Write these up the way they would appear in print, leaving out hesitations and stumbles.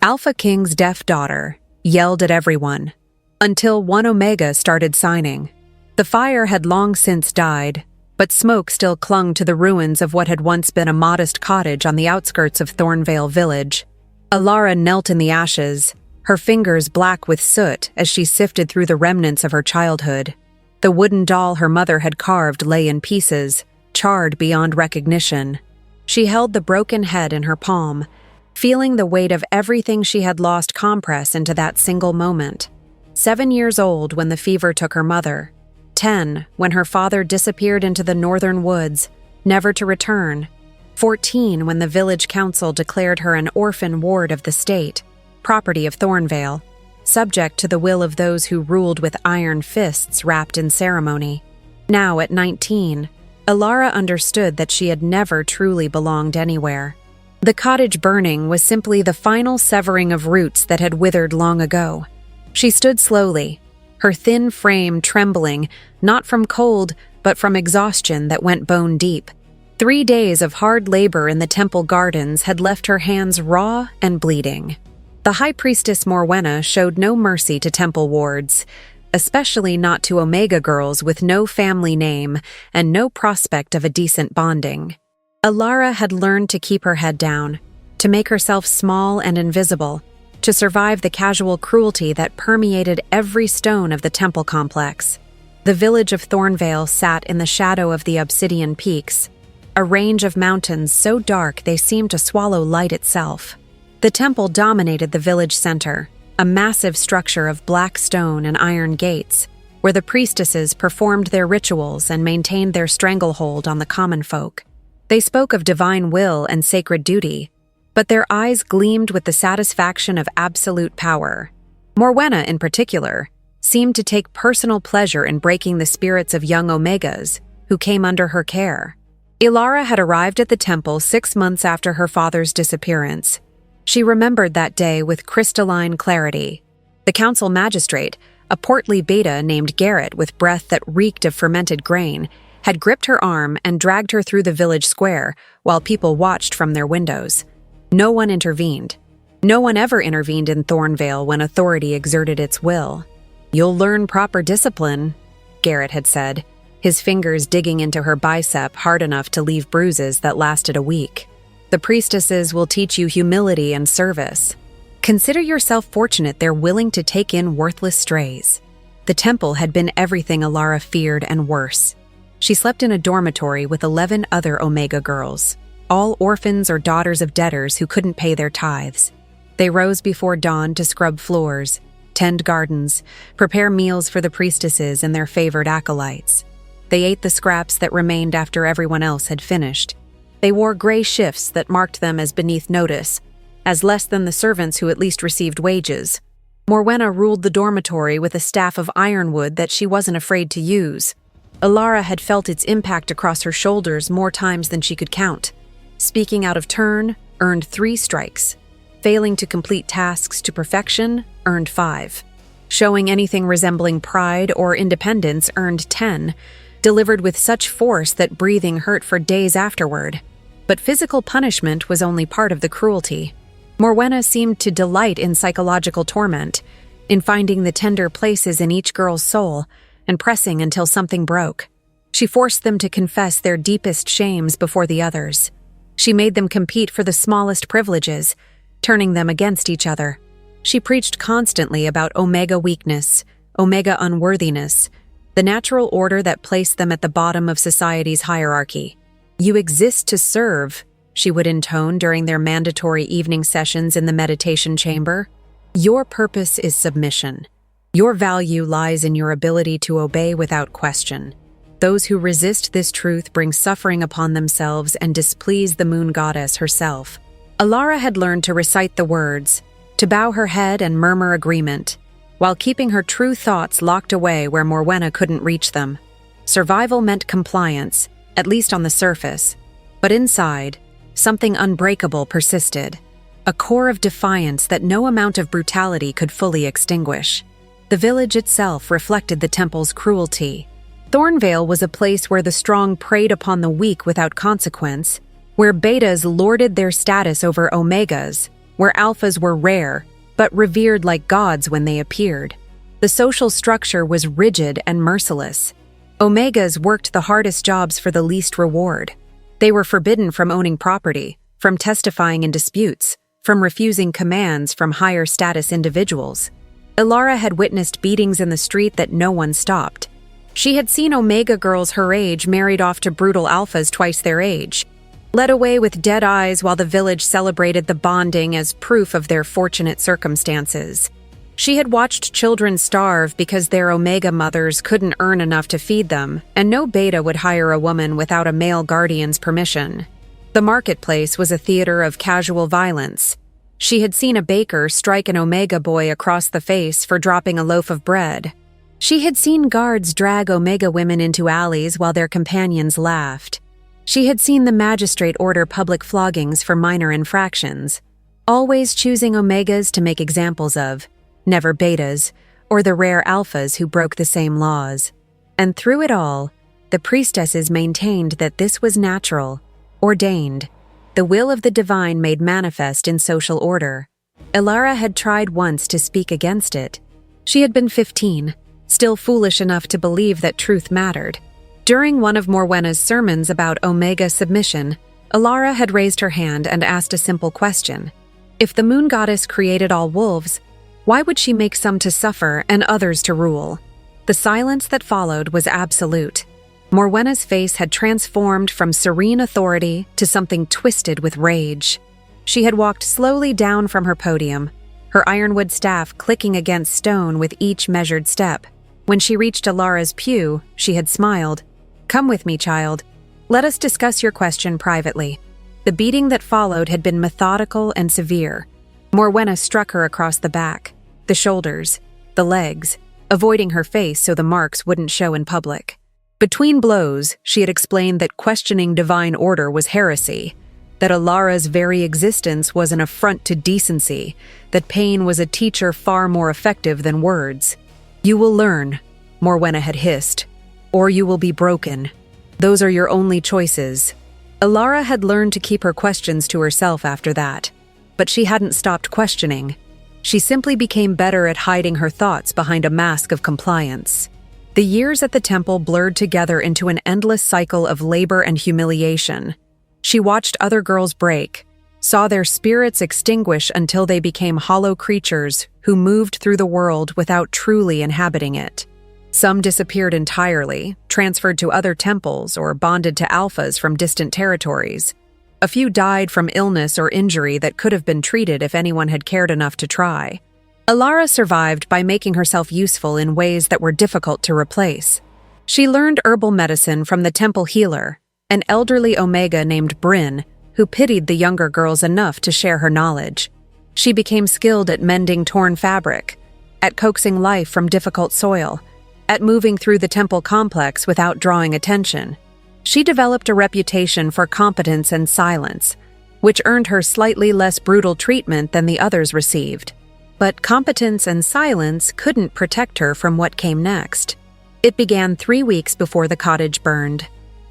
Alpha King's deaf daughter yelled at everyone, until one Omega started signing. The fire had long since died, but smoke still clung to the ruins of what had once been a modest cottage on the outskirts of Thornvale Village. Alara knelt in the ashes, her fingers black with soot as she sifted through the remnants of her childhood. The wooden doll her mother had carved lay in pieces, charred beyond recognition. She held the broken head in her palm, feeling the weight of everything she had lost compress into that single moment. 7 years old when the fever took her mother. 10 when her father disappeared into the northern woods, never to return. 14 when the village council declared her an orphan ward of the state, property of Thornvale, subject to the will of those who ruled with iron fists wrapped in ceremony. Now at 19, Alara understood that she had never truly belonged anywhere. The cottage burning was simply the final severing of roots that had withered long ago. She stood slowly, her thin frame trembling, not from cold, but from exhaustion that went bone deep. 3 days of hard labor in the temple gardens had left her hands raw and bleeding. The High Priestess Morwenna showed no mercy to temple wards, especially not to Omega girls with no family name and no prospect of a decent bonding. Alara had learned to keep her head down, to make herself small and invisible, to survive the casual cruelty that permeated every stone of the temple complex. The village of Thornvale sat in the shadow of the Obsidian Peaks, a range of mountains so dark they seemed to swallow light itself. The temple dominated the village center, a massive structure of black stone and iron gates, where the priestesses performed their rituals and maintained their stranglehold on the common folk. They spoke of divine will and sacred duty, but their eyes gleamed with the satisfaction of absolute power. Morwenna, in particular, seemed to take personal pleasure in breaking the spirits of young Omegas who came under her care. Alara had arrived at the temple 6 months after her father's disappearance. She remembered that day with crystalline clarity. The council magistrate, a portly beta named Garrett with breath that reeked of fermented grain, had gripped her arm and dragged her through the village square while people watched from their windows. No one intervened. No one ever intervened in Thornvale when authority exerted its will. "You'll learn proper discipline," Garrett had said, his fingers digging into her bicep hard enough to leave bruises that lasted a week. "The priestesses will teach you humility and service. Consider yourself fortunate they're willing to take in worthless strays." The temple had been everything Alara feared and worse. She slept in a dormitory with 11 other Omega girls, all orphans or daughters of debtors who couldn't pay their tithes. They rose before dawn to scrub floors, tend gardens, prepare meals for the priestesses and their favored acolytes. They ate the scraps that remained after everyone else had finished. They wore gray shifts that marked them as beneath notice, as less than the servants who at least received wages. Morwenna ruled the dormitory with a staff of ironwood that she wasn't afraid to use. Alara had felt its impact across her shoulders more times than she could count. Speaking out of turn earned 3 strikes. Failing to complete tasks to perfection earned 5. Showing anything resembling pride or independence earned 10, delivered with such force that breathing hurt for days afterward. But physical punishment was only part of the cruelty. Morwenna seemed to delight in psychological torment, in finding the tender places in each girl's soul and pressing until something broke. She forced them to confess their deepest shames before the others. She made them compete for the smallest privileges, turning them against each other. She preached constantly about Omega weakness, Omega unworthiness, the natural order that placed them at the bottom of society's hierarchy. "You exist to serve," she would intone during their mandatory evening sessions in the meditation chamber. "Your purpose is submission. Your value lies in your ability to obey without question. Those who resist this truth bring suffering upon themselves and displease the moon goddess herself." Alara had learned to recite the words, to bow her head and murmur agreement, while keeping her true thoughts locked away where Morwenna couldn't reach them. Survival meant compliance, at least on the surface, but inside, something unbreakable persisted, a core of defiance that no amount of brutality could fully extinguish. The village itself reflected the temple's cruelty. Thornvale was a place where the strong preyed upon the weak without consequence, where betas lorded their status over Omegas, where alphas were rare, but revered like gods when they appeared. The social structure was rigid and merciless. Omegas worked the hardest jobs for the least reward. They were forbidden from owning property, from testifying in disputes, from refusing commands from higher status individuals. Elara had witnessed beatings in the street that no one stopped. She had seen Omega girls her age married off to brutal alphas twice their age, led away with dead eyes while the village celebrated the bonding as proof of their fortunate circumstances. She had watched children starve because their Omega mothers couldn't earn enough to feed them, and no beta would hire a woman without a male guardian's permission. The marketplace was a theater of casual violence. She had seen a baker strike an Omega boy across the face for dropping a loaf of bread. She had seen guards drag Omega women into alleys while their companions laughed. She had seen the magistrate order public floggings for minor infractions, always choosing Omegas to make examples of, never betas, or the rare alphas who broke the same laws. And through it all, the priestesses maintained that this was natural, ordained, the will of the divine made manifest in social order. Elara had tried once to speak against it. She had been 15, still foolish enough to believe that truth mattered. During one of Morwenna's sermons about Omega submission, Elara had raised her hand and asked a simple question. If the moon goddess created all wolves, why would she make some to suffer and others to rule? The silence that followed was absolute. Morwenna's face had transformed from serene authority to something twisted with rage. She had walked slowly down from her podium, her ironwood staff clicking against stone with each measured step. When she reached Elara's pew, she had smiled. "Come with me, child. Let us discuss your question privately." The beating that followed had been methodical and severe. Morwenna struck her across the back, the shoulders, the legs, avoiding her face so the marks wouldn't show in public. Between blows, she had explained that questioning divine order was heresy, that Elara's very existence was an affront to decency, that pain was a teacher far more effective than words. "You will learn," Morwenna had hissed, "or you will be broken. Those are your only choices." Elara had learned to keep her questions to herself after that, but she hadn't stopped questioning. She simply became better at hiding her thoughts behind a mask of compliance. The years at the temple blurred together into an endless cycle of labor and humiliation. She watched other girls break, saw their spirits extinguish until they became hollow creatures who moved through the world without truly inhabiting it. Some disappeared entirely, transferred to other temples, or bonded to alphas from distant territories. A few died from illness or injury that could have been treated if anyone had cared enough to try. Elara survived by making herself useful in ways that were difficult to replace. She learned herbal medicine from the temple healer, an elderly Omega named Bryn, who pitied the younger girls enough to share her knowledge. She became skilled at mending torn fabric, at coaxing life from difficult soil, at moving through the temple complex without drawing attention. She developed a reputation for competence and silence, which earned her slightly less brutal treatment than the others received. But competence and silence couldn't protect her from what came next. It began 3 weeks before the cottage burned.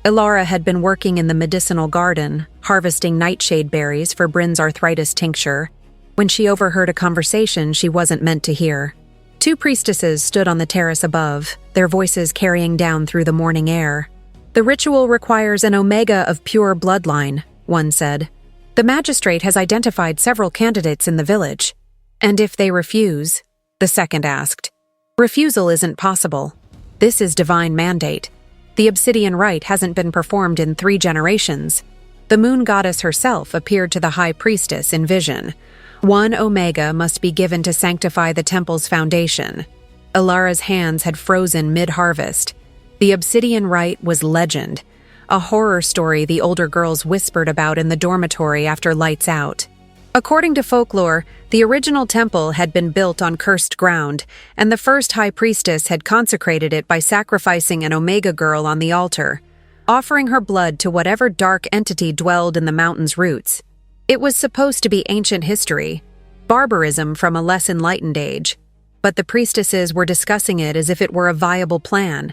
Elara had been working in the medicinal garden, harvesting nightshade berries for Bryn's arthritis tincture, when she overheard a conversation she wasn't meant to hear. 2 priestesses stood on the terrace above, their voices carrying down through the morning air. "The ritual requires an Omega of pure bloodline," one said. "The magistrate has identified several candidates in the village. And if they refuse?" the second asked. "Refusal isn't possible. This is divine mandate. The obsidian rite hasn't been performed in 3 generations. The moon goddess herself appeared to the high priestess in vision. 1 Omega must be given to sanctify the temple's foundation." Elara's hands had frozen mid-harvest. The obsidian rite was legend, a horror story the older girls whispered about in the dormitory after lights out. According to folklore, the original temple had been built on cursed ground, and the first high priestess had consecrated it by sacrificing an Omega girl on the altar, offering her blood to whatever dark entity dwelled in the mountain's roots. It was supposed to be ancient history, barbarism from a less enlightened age, but the priestesses were discussing it as if it were a viable plan,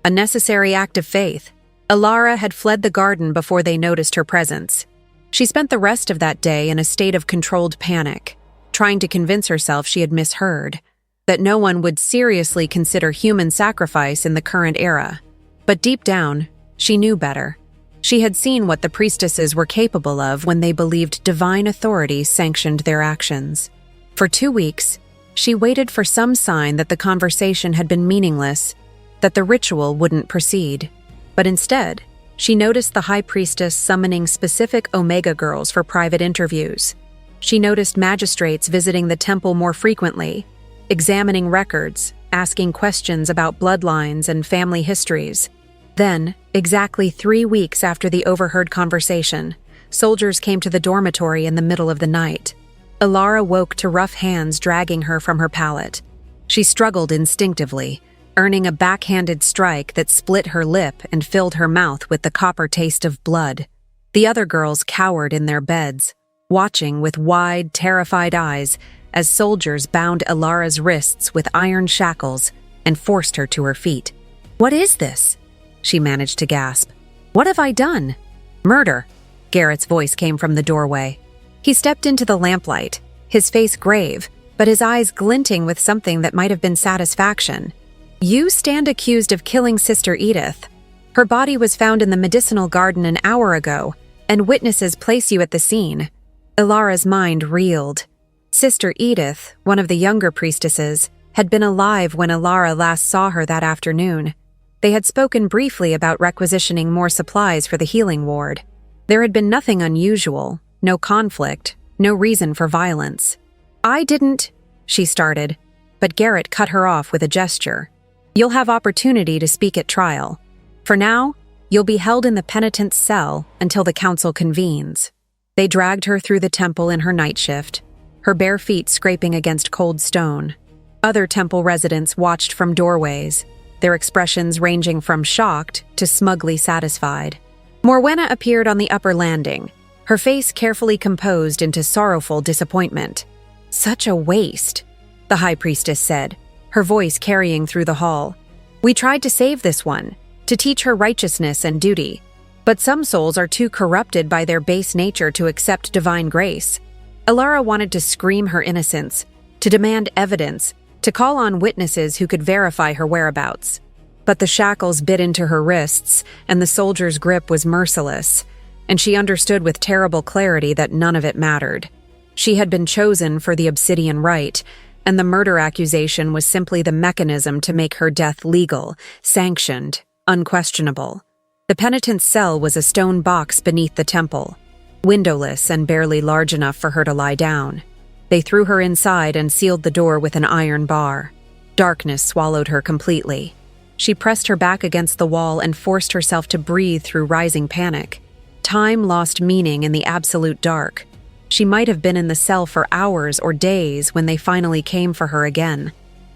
a necessary act of faith. Elara had fled the garden before they noticed her presence. She spent the rest of that day in a state of controlled panic, trying to convince herself she had misheard, that no one would seriously consider human sacrifice in the current era. But deep down, she knew better. She had seen what the priestesses were capable of when they believed divine authority sanctioned their actions. For 2 weeks, she waited for some sign that the conversation had been meaningless, that the ritual wouldn't proceed. But instead, she noticed the High Priestess summoning specific Omega girls for private interviews. She noticed magistrates visiting the temple more frequently, examining records, asking questions about bloodlines and family histories. Then, exactly 3 weeks after the overheard conversation, soldiers came to the dormitory in the middle of the night. Alara woke to rough hands dragging her from her pallet. She struggled instinctively, earning a backhanded strike that split her lip and filled her mouth with the copper taste of blood. The other girls cowered in their beds, watching with wide, terrified eyes as soldiers bound Alara's wrists with iron shackles and forced her to her feet. "What is this?" she managed to gasp. "What have I done?" "Murder," Garrett's voice came from the doorway. He stepped into the lamplight, his face grave, but his eyes glinting with something that might have been satisfaction. "You stand accused of killing Sister Edith. Her body was found in the medicinal garden an hour ago, and witnesses place you at the scene." Alara's mind reeled. Sister Edith, one of the younger priestesses, had been alive when Alara last saw her that afternoon. They had spoken briefly about requisitioning more supplies for the healing ward. There had been nothing unusual, no conflict, no reason for violence. "I didn't," she started, but Garrett cut her off with a gesture. "You'll have opportunity to speak at trial. For now, you'll be held in the penitent's cell until the council convenes." They dragged her through the temple in her night shift, her bare feet scraping against cold stone. Other temple residents watched from doorways, their expressions ranging from shocked to smugly satisfied. Morwenna appeared on the upper landing, her face carefully composed into sorrowful disappointment. "Such a waste," the High Priestess said, her voice carrying through the hall. "We tried to save this one, to teach her righteousness and duty, but some souls are too corrupted by their base nature to accept divine grace." Alara wanted to scream her innocence, to demand evidence, to call on witnesses who could verify her whereabouts. But the shackles bit into her wrists, and the soldier's grip was merciless, and she understood with terrible clarity that none of it mattered. She had been chosen for the Obsidian Rite, and the murder accusation was simply the mechanism to make her death legal, sanctioned, unquestionable. The penitent's cell was a stone box beneath the temple, windowless and barely large enough for her to lie down. They threw her inside and sealed the door with an iron bar. Darkness swallowed her completely. She pressed her back against the wall and forced herself to breathe through rising panic. Time lost meaning in the absolute dark. She might have been in the cell for hours or days when they finally came for her again.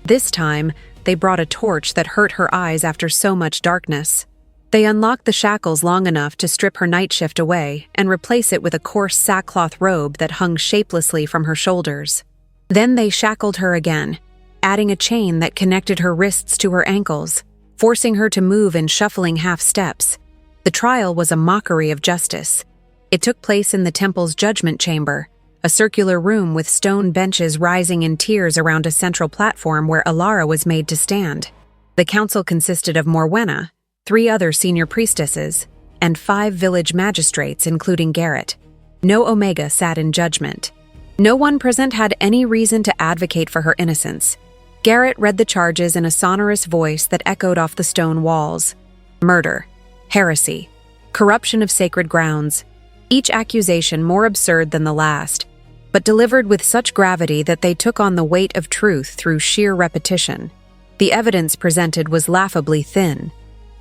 This time, they brought a torch that hurt her eyes after so much darkness. They unlocked the shackles long enough to strip her night shift away and replace it with a coarse sackcloth robe that hung shapelessly from her shoulders. Then they shackled her again, adding a chain that connected her wrists to her ankles, forcing her to move in shuffling half steps. The trial was a mockery of justice. It took place in the temple's judgment chamber, a circular room with stone benches rising in tiers around a central platform where Alara was made to stand. The council consisted of Morwenna, 3 other senior priestesses, and 5 village magistrates, including Garrett. No Omega sat in judgment. No one present had any reason to advocate for her innocence. Garrett read the charges in a sonorous voice that echoed off the stone walls. Murder, heresy, corruption of sacred grounds, each accusation more absurd than the last, but delivered with such gravity that they took on the weight of truth through sheer repetition. The evidence presented was laughably thin.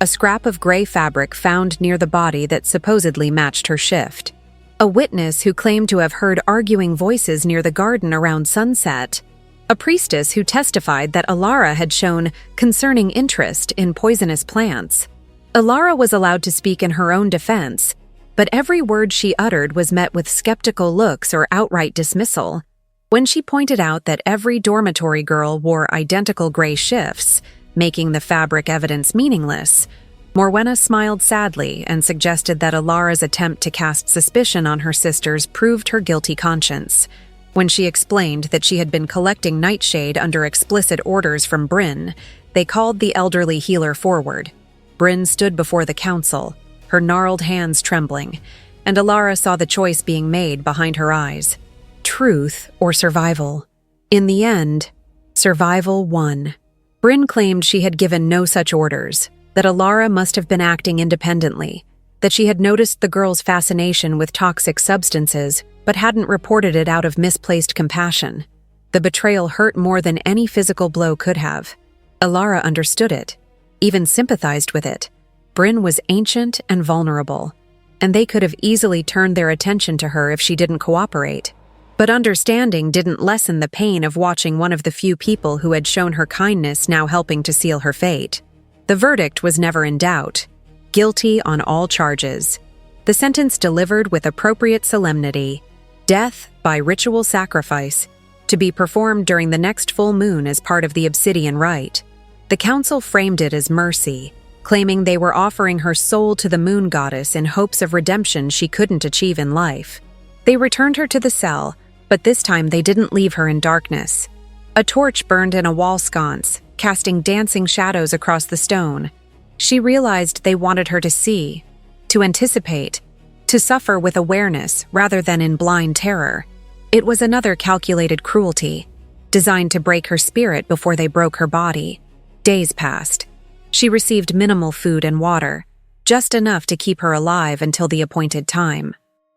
A scrap of gray fabric found near the body that supposedly matched her shift. A witness who claimed to have heard arguing voices near the garden around sunset. A priestess who testified that Alara had shown concerning interest in poisonous plants. Alara was allowed to speak in her own defense, but every word she uttered was met with skeptical looks or outright dismissal. When she pointed out that every dormitory girl wore identical gray shifts, making the fabric evidence meaningless, Morwenna smiled sadly and suggested that Alara's attempt to cast suspicion on her sisters proved her guilty conscience. When she explained that she had been collecting nightshade under explicit orders from Bryn, they called the elderly healer forward. Bryn stood before the council, her gnarled hands trembling, and Alara saw the choice being made behind her eyes. Truth or survival? In the end, survival won. Bryn claimed she had given no such orders, that Alara must have been acting independently, that she had noticed the girl's fascination with toxic substances but hadn't reported it out of misplaced compassion. The betrayal hurt more than any physical blow could have. Alara understood it, even sympathized with it. Bryn was ancient and vulnerable, and they could have easily turned their attention to her if she didn't cooperate. But understanding didn't lessen the pain of watching one of the few people who had shown her kindness now helping to seal her fate. The verdict was never in doubt. Guilty on all charges. The sentence delivered with appropriate solemnity. Death by ritual sacrifice, to be performed during the next full moon as part of the Obsidian Rite. The council framed it as mercy, claiming they were offering her soul to the moon goddess in hopes of redemption she couldn't achieve in life. They returned her to the cell, but this time they didn't leave her in darkness. A torch burned in a wall sconce, casting dancing shadows across the stone. She realized they wanted her to see, to anticipate, to suffer with awareness rather than in blind terror. It was another calculated cruelty, designed to break her spirit before they broke her body. Days passed. She received minimal food and water, just enough to keep her alive until the appointed time.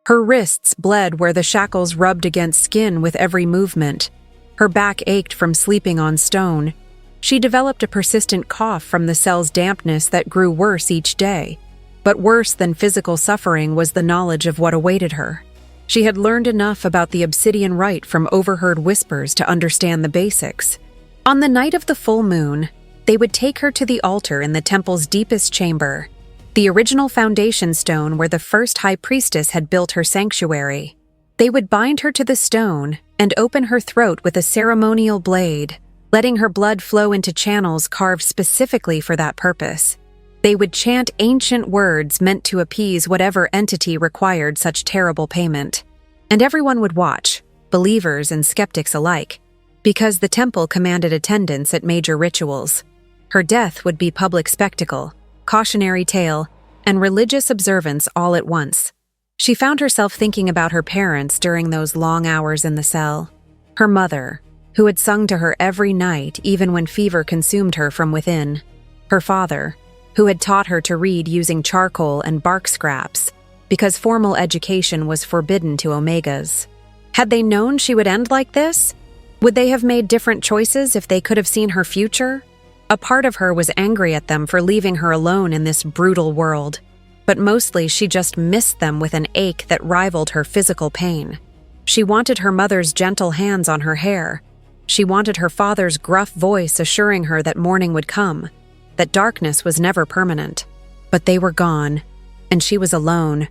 Her wrists bled where the shackles rubbed against skin with every movement. Her back ached from sleeping on stone. She developed a persistent cough from the cell's dampness that grew worse each day. But worse than physical suffering was the knowledge of what awaited her. She had learned enough about the Obsidian Rite from overheard whispers to understand the basics. On the night of the full moon, they would take her to the altar in the temple's deepest chamber, the original foundation stone where the first high priestess had built her sanctuary. They would bind her to the stone and open her throat with a ceremonial blade, letting her blood flow into channels carved specifically for that purpose. They would chant ancient words meant to appease whatever entity required such terrible payment. And everyone would watch, believers and skeptics alike, because the temple commanded attendance at major rituals. Her death would be public spectacle, cautionary tale, and religious observance all at once. She found herself thinking about her parents during those long hours in the cell. Her mother, who had sung to her every night even when fever consumed her from within. Her father, who had taught her to read using charcoal and bark scraps, because formal education was forbidden to Omegas. Had they known she would end like this? Would they have made different choices if they could have seen her future? A part of her was angry at them for leaving her alone in this brutal world, but mostly she just missed them with an ache that rivaled her physical pain. She wanted her mother's gentle hands on her hair. She wanted her father's gruff voice assuring her that morning would come, that darkness was never permanent. But they were gone, and she was alone,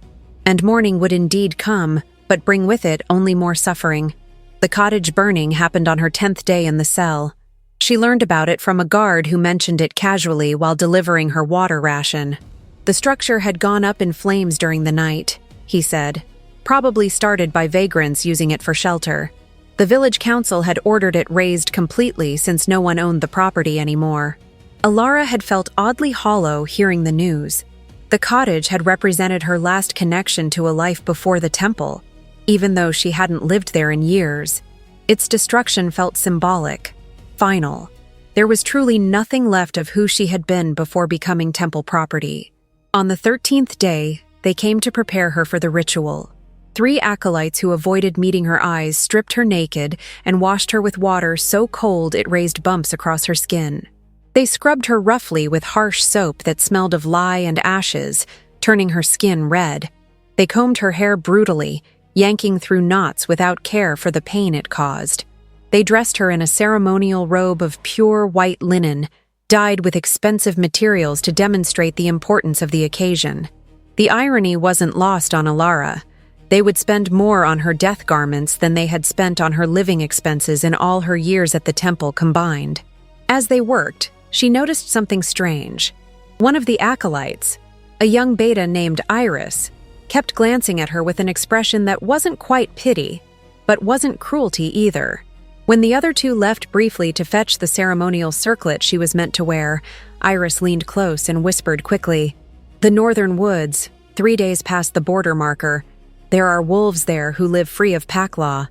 and morning would indeed come, but bring with it only more suffering. The cottage burning happened on her 10th day in the cell. She learned about it from a guard who mentioned it casually while delivering her water ration. The structure had gone up in flames during the night, he said, probably started by vagrants using it for shelter. The village council had ordered it razed completely since no one owned the property anymore. Alara had felt oddly hollow hearing the news. The cottage had represented her last connection to a life before the temple, even though she hadn't lived there in years. Its destruction felt symbolic, final. There was truly nothing left of who she had been before becoming temple property. On the 13th day, they came to prepare her for the ritual. 3 acolytes who avoided meeting her eyes stripped her naked and washed her with water so cold it raised bumps across her skin. They scrubbed her roughly with harsh soap that smelled of lye and ashes, turning her skin red. They combed her hair brutally, yanking through knots without care for the pain it caused. They dressed her in a ceremonial robe of pure white linen, dyed with expensive materials to demonstrate the importance of the occasion. The irony wasn't lost on Alara. They would spend more on her death garments than they had spent on her living expenses in all her years at the temple combined. As they worked, she noticed something strange. One of the acolytes, a young beta named Iris, kept glancing at her with an expression that wasn't quite pity, but wasn't cruelty either. When the other two left briefly to fetch the ceremonial circlet she was meant to wear, Iris leaned close and whispered quickly, "The northern woods, 3 days past the border marker. There are wolves there who live free of pack law.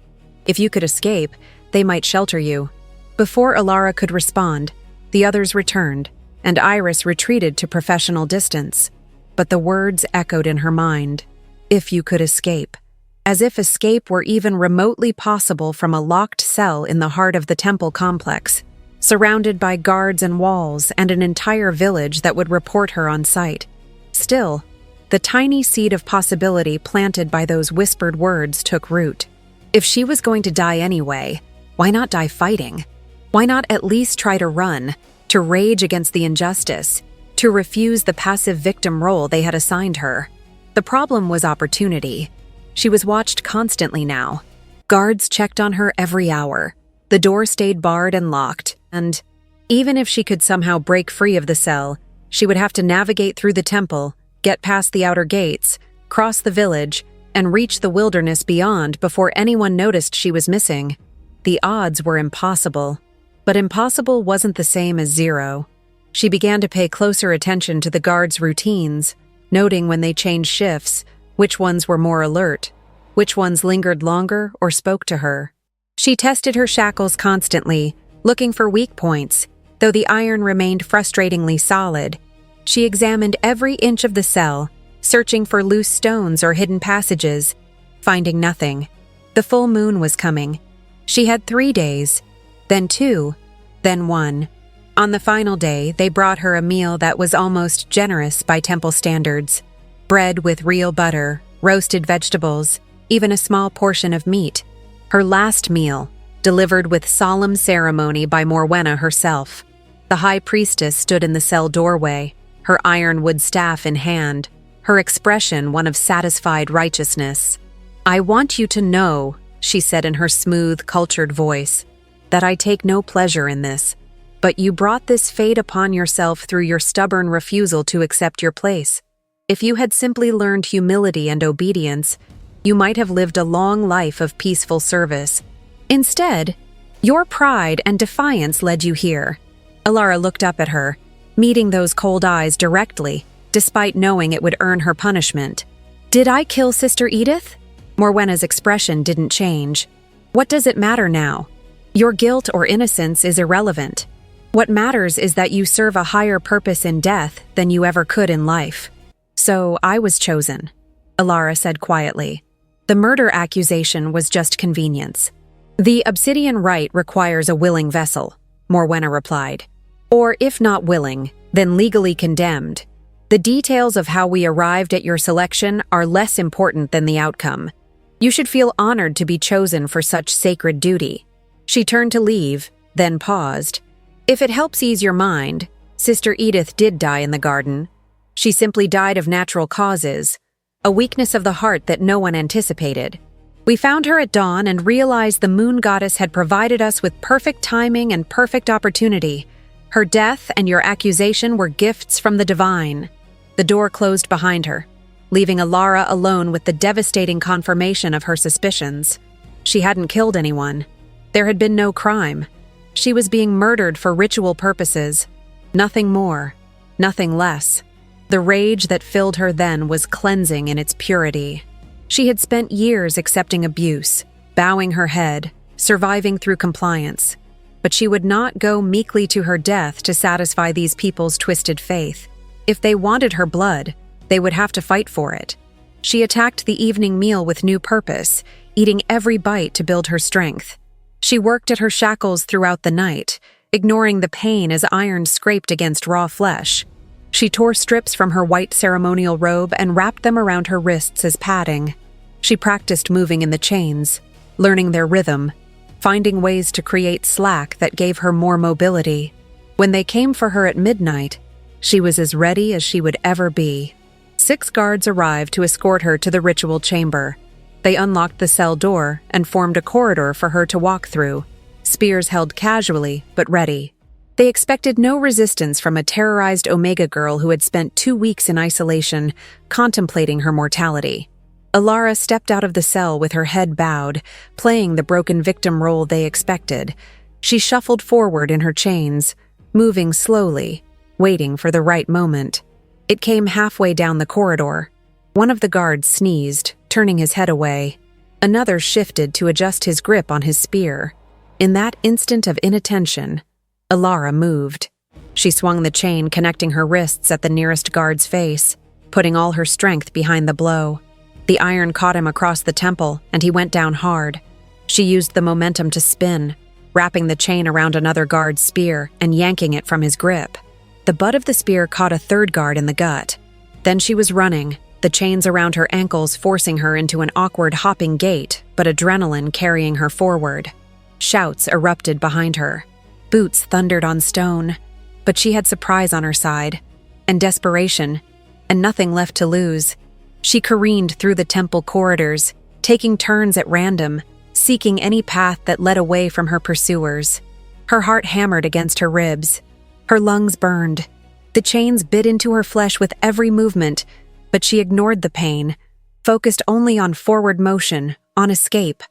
If you could escape, they might shelter you." Before Alara could respond, the others returned, and Iris retreated to professional distance. But the words echoed in her mind, "If you could escape," as if escape were even remotely possible from a locked cell in the heart of the temple complex, surrounded by guards and walls and an entire village that would report her on sight. Still, the tiny seed of possibility planted by those whispered words took root. If she was going to die anyway, why not die fighting? Why not at least try to run, to rage against the injustice, to refuse the passive victim role they had assigned her? The problem was opportunity. She was watched constantly now. Guards checked on her every hour. The door stayed barred and locked, and even if she could somehow break free of the cell, she would have to navigate through the temple, get past the outer gates, cross the village, and reach the wilderness beyond before anyone noticed she was missing. The odds were impossible. But impossible wasn't the same as zero. She began to pay closer attention to the guards' routines, noting when they changed shifts, which ones were more alert, which ones lingered longer or spoke to her. She tested her shackles constantly, looking for weak points, though the iron remained frustratingly solid. She examined every inch of the cell, searching for loose stones or hidden passages, finding nothing. The full moon was coming. She had 3 days, then 2, then 1. On the final day, they brought her a meal that was almost generous by temple standards. Bread with real butter, roasted vegetables, even a small portion of meat. Her last meal, delivered with solemn ceremony by Morwenna herself. The high priestess stood in the cell doorway, her ironwood staff in hand, her expression one of satisfied righteousness. "I want you to know," she said in her smooth, cultured voice, "that I take no pleasure in this. But you brought this fate upon yourself through your stubborn refusal to accept your place. If you had simply learned humility and obedience, you might have lived a long life of peaceful service. Instead, your pride and defiance led you here." Alara looked up at her, meeting those cold eyes directly, despite knowing it would earn her punishment. "Did I kill Sister Edith?" Morwenna's expression didn't change. "What does it matter now? Your guilt or innocence is irrelevant. What matters is that you serve a higher purpose in death than you ever could in life." "So I was chosen," Alara said quietly. "The murder accusation was just convenience." "The obsidian rite requires a willing vessel," Morwenna replied. "Or if not willing, then legally condemned. The details of how we arrived at your selection are less important than the outcome. You should feel honored to be chosen for such sacred duty." She turned to leave, then paused. "If it helps ease your mind, Sister Edith did die in the garden. She simply died of natural causes, a weakness of the heart that no one anticipated. We found her at dawn and realized the moon goddess had provided us with perfect timing and perfect opportunity. Her death and your accusation were gifts from the divine." The door closed behind her, leaving Alara alone with the devastating confirmation of her suspicions. She hadn't killed anyone. There had been no crime. She was being murdered for ritual purposes. Nothing more, nothing less. The rage that filled her then was cleansing in its purity. She had spent years accepting abuse, bowing her head, surviving through compliance. But she would not go meekly to her death to satisfy these people's twisted faith. If they wanted her blood, they would have to fight for it. She attacked the evening meal with new purpose, eating every bite to build her strength. She worked at her shackles throughout the night, ignoring the pain as iron scraped against raw flesh. She tore strips from her white ceremonial robe and wrapped them around her wrists as padding. She practiced moving in the chains, learning their rhythm, finding ways to create slack that gave her more mobility. When they came for her at midnight, she was as ready as she would ever be. 6 guards arrived to escort her to the ritual chamber. They unlocked the cell door and formed a corridor for her to walk through, spears held casually but ready. They expected no resistance from a terrorized Omega girl who had spent 2 weeks in isolation, contemplating her mortality. Alara stepped out of the cell with her head bowed, playing the broken victim role they expected. She shuffled forward in her chains, moving slowly, waiting for the right moment. It came halfway down the corridor. One of the guards sneezed, turning his head away. Another shifted to adjust his grip on his spear. In that instant of inattention, Alara moved. She swung the chain connecting her wrists at the nearest guard's face, putting all her strength behind the blow. The iron caught him across the temple, and he went down hard. She used the momentum to spin, wrapping the chain around another guard's spear and yanking it from his grip. The butt of the spear caught a third guard in the gut. Then she was running, the chains around her ankles forcing her into an awkward hopping gait, but adrenaline carrying her forward. Shouts erupted behind her. Boots thundered on stone, but she had surprise on her side, and desperation, and nothing left to lose. She careened through the temple corridors, taking turns at random, seeking any path that led away from her pursuers. Her heart hammered against her ribs. Her lungs burned. The chains bit into her flesh with every movement, but she ignored the pain, focused only on forward motion, on escape,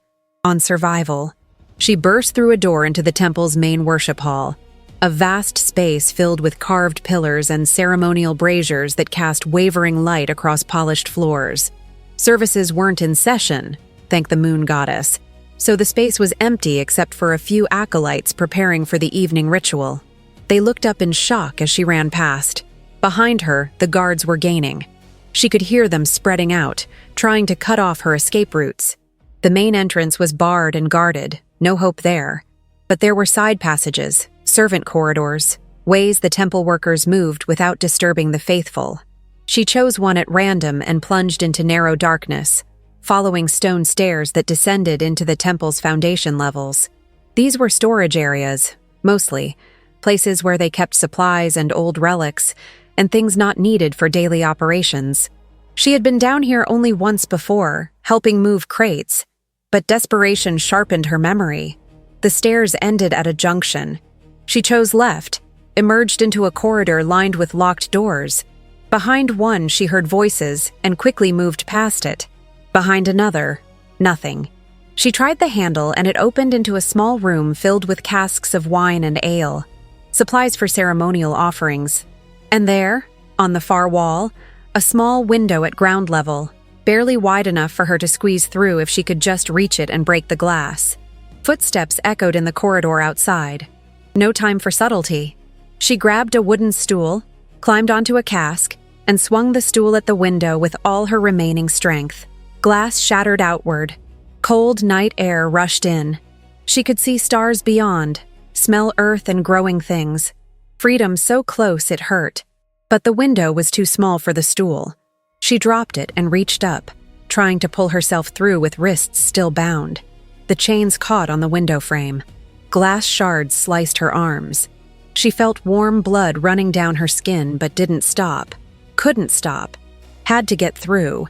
on survival. She burst through a door into the temple's main worship hall, a vast space filled with carved pillars and ceremonial braziers that cast wavering light across polished floors. Services weren't in session, thank the moon goddess, so the space was empty except for a few acolytes preparing for the evening ritual. They looked up in shock as she ran past. Behind her, the guards were gaining. She could hear them spreading out, trying to cut off her escape routes. The main entrance was barred and guarded, no hope there. But there were side passages, servant corridors, ways the temple workers moved without disturbing the faithful. She chose one at random and plunged into narrow darkness, following stone stairs that descended into the temple's foundation levels. These were storage areas, mostly, places where they kept supplies and old relics, and things not needed for daily operations. She had been down here only once before, helping move crates, but desperation sharpened her memory. The stairs ended at a junction. She chose left, emerged into a corridor lined with locked doors. Behind one, she heard voices and quickly moved past it. Behind another, nothing. She tried the handle and it opened into a small room filled with casks of wine and ale, supplies for ceremonial offerings. And there, on the far wall, a small window at ground level, barely wide enough for her to squeeze through if she could just reach it and break the glass. Footsteps echoed in the corridor outside. No time for subtlety. She grabbed a wooden stool, climbed onto a cask, and swung the stool at the window with all her remaining strength. Glass shattered outward. Cold night air rushed in. She could see stars beyond, smell earth and growing things. Freedom so close it hurt. But the window was too small for the stool. She dropped it and reached up, trying to pull herself through with wrists still bound. The chains caught on the window frame. Glass shards sliced her arms. She felt warm blood running down her skin but didn't stop. Couldn't stop. Had to get through.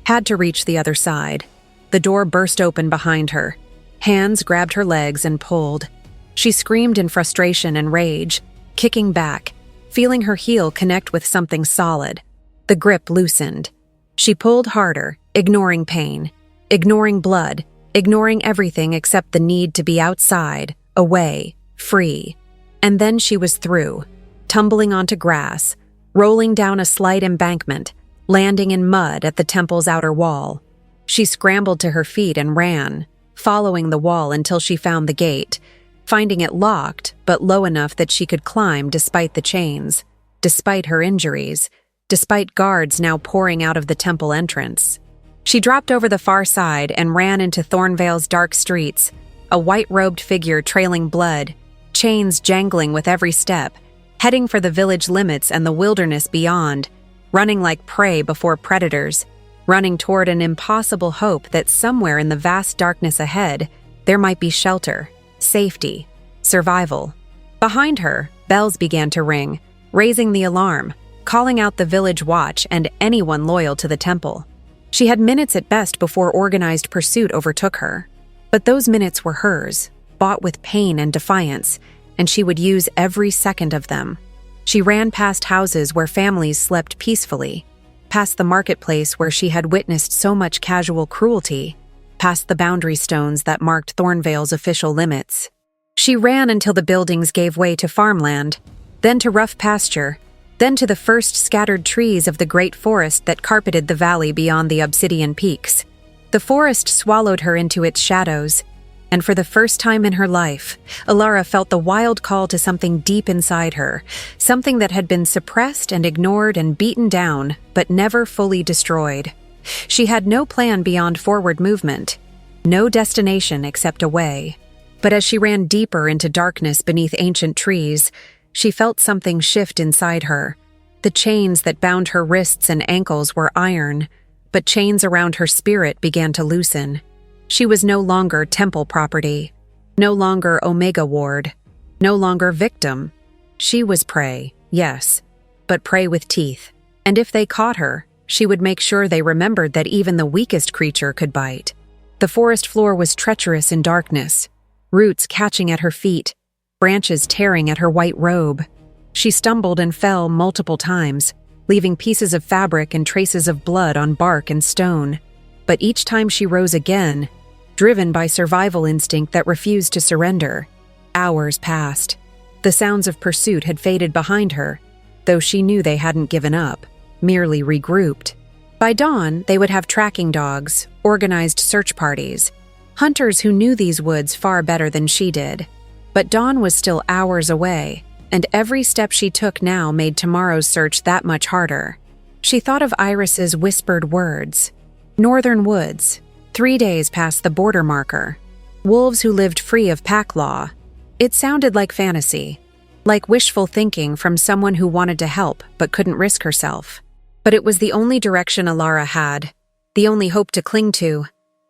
Had to reach the other side. The door burst open behind her. Hands grabbed her legs and pulled. She screamed in frustration and rage, kicking back, feeling her heel connect with something solid. The grip loosened. She pulled harder, ignoring pain, ignoring blood, ignoring everything except the need to be outside, away, free. And then she was through, tumbling onto grass, rolling down a slight embankment, landing in mud at the temple's outer wall. She scrambled to her feet and ran, following the wall until she found the gate, finding it locked but low enough that she could climb despite the chains, despite her injuries, despite guards now pouring out of the temple entrance. She dropped over the far side and ran into Thornvale's dark streets, a white-robed figure trailing blood, chains jangling with every step, heading for the village limits and the wilderness beyond, running like prey before predators, running toward an impossible hope that somewhere in the vast darkness ahead, there might be shelter, safety, survival. Behind her, bells began to ring, raising the alarm, calling out the village watch and anyone loyal to the temple. She had minutes at best before organized pursuit overtook her. But those minutes were hers, bought with pain and defiance, and she would use every second of them. She ran past houses where families slept peacefully, past the marketplace where she had witnessed so much casual cruelty, past the boundary stones that marked Thornvale's official limits. She ran until the buildings gave way to farmland, then to rough pasture, then to the first scattered trees of the great forest that carpeted the valley beyond the obsidian peaks. The forest swallowed her into its shadows, and for the first time in her life, Alara felt the wild call to something deep inside her, something that had been suppressed and ignored and beaten down, but never fully destroyed. She had no plan beyond forward movement, no destination except a way. But as she ran deeper into darkness beneath ancient trees, she felt something shift inside her. The chains that bound her wrists and ankles were iron, but chains around her spirit began to loosen. She was no longer temple property, no longer Omega ward, no longer victim. She was prey, yes, but prey with teeth. And if they caught her, she would make sure they remembered that even the weakest creature could bite. The forest floor was treacherous in darkness, roots catching at her feet, branches tearing at her white robe. She stumbled and fell multiple times, leaving pieces of fabric and traces of blood on bark and stone. But each time she rose again, driven by survival instinct that refused to surrender. Hours passed. The sounds of pursuit had faded behind her, though she knew they hadn't given up, merely regrouped. By dawn, they would have tracking dogs, organized search parties, hunters who knew these woods far better than she did. But dawn was still hours away, and every step she took now made tomorrow's search that much harder. She thought of Iris's whispered words. Northern woods, 3 days past the border marker. Wolves who lived free of pack law. It sounded like fantasy, like wishful thinking from someone who wanted to help but couldn't risk herself. But it was the only direction Alara had, the only hope to cling to.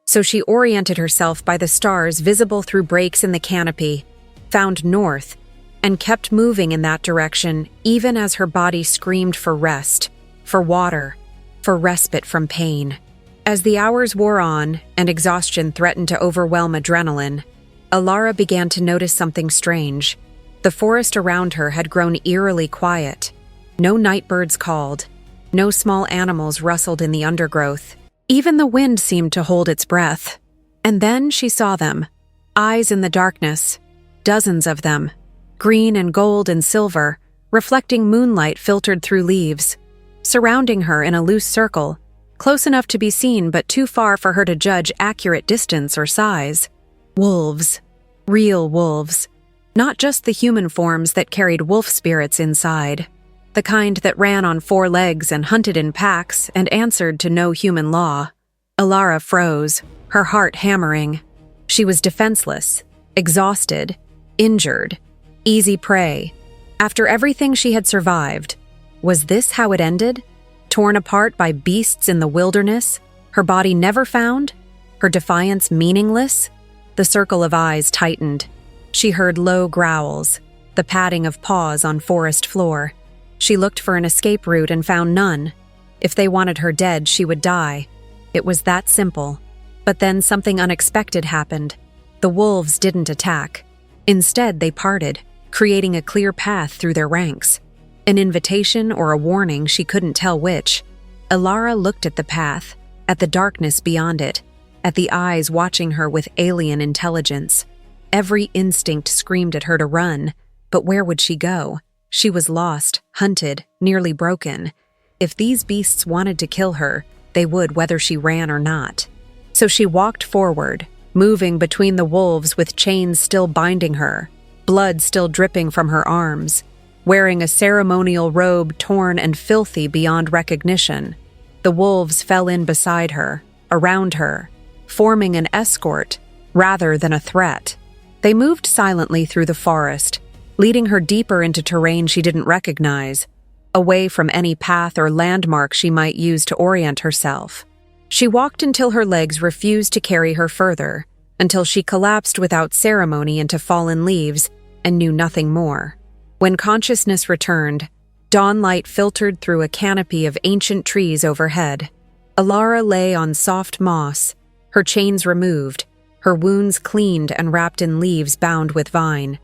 So she oriented herself by the stars visible through breaks in the canopy, found north, and kept moving in that direction even as her body screamed for rest, for water, for respite from pain. As the hours wore on and exhaustion threatened to overwhelm adrenaline, Alara began to notice something strange. The forest around her had grown eerily quiet. No night birds called. No small animals rustled in the undergrowth. Even the wind seemed to hold its breath. And then she saw them, eyes in the darkness, dozens of them, green and gold and silver, reflecting moonlight filtered through leaves, surrounding her in a loose circle, close enough to be seen but too far for her to judge accurate distance or size. Wolves. Real wolves. Not just the human forms that carried wolf spirits inside. The kind that ran on 4 legs and hunted in packs and answered to no human law. Alara froze, her heart hammering. She was defenseless, exhausted, injured, easy prey. After everything she had survived, was this how it ended? Torn apart by beasts in the wilderness, her body never found, her defiance meaningless? The circle of eyes tightened. She heard low growls, the padding of paws on forest floor. She looked for an escape route and found none. If they wanted her dead, she would die. It was that simple. But then something unexpected happened. The wolves didn't attack. Instead, they parted, creating a clear path through their ranks. An invitation or a warning, she couldn't tell which. Alara looked at the path, at the darkness beyond it, at the eyes watching her with alien intelligence. Every instinct screamed at her to run, but where would she go? She was lost, hunted, nearly broken. If these beasts wanted to kill her, they would whether she ran or not. So she walked forward, moving between the wolves with chains still binding her, blood still dripping from her arms, wearing a ceremonial robe torn and filthy beyond recognition. The wolves fell in beside her, around her, forming an escort rather than a threat. They moved silently through the forest, leading her deeper into terrain she didn't recognize, away from any path or landmark she might use to orient herself. She walked until her legs refused to carry her further, until she collapsed without ceremony into fallen leaves and knew nothing more. When consciousness returned, dawnlight filtered through a canopy of ancient trees overhead. Alara lay on soft moss, her chains removed, her wounds cleaned and wrapped in leaves bound with vine.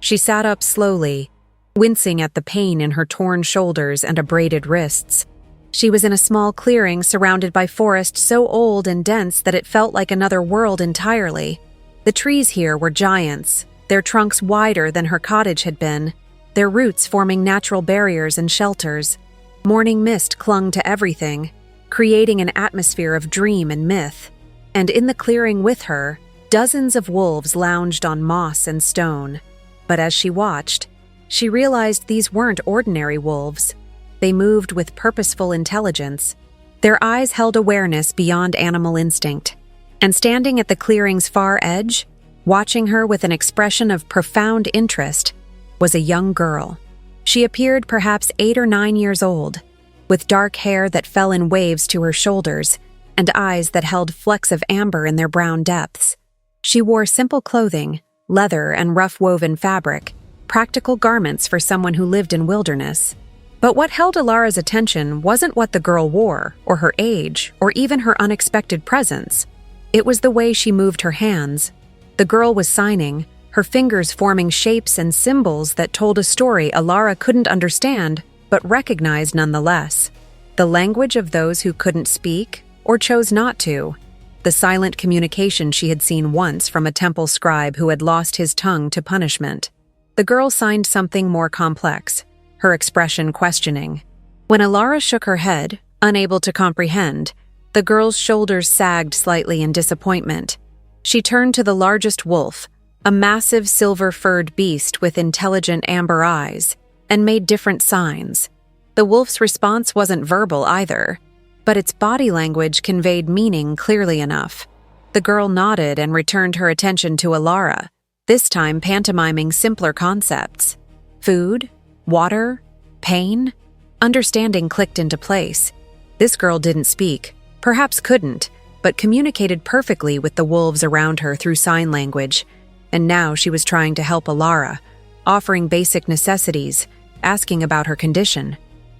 She sat up slowly, wincing at the pain in her torn shoulders and abraded wrists. She was in a small clearing surrounded by forest so old and dense that it felt like another world entirely. The trees here were giants, their trunks wider than her cottage had been, their roots forming natural barriers and shelters. Morning mist clung to everything, creating an atmosphere of dream and myth. And in the clearing with her, dozens of wolves lounged on moss and stone. But as she watched, she realized these weren't ordinary wolves. They moved with purposeful intelligence. Their eyes held awareness beyond animal instinct. And standing at the clearing's far edge, watching her with an expression of profound interest, was a young girl. She appeared perhaps 8 or 9 years old, with dark hair that fell in waves to her shoulders and eyes that held flecks of amber in their brown depths. She wore simple clothing, leather and rough-woven fabric, practical garments for someone who lived in wilderness. But what held Alara's attention wasn't what the girl wore, or her age, or even her unexpected presence. It was the way she moved her hands. The girl was signing, her fingers forming shapes and symbols that told a story Alara couldn't understand, but recognized nonetheless. The language of those who couldn't speak, or chose not to. The silent communication she had seen once from a temple scribe who had lost his tongue to punishment. The girl signed something more complex, her expression questioning. When Alara shook her head, unable to comprehend, the girl's shoulders sagged slightly in disappointment. She turned to the largest wolf, a massive silver-furred beast with intelligent amber eyes, and made different signs. The wolf's response wasn't verbal either, but its body language conveyed meaning clearly enough. The girl nodded and returned her attention to Alara, this time pantomiming simpler concepts. Food, water, pain. Understanding clicked into place. This girl didn't speak, perhaps couldn't, but communicated perfectly with the wolves around her through sign language, and now she was trying to help Alara, offering basic necessities, asking about her condition.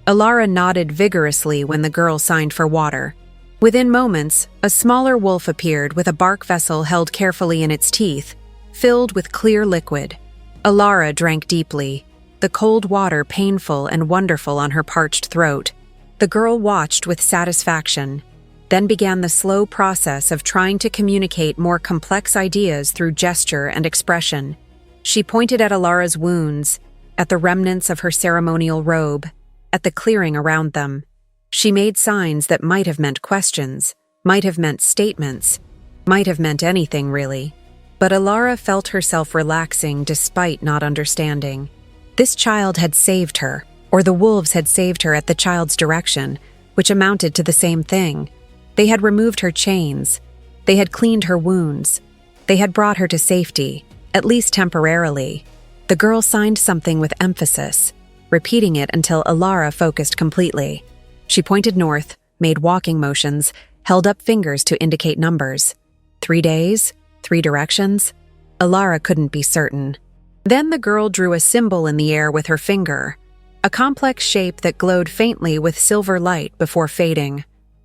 Alara nodded vigorously when the girl signed for water. Within moments, a smaller wolf appeared with a bark vessel held carefully in its teeth, filled with clear liquid. Alara drank deeply, the cold water painful and wonderful on her parched throat. The girl watched with satisfaction, then began the slow process of trying to communicate more complex ideas through gesture and expression. She pointed at Alara's wounds, at the remnants of her ceremonial robe, at the clearing around them. She made signs that might have meant questions, might have meant statements, might have meant anything really. But Alara felt herself relaxing despite not understanding. This child had saved her, or the wolves had saved her at the child's direction, which amounted to the same thing. They had removed her chains. They had cleaned her wounds. They had brought her to safety, at least temporarily. The girl signed something with emphasis, repeating it until Alara focused completely. She pointed north, made walking motions, held up fingers to indicate numbers. 3 days? 3 directions? Alara couldn't be certain. Then the girl drew a symbol in the air with her finger, a complex shape that glowed faintly with silver light before fading.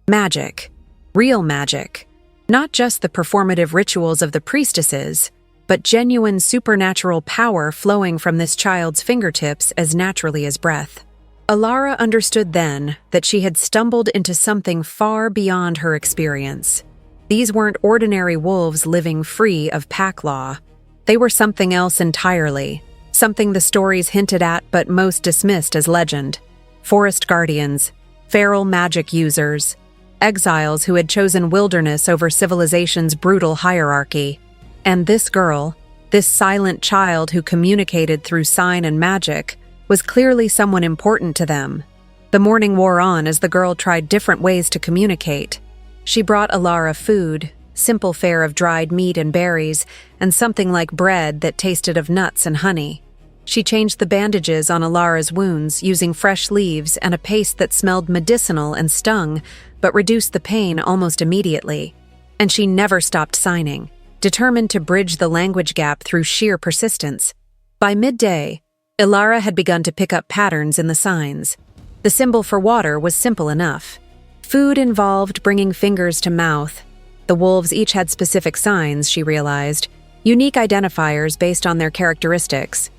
Magic. Real magic. Not just the performative rituals of the priestesses, but genuine supernatural power flowing from this child's fingertips as naturally as breath. Alara understood then that she had stumbled into something far beyond her experience. These weren't ordinary wolves living free of pack law. They were something else entirely, something the stories hinted at but most dismissed as legend. Forest guardians, feral magic users, exiles who had chosen wilderness over civilization's brutal hierarchy. And this girl, this silent child who communicated through sign and magic, was clearly someone important to them. The morning wore on as the girl tried different ways to communicate. She brought Alara food, simple fare of dried meat and berries, and something like bread that tasted of nuts and honey. She changed the bandages on Alara's wounds using fresh leaves and a paste that smelled medicinal and stung, but reduced the pain almost immediately. And she never stopped signing, determined to bridge the language gap through sheer persistence. By midday, Alara had begun to pick up patterns in the signs. The symbol for water was simple enough. Food involved bringing fingers to mouth. The wolves each had specific signs, she realized, unique identifiers based on their characteristics.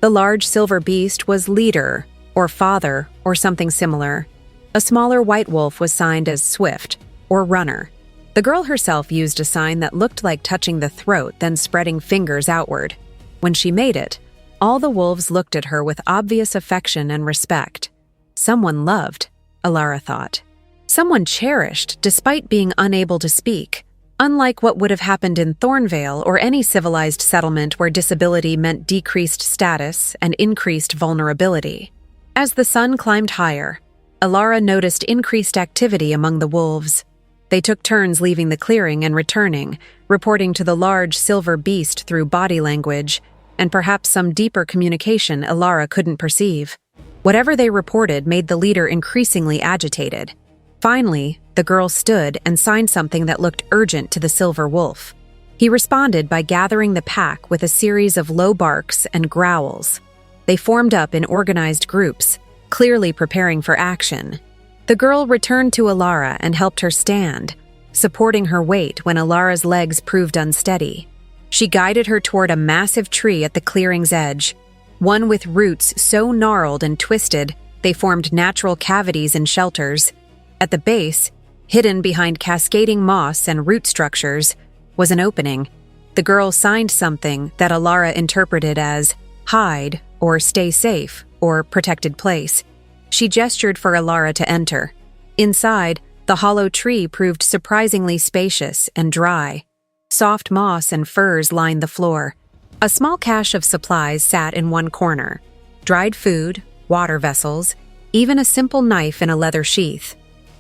The large silver beast was leader, or father, or something similar. A smaller white wolf was signed as swift, or runner. The girl herself used a sign that looked like touching the throat, then spreading fingers outward. When she made it, all the wolves looked at her with obvious affection and respect. Someone loved, Alara thought. Someone cherished, despite being unable to speak, unlike what would have happened in Thornvale or any civilized settlement where disability meant decreased status and increased vulnerability. As the sun climbed higher, Alara noticed increased activity among the wolves. They took turns leaving the clearing and returning, reporting to the large silver beast through body language, and perhaps some deeper communication Alara couldn't perceive. Whatever they reported made the leader increasingly agitated. Finally, the girl stood and signed something that looked urgent to the silver wolf. He responded by gathering the pack with a series of low barks and growls. They formed up in organized groups, clearly preparing for action. The girl returned to Alara and helped her stand, supporting her weight when Alara's legs proved unsteady. She guided her toward a massive tree at the clearing's edge, one with roots so gnarled and twisted they formed natural cavities and shelters. At the base, hidden behind cascading moss and root structures, was an opening. The girl signed something that Alara interpreted as hide or stay safe or protected place. She gestured for Alara to enter. Inside, the hollow tree proved surprisingly spacious and dry. Soft moss and furs lined the floor. A small cache of supplies sat in one corner. Dried food, water vessels, even a simple knife in a leather sheath.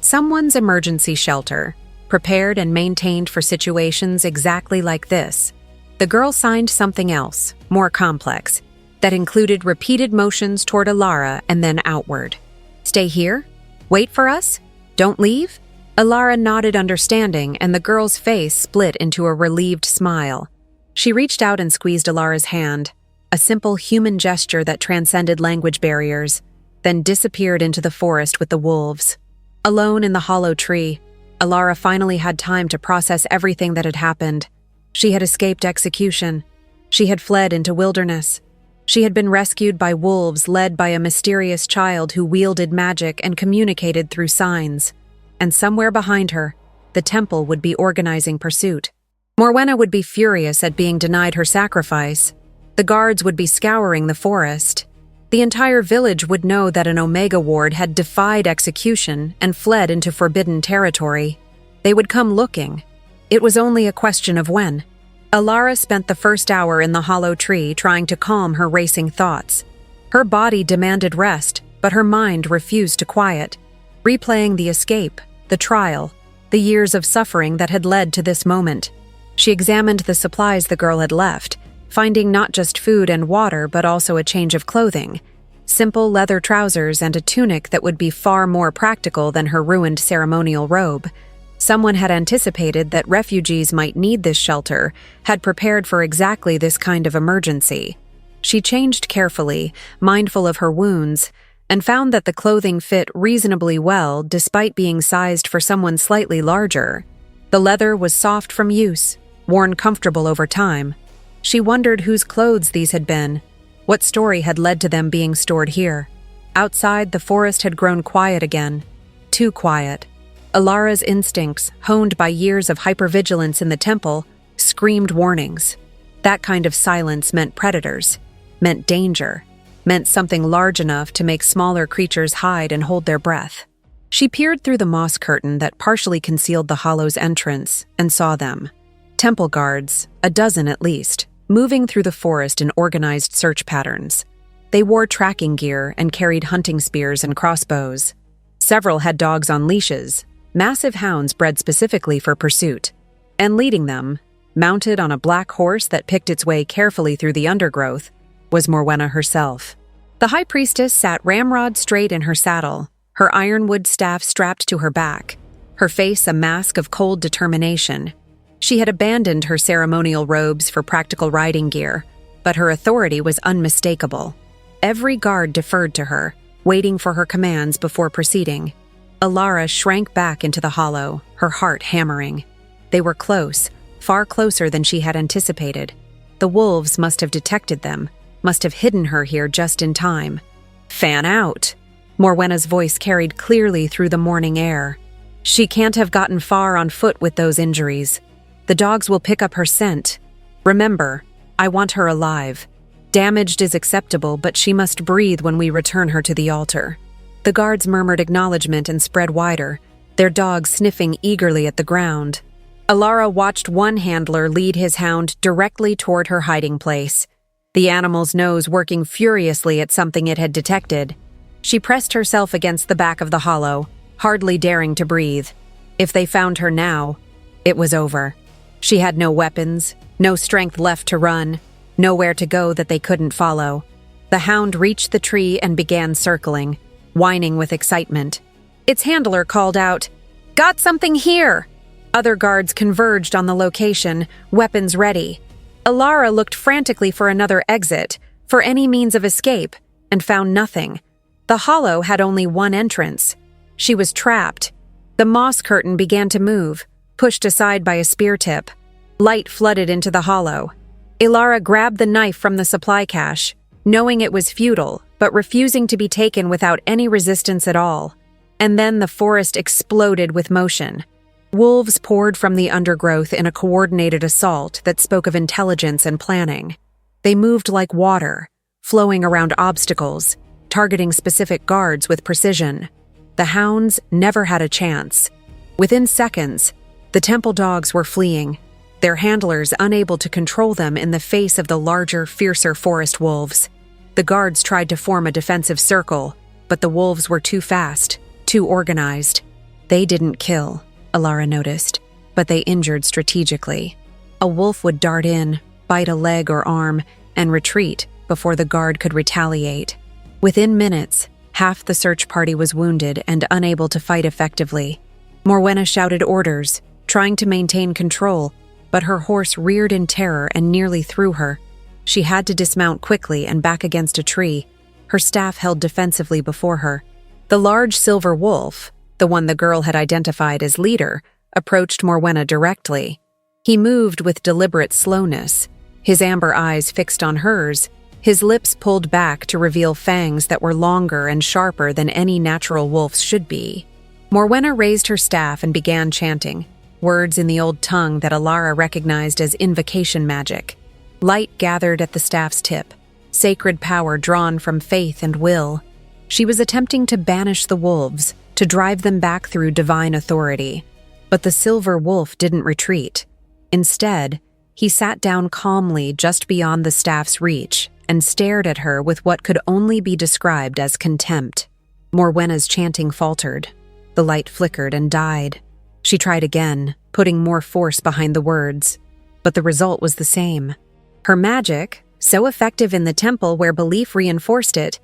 Someone's emergency shelter, prepared and maintained for situations exactly like this. The girl signed something else, more complex, that included repeated motions toward Alara and then outward. Stay here? Wait for us? Don't leave? Alara nodded understanding, and the girl's face split into a relieved smile. She reached out and squeezed Alara's hand, a simple human gesture that transcended language barriers, then disappeared into the forest with the wolves. Alone in the hollow tree, Alara finally had time to process everything that had happened. She had escaped execution. She had fled into wilderness. She had been rescued by wolves led by a mysterious child who wielded magic and communicated through signs. And somewhere behind her, the temple would be organizing pursuit. Morwenna would be furious at being denied her sacrifice. The guards would be scouring the forest. The entire village would know that an Omega ward had defied execution and fled into forbidden territory. They would come looking. It was only a question of when. Alara spent the first hour in the hollow tree trying to calm her racing thoughts. Her body demanded rest, but her mind refused to quiet, replaying the escape, the trial, the years of suffering that had led to this moment. She examined the supplies the girl had left, finding not just food and water but also a change of clothing, simple leather trousers and a tunic that would be far more practical than her ruined ceremonial robe. Someone had anticipated that refugees might need this shelter, had prepared for exactly this kind of emergency. She changed carefully, mindful of her wounds, and found that the clothing fit reasonably well despite being sized for someone slightly larger. The leather was soft from use, worn comfortable over time. She wondered whose clothes these had been, what story had led to them being stored here. Outside, the forest had grown quiet again. Too quiet. Alara's instincts, honed by years of hypervigilance in the temple, screamed warnings. That kind of silence meant predators, meant danger, meant something large enough to make smaller creatures hide and hold their breath. She peered through the moss curtain that partially concealed the hollow's entrance and saw them. Temple guards, a dozen at least, moving through the forest in organized search patterns. They wore tracking gear and carried hunting spears and crossbows. Several had dogs on leashes, massive hounds bred specifically for pursuit. And leading them, mounted on a black horse that picked its way carefully through the undergrowth, was Morwenna herself. The high priestess sat ramrod straight in her saddle, her ironwood staff strapped to her back, her face a mask of cold determination. She had abandoned her ceremonial robes for practical riding gear, but her authority was unmistakable. Every guard deferred to her, waiting for her commands before proceeding. Alara shrank back into the hollow, her heart hammering. They were close, far closer than she had anticipated. The wolves must have detected them, must have hidden her here just in time. Fan out. Morwenna's voice carried clearly through the morning air. She can't have gotten far on foot with those injuries. The dogs will pick up her scent. Remember, I want her alive. Damaged is acceptable, but she must breathe when we return her to the altar. The guards murmured acknowledgement and spread wider, their dogs sniffing eagerly at the ground. Alara watched one handler lead his hound directly toward her hiding place, the animal's nose working furiously at something it had detected. She pressed herself against the back of the hollow, hardly daring to breathe. If they found her now, it was over. She had no weapons, no strength left to run, nowhere to go that they couldn't follow. The hound reached the tree and began circling, whining with excitement. Its handler called out, "Got something here!" Other guards converged on the location, weapons ready. Alara looked frantically for another exit, for any means of escape, and found nothing. The hollow had only one entrance. She was trapped. The moss curtain began to move, pushed aside by a spear tip. Light flooded into the hollow. Alara grabbed the knife from the supply cache, knowing it was futile, but refusing to be taken without any resistance at all. And then the forest exploded with motion. Wolves poured from the undergrowth in a coordinated assault that spoke of intelligence and planning. They moved like water, flowing around obstacles, targeting specific guards with precision. The hounds never had a chance. Within seconds, the temple dogs were fleeing, their handlers unable to control them in the face of the larger, fiercer forest wolves. The guards tried to form a defensive circle, but the wolves were too fast, too organized. They didn't kill, Alara noticed, but they injured strategically. A wolf would dart in, bite a leg or arm, and retreat before the guard could retaliate. Within minutes, half the search party was wounded and unable to fight effectively. Morwenna shouted orders, trying to maintain control, but her horse reared in terror and nearly threw her. She had to dismount quickly and back against a tree, her staff held defensively before her. The large silver wolf, the one the girl had identified as leader, approached Morwenna directly. He moved with deliberate slowness, his amber eyes fixed on hers, his lips pulled back to reveal fangs that were longer and sharper than any natural wolf's should be. Morwenna raised her staff and began chanting, words in the old tongue that Alara recognized as invocation magic. Light gathered at the staff's tip, sacred power drawn from faith and will. She was attempting to banish the wolves, to drive them back through divine authority. But the silver wolf didn't retreat. Instead, he sat down calmly just beyond the staff's reach and stared at her with what could only be described as contempt. Morwenna's chanting faltered. The light flickered and died. She tried again, putting more force behind the words, but the result was the same. Her magic, so effective in the temple where belief reinforced it,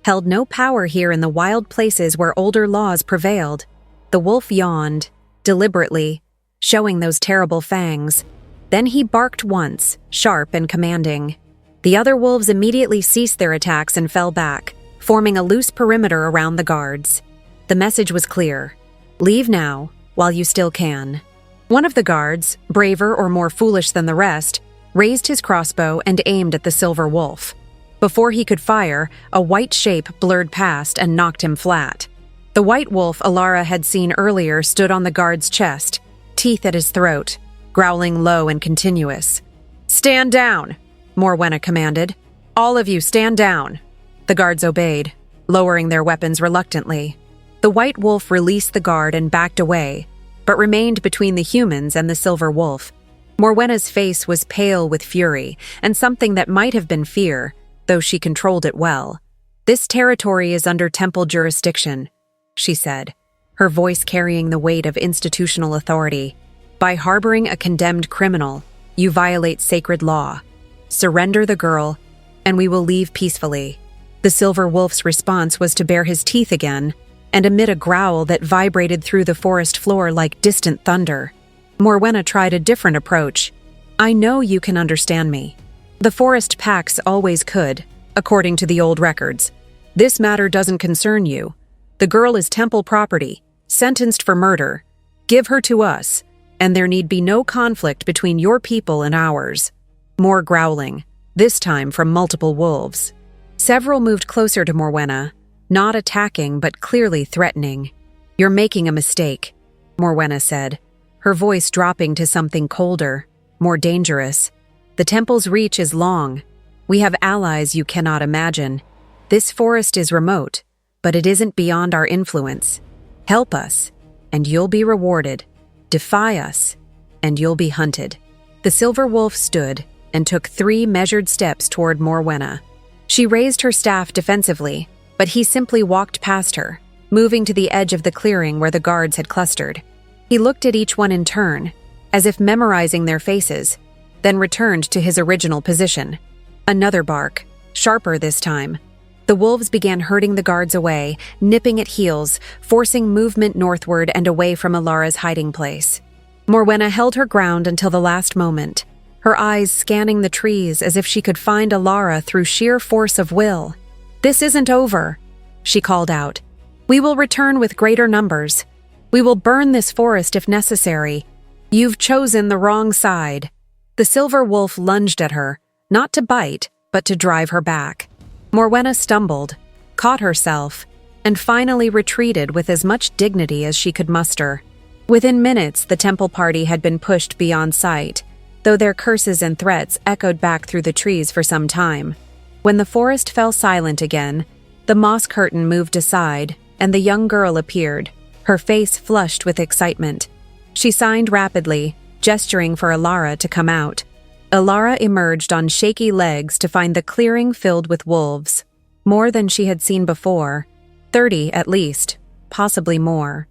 held no power here in the wild places where older laws prevailed. The wolf yawned, deliberately, showing those terrible fangs. Then he barked once, sharp and commanding. The other wolves immediately ceased their attacks and fell back, forming a loose perimeter around the guards. The message was clear. Leave now, while you still can. One of the guards, braver or more foolish than the rest, raised his crossbow and aimed at the silver wolf. Before he could fire, a white shape blurred past and knocked him flat. The white wolf Alara had seen earlier stood on the guard's chest, teeth at his throat, growling low and continuous. "Stand down!" Morwenna commanded. "All of you stand down!" The guards obeyed, lowering their weapons reluctantly. The white wolf released the guard and backed away, but remained between the humans and the silver wolf. Morwenna's face was pale with fury, and something that might have been fear, though she controlled it well. "This territory is under temple jurisdiction," she said, her voice carrying the weight of institutional authority. "By harboring a condemned criminal, you violate sacred law. Surrender the girl, and we will leave peacefully." The silver wolf's response was to bare his teeth again, and emit a growl that vibrated through the forest floor like distant thunder. Morwenna tried a different approach. "I know you can understand me. The forest packs always could, according to the old records. This matter doesn't concern you. The girl is temple property, sentenced for murder. Give her to us, and there need be no conflict between your people and ours." More growling. this time from multiple wolves. Several moved closer to Morwenna, not attacking but clearly threatening. "You're making a mistake," Morwenna said, her voice dropping to something colder, more dangerous. "The temple's reach is long. We have allies you cannot imagine. This forest is remote, but it isn't beyond our influence. Help us, and you'll be rewarded. Defy us, and you'll be hunted." The silver wolf stood and took 3 measured steps toward Morwenna. She raised her staff defensively, but he simply walked past her, moving to the edge of the clearing where the guards had clustered. He looked at each one in turn, as if memorizing their faces, then returned to his original position. Another bark, sharper this time. The wolves began herding the guards away, nipping at heels, forcing movement northward and away from Alara's hiding place. Morwenna held her ground until the last moment, her eyes scanning the trees as if she could find Alara through sheer force of will. "This isn't over," she called out. "We will return with greater numbers. We will burn this forest if necessary. You've chosen the wrong side." The silver wolf lunged at her, not to bite, but to drive her back. Morwenna stumbled, caught herself, and finally retreated with as much dignity as she could muster. Within minutes, the temple party had been pushed beyond sight, though their curses and threats echoed back through the trees for some time. When the forest fell silent again, the moss curtain moved aside, and the young girl appeared, her face flushed with excitement. She signed rapidly, gesturing for Alara to come out. Alara emerged on shaky legs to find the clearing filled with wolves. More than she had seen before, 30 at least, possibly more.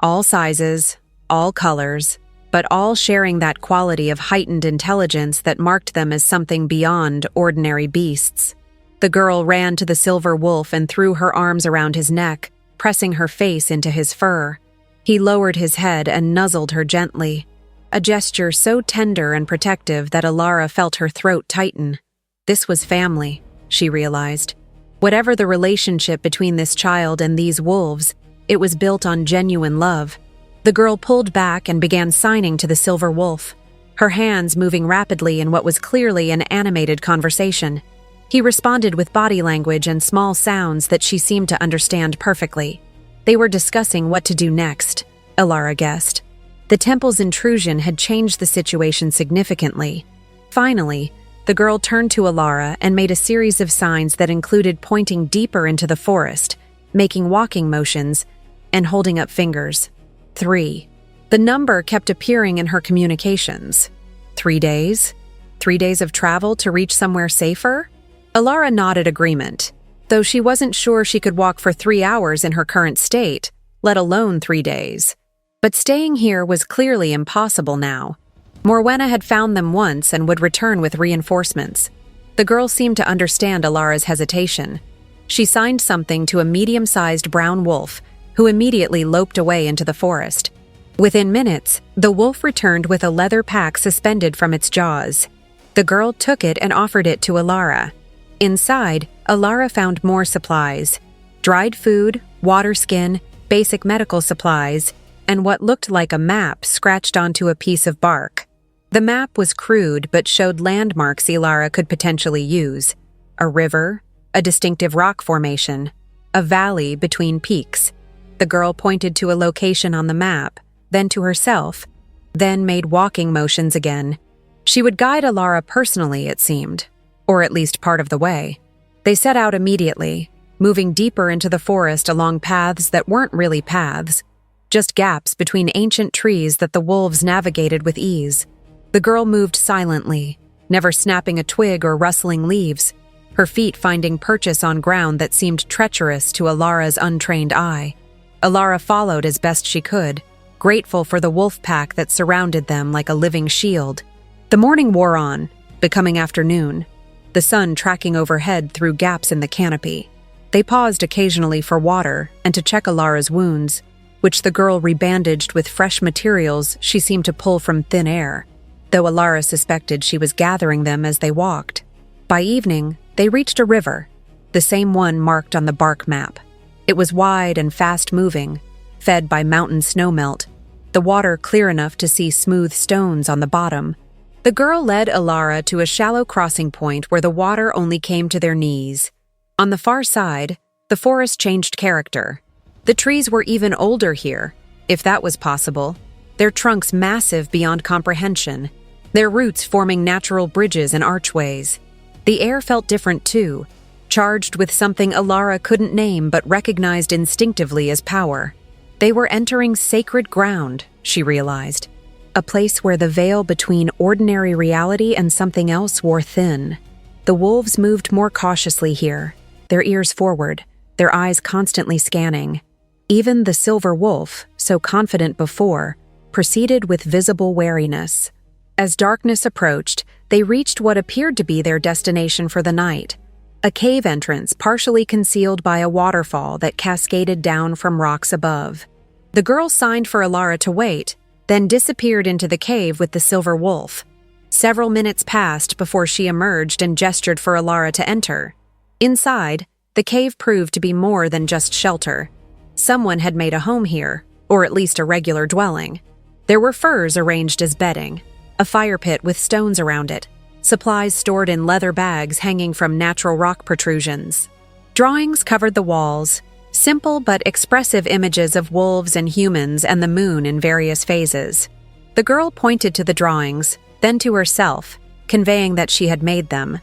All sizes, all colors, but all sharing that quality of heightened intelligence that marked them as something beyond ordinary beasts. The girl ran to the silver wolf and threw her arms around his neck, pressing her face into his fur. He lowered his head and nuzzled her gently, a gesture so tender and protective that Alara felt her throat tighten. This was family, she realized. Whatever the relationship between this child and these wolves, it was built on genuine love. The girl pulled back and began signing to the silver wolf, her hands moving rapidly in what was clearly an animated conversation. He responded with body language and small sounds that she seemed to understand perfectly. They were discussing what to do next, Alara guessed. The temple's intrusion had changed the situation significantly. Finally, the girl turned to Alara and made a series of signs that included pointing deeper into the forest, making walking motions, and holding up fingers. 3. The number kept appearing in her communications. 3 days? 3 days of travel to reach somewhere safer? Alara nodded agreement, though she wasn't sure she could walk for 3 hours in her current state, let alone 3 days. But staying here was clearly impossible now. Morwenna had found them once and would return with reinforcements. The girl seemed to understand Alara's hesitation. She signed something to a medium-sized brown wolf, who immediately loped away into the forest. Within minutes, the wolf returned with a leather pack suspended from its jaws. The girl took it and offered it to Alara. Inside, Alara found more supplies: dried food, water skin, basic medical supplies, and what looked like a map scratched onto a piece of bark. The map was crude but showed landmarks Alara could potentially use: a river, a distinctive rock formation, a valley between peaks. The girl pointed to a location on the map, then to herself, then made walking motions again. She would guide Alara personally, it seemed, or at least part of the way. They set out immediately, moving deeper into the forest along paths that weren't really paths, just gaps between ancient trees that the wolves navigated with ease. The girl moved silently, never snapping a twig or rustling leaves, her feet finding purchase on ground that seemed treacherous to Alara's untrained eye. Alara followed as best she could, grateful for the wolf pack that surrounded them like a living shield. The morning wore on, becoming afternoon, the sun tracking overhead through gaps in the canopy. They paused occasionally for water and to check Alara's wounds, which the girl rebandaged with fresh materials she seemed to pull from thin air, though Alara suspected she was gathering them as they walked. By evening, they reached a river, the same one marked on the bark map. It was wide and fast-moving, fed by mountain snowmelt, the water clear enough to see smooth stones on the bottom. The girl led Alara to a shallow crossing point where the water only came to their knees. On the far side, the forest changed character. The trees were even older here, if that was possible, their trunks massive beyond comprehension, their roots forming natural bridges and archways. The air felt different too, charged with something Alara couldn't name but recognized instinctively as power. They were entering sacred ground, she realized, a place where the veil between ordinary reality and something else wore thin. The wolves moved more cautiously here, their ears forward, their eyes constantly scanning. Even the silver wolf, so confident before, proceeded with visible wariness. As darkness approached, they reached what appeared to be their destination for the night, a cave entrance partially concealed by a waterfall that cascaded down from rocks above. The girl signed for Alara to wait, then disappeared into the cave with the silver wolf. Several minutes passed before she emerged and gestured for Alara to enter. Inside, the cave proved to be more than just shelter. Someone had made a home here, or at least a regular dwelling. There were furs arranged as bedding, a fire pit with stones around it, supplies stored in leather bags hanging from natural rock protrusions. Drawings covered the walls, simple but expressive images of wolves and humans and the moon in various phases. The girl pointed to the drawings, then to herself, conveying that she had made them.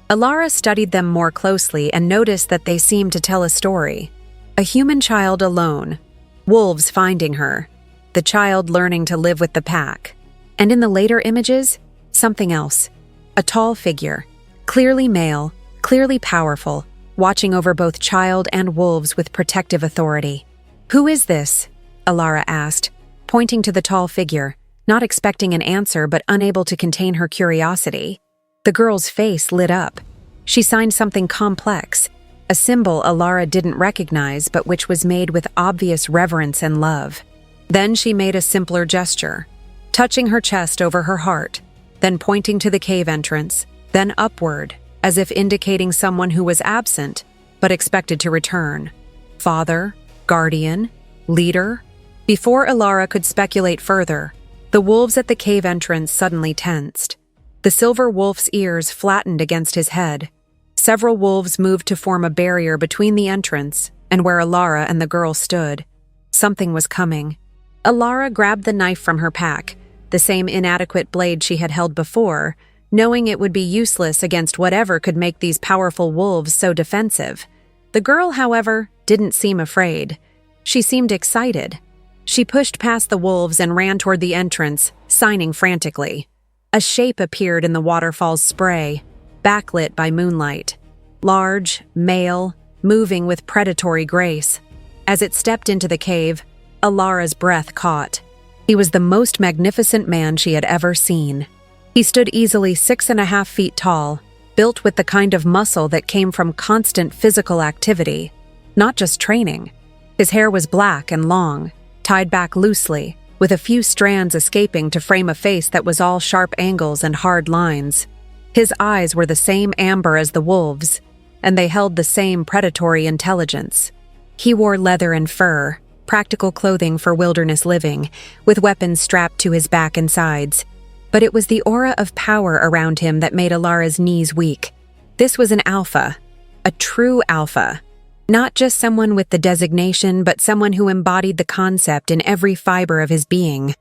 Alara studied them more closely and noticed that they seemed to tell a story. A human child alone, wolves finding her, the child learning to live with the pack. And in the later images, something else. A tall figure, clearly male, clearly powerful, watching over both child and wolves with protective authority. "Who is this?" Alara asked, pointing to the tall figure, not expecting an answer but unable to contain her curiosity. The girl's face lit up. She signed something complex, a symbol Alara didn't recognize but which was made with obvious reverence and love. Then she made a simpler gesture, touching her chest over her heart, then pointing to the cave entrance, then upward, as if indicating someone who was absent but expected to return. Father, guardian, leader? Before Alara could speculate further, the wolves at the cave entrance suddenly tensed. The silver wolf's ears flattened against his head. Several wolves moved to form a barrier between the entrance and where Alara and the girl stood. Something was coming. Alara grabbed the knife from her pack, the same inadequate blade she had held before, knowing it would be useless against whatever could make these powerful wolves so defensive. The girl, however, didn't seem afraid. She seemed excited. She pushed past the wolves and ran toward the entrance, signing frantically. A shape appeared in the waterfall's spray, backlit by moonlight. Large, male, moving with predatory grace. As it stepped into the cave, Alara's breath caught. He was the most magnificent man she had ever seen. He stood easily 6.5 feet tall, built with the kind of muscle that came from constant physical activity, not just training. His hair was black and long, tied back loosely, with a few strands escaping to frame a face that was all sharp angles and hard lines. His eyes were the same amber as the wolves, and they held the same predatory intelligence. He wore leather and fur, practical clothing for wilderness living, with weapons strapped to his back and sides. But it was the aura of power around him that made Alara's knees weak. This was an alpha, a true alpha. Not just someone with the designation, but someone who embodied the concept in every fiber of his being.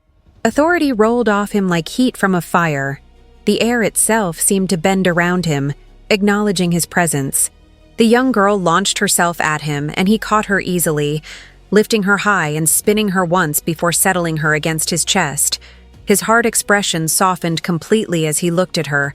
Authority rolled off him like heat from a fire. The air itself seemed to bend around him, acknowledging his presence. The young girl launched herself at him, and he caught her easily, lifting her high and spinning her once before settling her against his chest. His hard expression softened completely as he looked at her,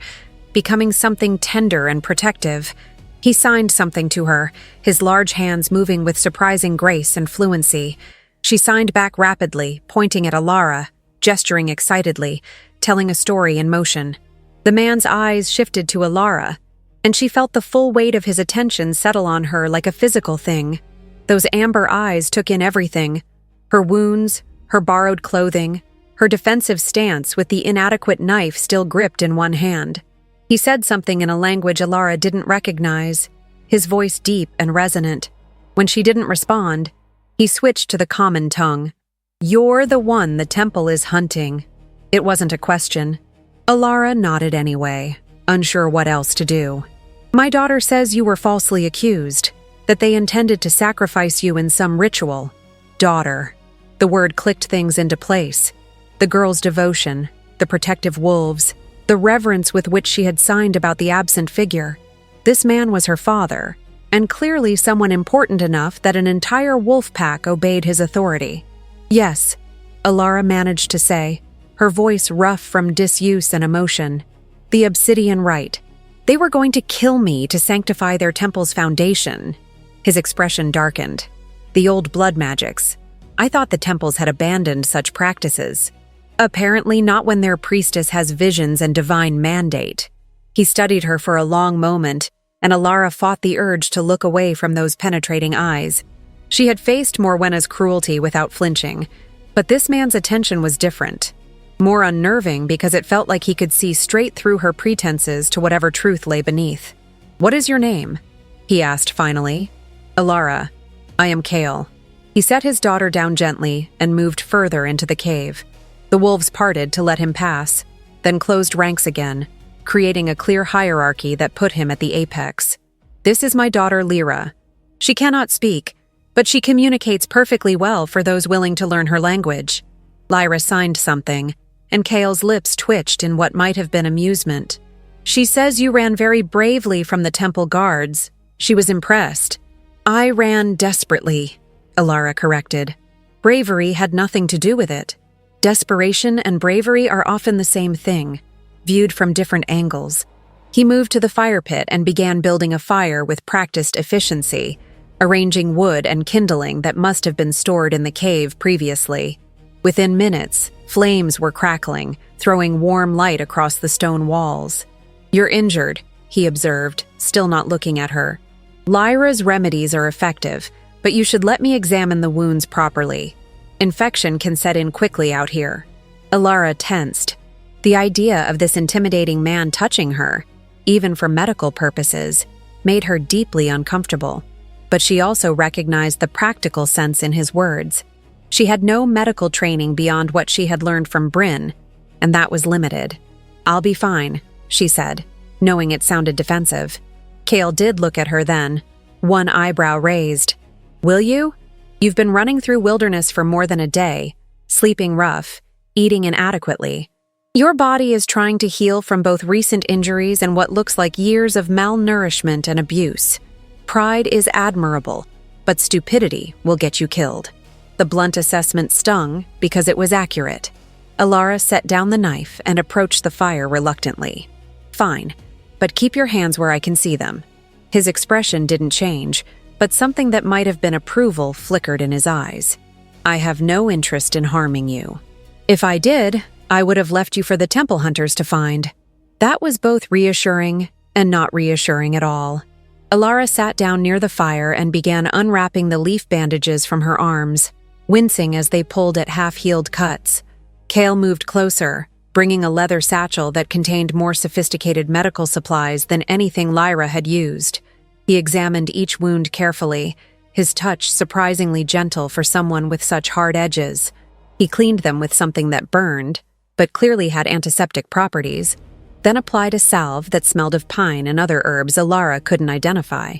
becoming something tender and protective. He signed something to her, his large hands moving with surprising grace and fluency. She signed back rapidly, pointing at Alara, gesturing excitedly, telling a story in motion. The man's eyes shifted to Alara, and she felt the full weight of his attention settle on her like a physical thing. Those amber eyes took in everything: her wounds, her borrowed clothing, her defensive stance with the inadequate knife still gripped in one hand. He said something in a language Alara didn't recognize, his voice deep and resonant. When she didn't respond, he switched to the common tongue. "You're the one the temple is hunting." It wasn't a question. Alara nodded anyway, unsure what else to do. My daughter says you were falsely accused, that they intended to sacrifice you in some ritual. Daughter. The word clicked things into place. The girl's devotion, the protective wolves, the reverence with which she had signed about the absent figure. This man was her father, and clearly someone important enough that an entire wolf pack obeyed his authority. Yes, Alara managed to say, her voice rough from disuse and emotion. The Obsidian Rite. They were going to kill me to sanctify their temple's foundation. His expression darkened. The old blood magics. I thought the temples had abandoned such practices. Apparently not when their priestess has visions and divine mandate. He studied her for a long moment, and Alara fought the urge to look away from those penetrating eyes. She had faced Morwenna's cruelty without flinching, but this man's attention was different. More unnerving because it felt like he could see straight through her pretenses to whatever truth lay beneath. "What is your name?" he asked finally. "Alara. I am Kale." He set his daughter down gently and moved further into the cave. The wolves parted to let him pass, then closed ranks again, creating a clear hierarchy that put him at the apex. "This is my daughter Lyra. She cannot speak, but she communicates perfectly well for those willing to learn her language." Lyra signed something, and Kale's lips twitched in what might have been amusement. "She says you ran very bravely from the temple guards. She was impressed." "I ran desperately," Alara corrected. "Bravery had nothing to do with it. Desperation and bravery are often the same thing, viewed from different angles." He moved to the fire pit and began building a fire with practiced efficiency, arranging wood and kindling that must have been stored in the cave previously. Within minutes, flames were crackling, throwing warm light across the stone walls. "You're injured," he observed, still not looking at her. "Lyra's remedies are effective, but you should let me examine the wounds properly. Infection can set in quickly out here." Alara tensed. The idea of this intimidating man touching her, even for medical purposes, made her deeply uncomfortable. But she also recognized the practical sense in his words. She had no medical training beyond what she had learned from Bryn, and that was limited. "I'll be fine," she said, knowing it sounded defensive. Kale did look at her then, one eyebrow raised. "Will you? You've been running through wilderness for more than a day, sleeping rough, eating inadequately. Your body is trying to heal from both recent injuries and what looks like years of malnourishment and abuse. Pride is admirable, but stupidity will get you killed." The blunt assessment stung because it was accurate. Alara set down the knife and approached the fire reluctantly. "Fine, but keep your hands where I can see them." His expression didn't change, but something that might have been approval flickered in his eyes. "I have no interest in harming you. If I did, I would have left you for the temple hunters to find." That was both reassuring and not reassuring at all. Alara sat down near the fire and began unwrapping the leaf bandages from her arms, wincing as they pulled at half-healed cuts. Kale moved closer, bringing a leather satchel that contained more sophisticated medical supplies than anything Lyra had used. He examined each wound carefully, his touch surprisingly gentle for someone with such hard edges. He cleaned them with something that burned, but clearly had antiseptic properties, then applied a salve that smelled of pine and other herbs Alara couldn't identify.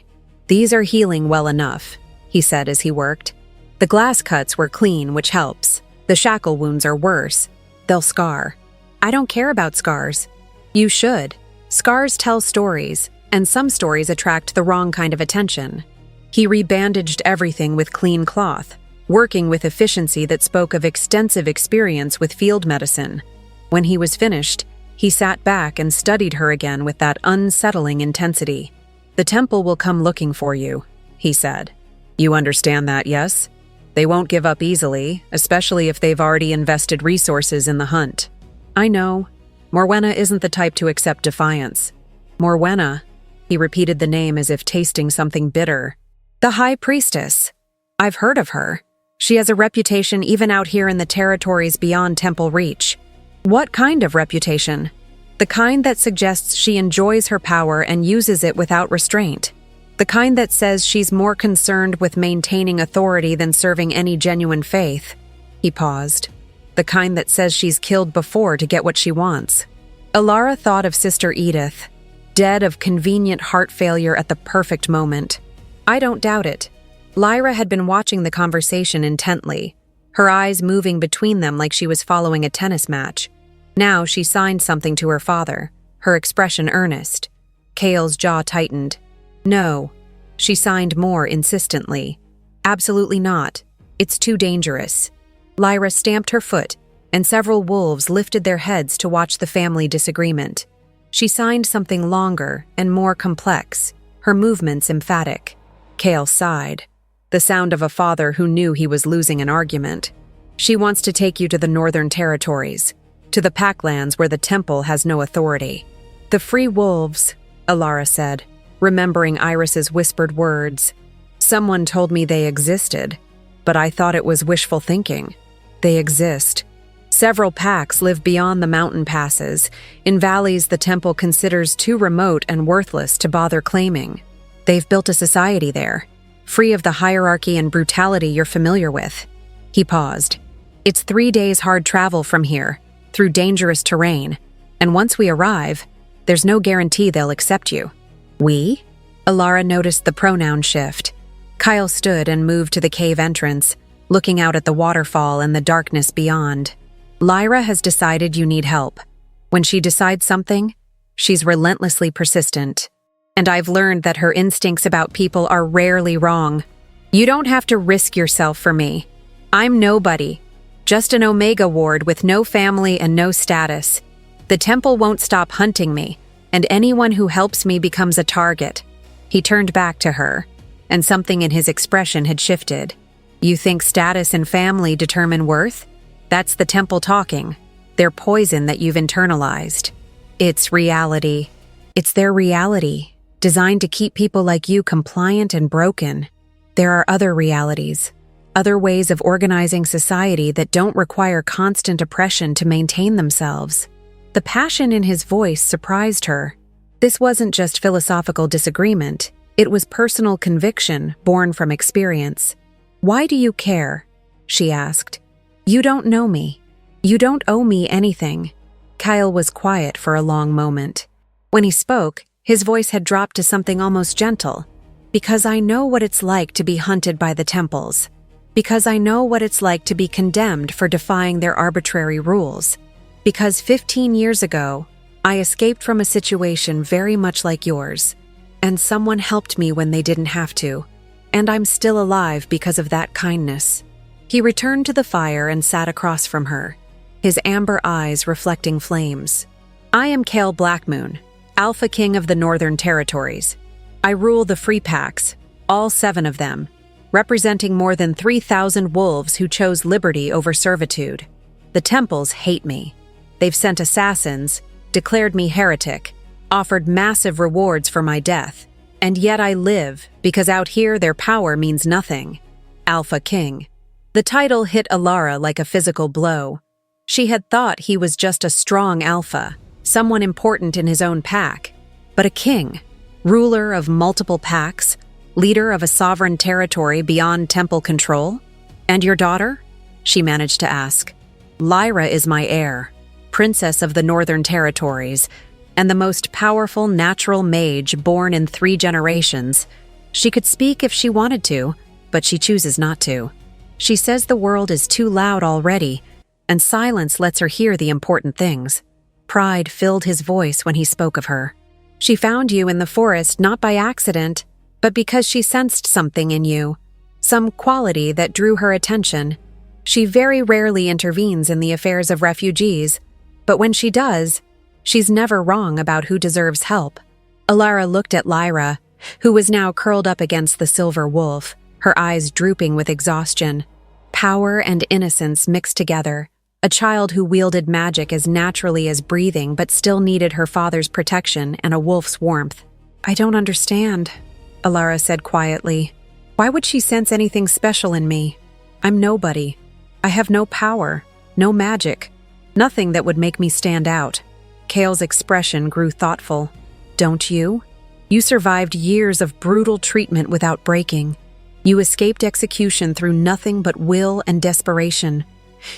"These are healing well enough," he said as he worked. "The glass cuts were clean, which helps. The shackle wounds are worse. They'll scar." "I don't care about scars." "You should. Scars tell stories, and some stories attract the wrong kind of attention." He rebandaged everything with clean cloth, working with efficiency that spoke of extensive experience with field medicine. When he was finished, he sat back and studied her again with that unsettling intensity. "The temple will come looking for you," he said. "You understand that, yes? They won't give up easily, especially if they've already invested resources in the hunt." "I know. Morwenna isn't the type to accept defiance." "Morwenna," he repeated the name as if tasting something bitter. "The High Priestess. I've heard of her. She has a reputation even out here in the territories beyond Temple Reach." "What kind of reputation?" "The kind that suggests she enjoys her power and uses it without restraint. The kind that says she's more concerned with maintaining authority than serving any genuine faith." He paused. "The kind that says she's killed before to get what she wants." Alara thought of Sister Edith, dead of convenient heart failure at the perfect moment. I don't doubt it. Lyra had been watching the conversation intently, her eyes moving between them like she was following a tennis match. Now she signed something to her father, her expression earnest. Cale's jaw tightened. No. She signed more insistently. Absolutely not. It's too dangerous. Lyra stamped her foot, and several wolves lifted their heads to watch the family disagreement. She signed something longer and more complex, her movements emphatic. Cale sighed, the sound of a father who knew he was losing an argument. She wants to take you to the Northern Territories, to the Packlands where the Temple has no authority. The free wolves, Alara said, remembering Iris's whispered words. Someone told me they existed, but I thought it was wishful thinking. They exist. Several packs live beyond the mountain passes, in valleys the Temple considers too remote and worthless to bother claiming. They've built a society there, free of the hierarchy and brutality you're familiar with. He paused. It's 3 days hard travel from here, through dangerous terrain, and once we arrive, there's no guarantee they'll accept you. We? Alara noticed the pronoun shift. Kyle stood and moved to the cave entrance, looking out at the waterfall and the darkness beyond. Lyra has decided you need help. When she decides something, she's relentlessly persistent. And I've learned that her instincts about people are rarely wrong. You don't have to risk yourself for me. I'm nobody. Just an Omega ward with no family and no status. The Temple won't stop hunting me, and anyone who helps me becomes a target. He turned back to her, and something in his expression had shifted. You think status and family determine worth? That's the Temple talking. Their poison that you've internalized. It's reality. It's their reality, designed to keep people like you compliant and broken. There are other realities, other ways of organizing society that don't require constant oppression to maintain themselves. The passion in his voice surprised her. This wasn't just philosophical disagreement, it was personal conviction born from experience. Why do you care? She asked. You don't know me. You don't owe me anything. Kyle was quiet for a long moment. When he spoke, his voice had dropped to something almost gentle. Because I know what it's like to be hunted by the Temples. Because I know what it's like to be condemned for defying their arbitrary rules. Because 15 years ago, I escaped from a situation very much like yours, and someone helped me when they didn't have to, and I'm still alive because of that kindness. He returned to the fire and sat across from her, his amber eyes reflecting flames. I am Cale Blackmoon, Alpha King of the Northern Territories. I rule the Free Packs, all 7 of them, representing more than 3,000 wolves who chose liberty over servitude. The Temples hate me. They've sent assassins, declared me heretic, offered massive rewards for my death, and yet I live because out here their power means nothing. Alpha King. The title hit Alara like a physical blow. She had thought he was just a strong alpha, someone important in his own pack, but a king, ruler of multiple packs, leader of a sovereign territory beyond Temple control? And your daughter? She managed to ask. Lyra is my heir, princess of the Northern Territories, and the most powerful natural mage born in 3 generations. She could speak if she wanted to, but she chooses not to. She says the world is too loud already, and silence lets her hear the important things. Pride filled his voice when he spoke of her. She found you in the forest not by accident, but because she sensed something in you, some quality that drew her attention. She very rarely intervenes in the affairs of refugees, but when she does, she's never wrong about who deserves help. Alara looked at Lyra, who was now curled up against the silver wolf, her eyes drooping with exhaustion. Power and innocence mixed together, a child who wielded magic as naturally as breathing but still needed her father's protection and a wolf's warmth. I don't understand, Alara said quietly. Why would she sense anything special in me? I'm nobody. I have no power, no magic, nothing that would make me stand out. Cale's expression grew thoughtful. Don't you? You survived years of brutal treatment without breaking. You escaped execution through nothing but will and desperation.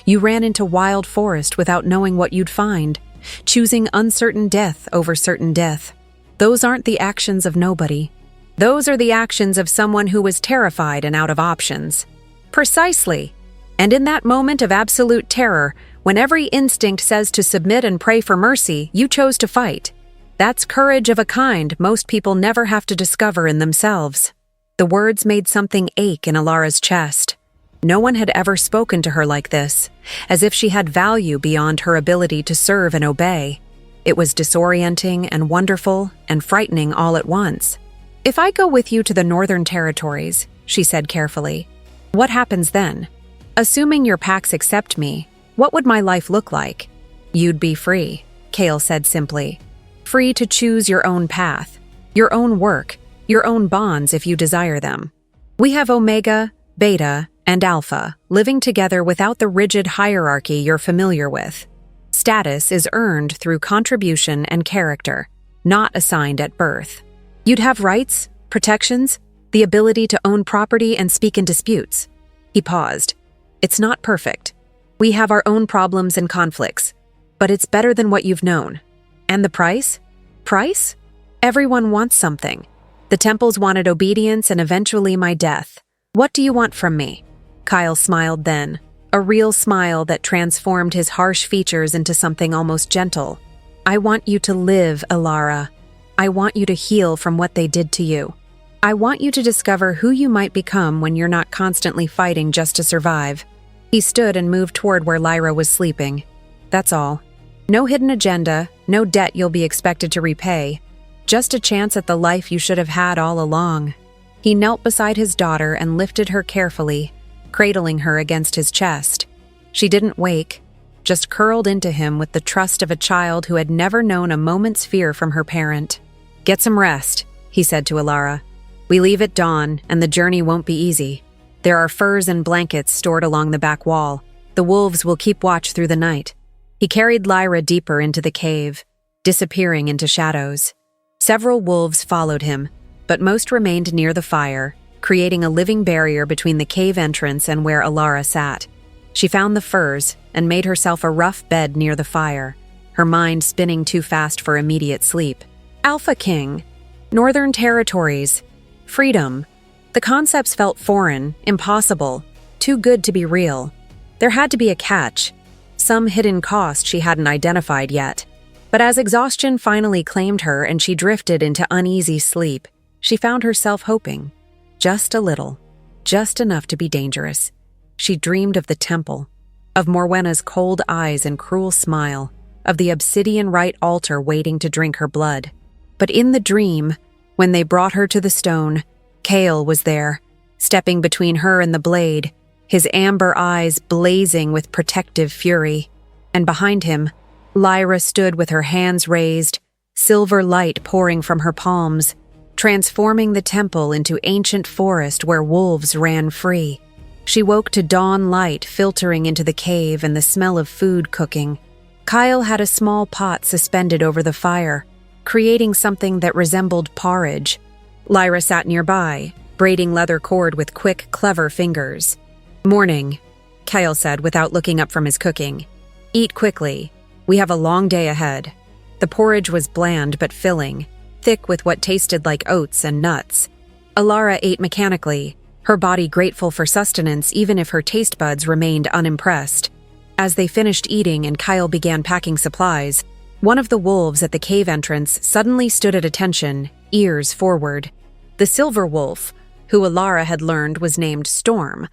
You ran into wild forest without knowing what you'd find. choosing uncertain death over certain death. Those aren't the actions of nobody. Those are the actions of someone who was terrified and out of options. Precisely. And in that moment of absolute terror, when every instinct says to submit and pray for mercy, you chose to fight. That's courage of a kind most people never have to discover in themselves. The words made something ache in Alara's chest. No one had ever spoken to her like this, as if she had value beyond her ability to serve and obey. It was disorienting and wonderful and frightening all at once. "If I go with you to the Northern Territories," she said carefully, "what happens then? Assuming your packs accept me, what would my life look like?" "You'd be free," Kale said simply. "Free to choose your own path, your own work, your own bonds if you desire them. We have Omega, Beta, and Alpha living together without the rigid hierarchy you're familiar with. Status is earned through contribution and character, not assigned at birth. You'd have rights, protections, the ability to own property and speak in disputes." He paused. "It's not perfect. We have our own problems and conflicts, but it's better than what you've known. And the price? Price? Everyone wants something. The temples wanted obedience and eventually my death. What do you want from me?" Kyle smiled then, a real smile that transformed his harsh features into something almost gentle. "I want you to live, Alara. I want you to heal from what they did to you. I want you to discover who you might become when you're not constantly fighting just to survive." He stood and moved toward where Lyra was sleeping. "That's all. No hidden agenda, no debt you'll be expected to repay. Just a chance at the life you should have had all along." He knelt beside his daughter and lifted her carefully, cradling her against his chest. She didn't wake, just curled into him with the trust of a child who had never known a moment's fear from her parent. "Get some rest," he said to Alara. "We leave at dawn, and the journey won't be easy. There are furs and blankets stored along the back wall. The wolves will keep watch through the night." He carried Lyra deeper into the cave, disappearing into shadows. Several wolves followed him, but most remained near the fire, creating a living barrier between the cave entrance and where Alara sat. She found the furs and made herself a rough bed near the fire, her mind spinning too fast for immediate sleep. Alpha King, Northern Territories, freedom. The concepts felt foreign, impossible, too good to be real. There had to be a catch, some hidden cost she hadn't identified yet. But as exhaustion finally claimed her and she drifted into uneasy sleep, she found herself hoping. Just a little, just enough to be dangerous. She dreamed of the temple, of Morwenna's cold eyes and cruel smile, of the obsidian-right altar waiting to drink her blood. But in the dream, when they brought her to the stone, Kale was there, stepping between her and the blade, his amber eyes blazing with protective fury. And behind him, Lyra stood with her hands raised, silver light pouring from her palms, transforming the temple into ancient forest where wolves ran free. She woke to dawn light filtering into the cave and the smell of food cooking. Kyle had a small pot suspended over the fire, creating something that resembled porridge. Lyra sat nearby, braiding leather cord with quick, clever fingers. "Morning," Kyle said without looking up from his cooking. "Eat quickly. We have a long day ahead." The porridge was bland but filling, thick with what tasted like oats and nuts. Alara ate mechanically, her body grateful for sustenance even if her taste buds remained unimpressed. As they finished eating and Kyle began packing supplies, one of the wolves at the cave entrance suddenly stood at attention, ears forward. The silver wolf, who Alara had learned was named Storm,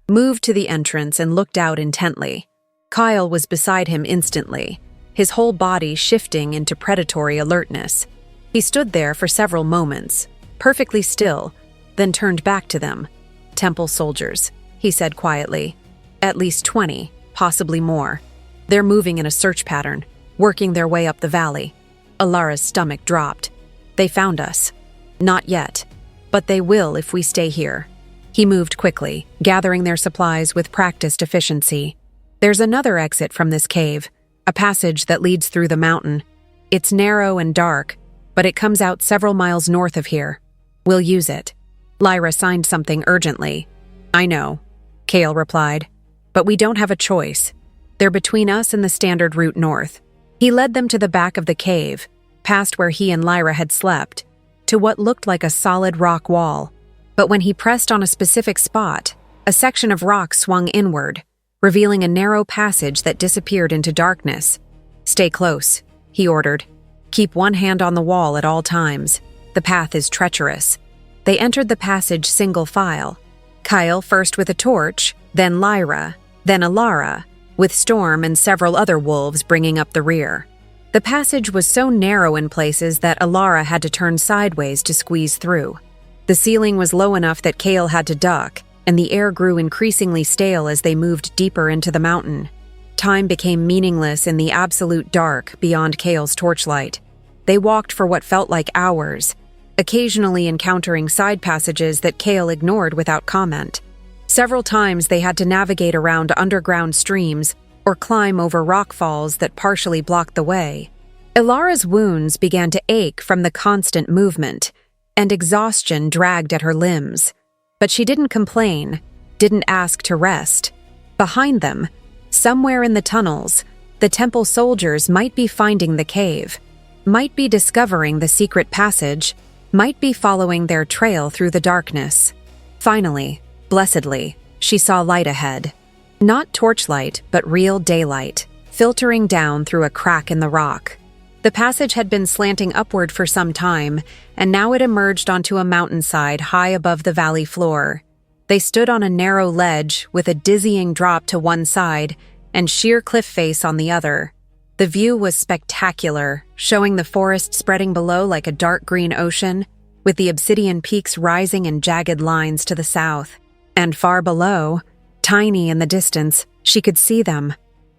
moved to the entrance and looked out intently. Kyle was beside him instantly, his whole body shifting into predatory alertness. He stood there for several moments, perfectly still, then turned back to them. "Temple soldiers," he said quietly. "At least 20, possibly more. They're moving in a search pattern, working their way up the valley." Alara's stomach dropped. "They found us." "Not yet, but they will if we stay here." He moved quickly, gathering their supplies with practiced efficiency. "There's another exit from this cave, a passage that leads through the mountain. It's narrow and dark, but it comes out several miles north of here. We'll use it." Lyra signed something urgently. "I know," Kale replied, "but we don't have a choice. They're between us and the standard route north. He led them to the back of the cave, past where he and Lyra had slept, to what looked like a solid rock wall. But when he pressed on a specific spot, a section of rock swung inward, revealing a narrow passage that disappeared into darkness. "Stay close," he ordered. "Keep one hand on the wall at all times. The path is treacherous." They entered the passage single file. Kyle first with a torch, then Lyra, then Alara, with Storm and several other wolves bringing up the rear. The passage was so narrow in places that Alara had to turn sideways to squeeze through. The ceiling was low enough that Kale had to duck, and the air grew increasingly stale as they moved deeper into the mountain. Time became meaningless in the absolute dark beyond Kale's torchlight. They walked for what felt like hours, occasionally encountering side passages that Kale ignored without comment. Several times they had to navigate around underground streams or climb over rock falls that partially blocked the way. Ilara's wounds began to ache from the constant movement, and exhaustion dragged at her limbs. But she didn't complain, didn't ask to rest. Behind them, somewhere in the tunnels, the temple soldiers might be finding the cave, might be discovering the secret passage, might be following their trail through the darkness. Finally, blessedly, she saw light ahead. Not torchlight, but real daylight, filtering down through a crack in the rock. The passage had been slanting upward for some time, and now it emerged onto a mountainside high above the valley floor. They stood on a narrow ledge with a dizzying drop to one side and sheer cliff face on the other. The view was spectacular, showing the forest spreading below like a dark green ocean, with the obsidian peaks rising in jagged lines to the south. And far below, tiny in the distance, she could see them,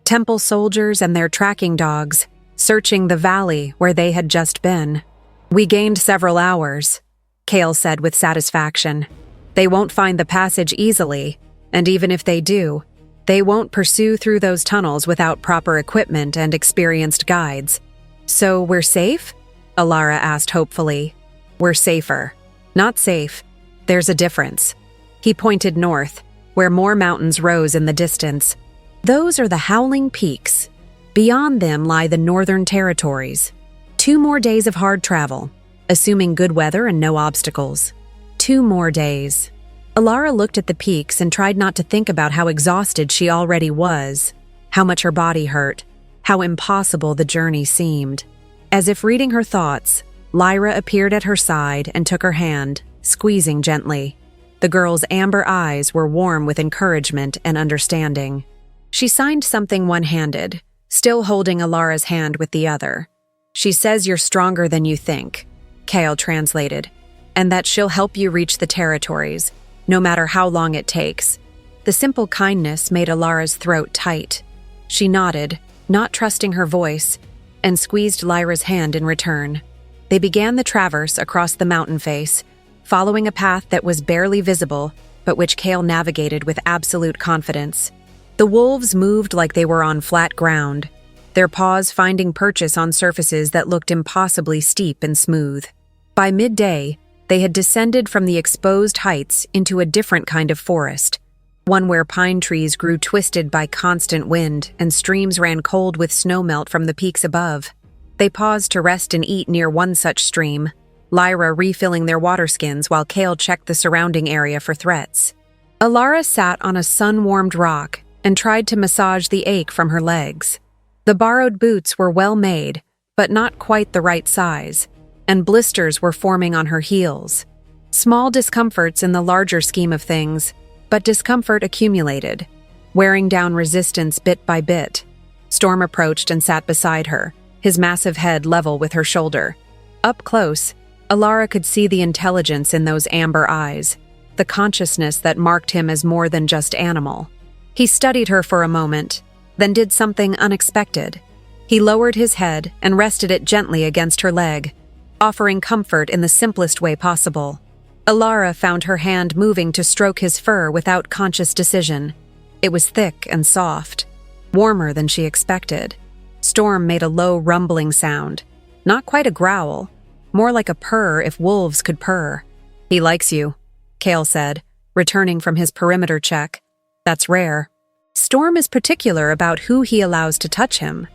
temple soldiers and their tracking dogs, searching the valley where they had just been. "We gained several hours," Kale said with satisfaction. "They won't find the passage easily, and even if they do, they won't pursue through those tunnels without proper equipment and experienced guides." "So we're safe?" Alara asked hopefully. "We're safer. Not safe. There's a difference." He pointed north, where more mountains rose in the distance. "Those are the Howling Peaks. Beyond them lie the Northern Territories. 2 more days of hard travel, assuming good weather and no obstacles. 2 more days." Alara looked at the peaks and tried not to think about how exhausted she already was, how much her body hurt, how impossible the journey seemed. As if reading her thoughts, Lyra appeared at her side and took her hand, squeezing gently. The girl's amber eyes were warm with encouragement and understanding. She signed something one-handed, still holding Alara's hand with the other. "She says you're stronger than you think," Kale translated, "and that she'll help you reach the territories, no matter how long it takes." The simple kindness made Alara's throat tight. She nodded, not trusting her voice, and squeezed Lyra's hand in return. They began the traverse across the mountain face, following a path that was barely visible, but which Kale navigated with absolute confidence. The wolves moved like they were on flat ground, their paws finding purchase on surfaces that looked impossibly steep and smooth. By midday, they had descended from the exposed heights into a different kind of forest, one where pine trees grew twisted by constant wind and streams ran cold with snowmelt from the peaks above. They paused to rest and eat near one such stream, Lyra refilling their water skins while Kale checked the surrounding area for threats. Alara sat on a sun-warmed rock and tried to massage the ache from her legs. The borrowed boots were well made, but not quite the right size, and blisters were forming on her heels. Small discomforts in the larger scheme of things, but discomfort accumulated, wearing down resistance bit by bit. Storm approached and sat beside her, his massive head level with her shoulder. Up close, Alara could see the intelligence in those amber eyes, the consciousness that marked him as more than just animal. He studied her for a moment, then did something unexpected. He lowered his head and rested it gently against her leg, offering comfort in the simplest way possible. Alara found her hand moving to stroke his fur without conscious decision. It was thick and soft, warmer than she expected. Storm made a low rumbling sound, not quite a growl, more like a purr if wolves could purr. "He likes you," Kale said, returning from his perimeter check. "That's rare. Storm is particular about who he allows to touch him.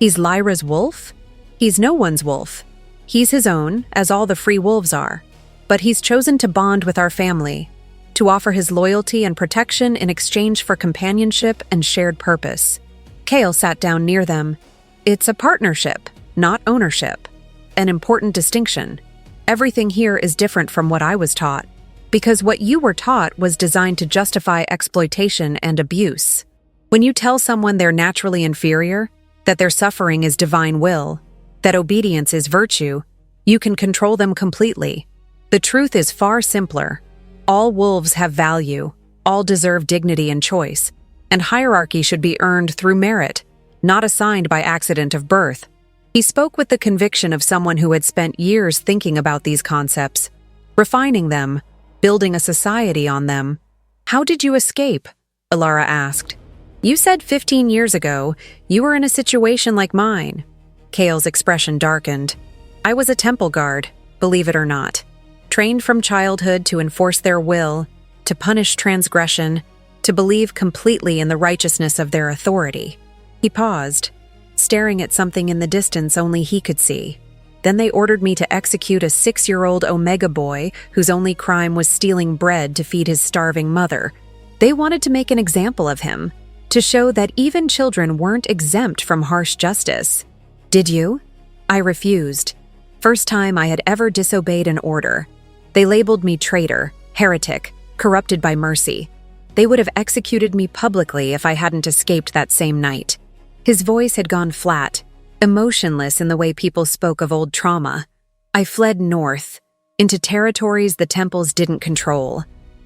He's Lyra's wolf? He's no one's wolf. He's his own, as all the free wolves are. But he's chosen to bond with our family, to offer his loyalty and protection in exchange for companionship and shared purpose. Kale sat down near them. It's a partnership, not ownership. An important distinction. Everything here is different from what I was taught, because what you were taught was designed to justify exploitation and abuse. When you tell someone they're naturally inferior, that their suffering is divine will, that obedience is virtue, you can control them completely. The truth is far simpler. All wolves have value, all deserve dignity and choice, and hierarchy should be earned through merit, not assigned by accident of birth. He spoke with the conviction of someone who had spent years thinking about these concepts, refining them, building a society on them. How did you escape? Alara asked. You said 15 years ago you were in a situation like mine. Kale's expression darkened. I was a temple guard, believe it or not. Trained from childhood to enforce their will, to punish transgression, to believe completely in the righteousness of their authority. He paused, staring at something in the distance only he could see. Then they ordered me to execute a 6-year-old Omega boy whose only crime was stealing bread to feed his starving mother. They wanted to make an example of him, to show that even children weren't exempt from harsh justice. Did you? I refused. First time I had ever disobeyed an order. They labeled me traitor, heretic, corrupted by mercy. They would have executed me publicly if I hadn't escaped that same night. His voice had gone flat, emotionless in the way people spoke of old trauma. I fled north, into territories the temples didn't control,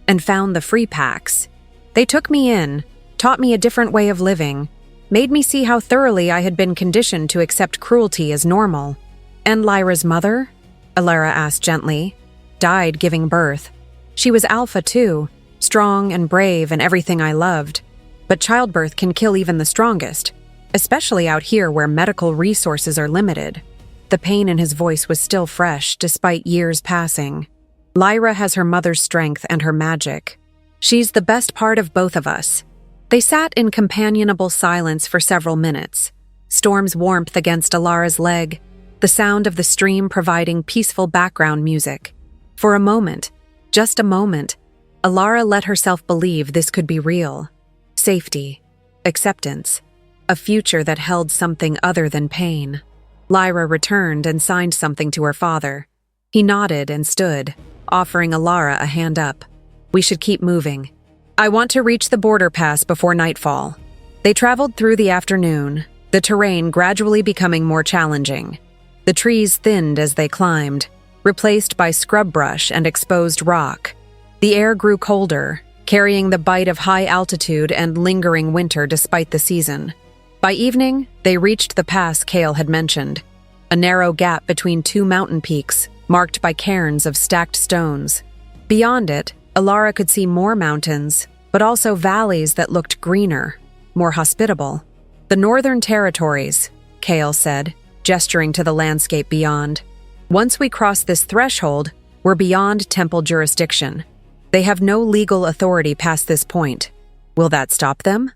and found the free packs. They took me in, taught me a different way of living, made me see how thoroughly I had been conditioned to accept cruelty as normal. And Lyra's mother? Alara asked gently. Died giving birth. She was alpha too, strong and brave and everything I loved. But childbirth can kill even the strongest, especially out here where medical resources are limited. The pain in his voice was still fresh despite years passing. Lyra has her mother's strength and her magic. She's the best part of both of us. They sat in companionable silence for several minutes, Storm's warmth against Alara's leg, the sound of the stream providing peaceful background music. For a moment, just a moment, Alara let herself believe this could be real. Safety, acceptance, a future that held something other than pain. Lyra returned and signed something to her father. He nodded and stood, offering Alara a hand up. We should keep moving. I want to reach the border pass before nightfall. They traveled through the afternoon, the terrain gradually becoming more challenging. The trees thinned as they climbed, replaced by scrub brush and exposed rock. The air grew colder, carrying the bite of high altitude and lingering winter despite the season. By evening, they reached the pass Kale had mentioned, a narrow gap between two mountain peaks, marked by cairns of stacked stones. Beyond it, Alara could see more mountains, but also valleys that looked greener, more hospitable. The Northern Territories, Kale said, gesturing to the landscape beyond. Once we cross this threshold, we're beyond temple jurisdiction. They have no legal authority past this point. Will that stop them?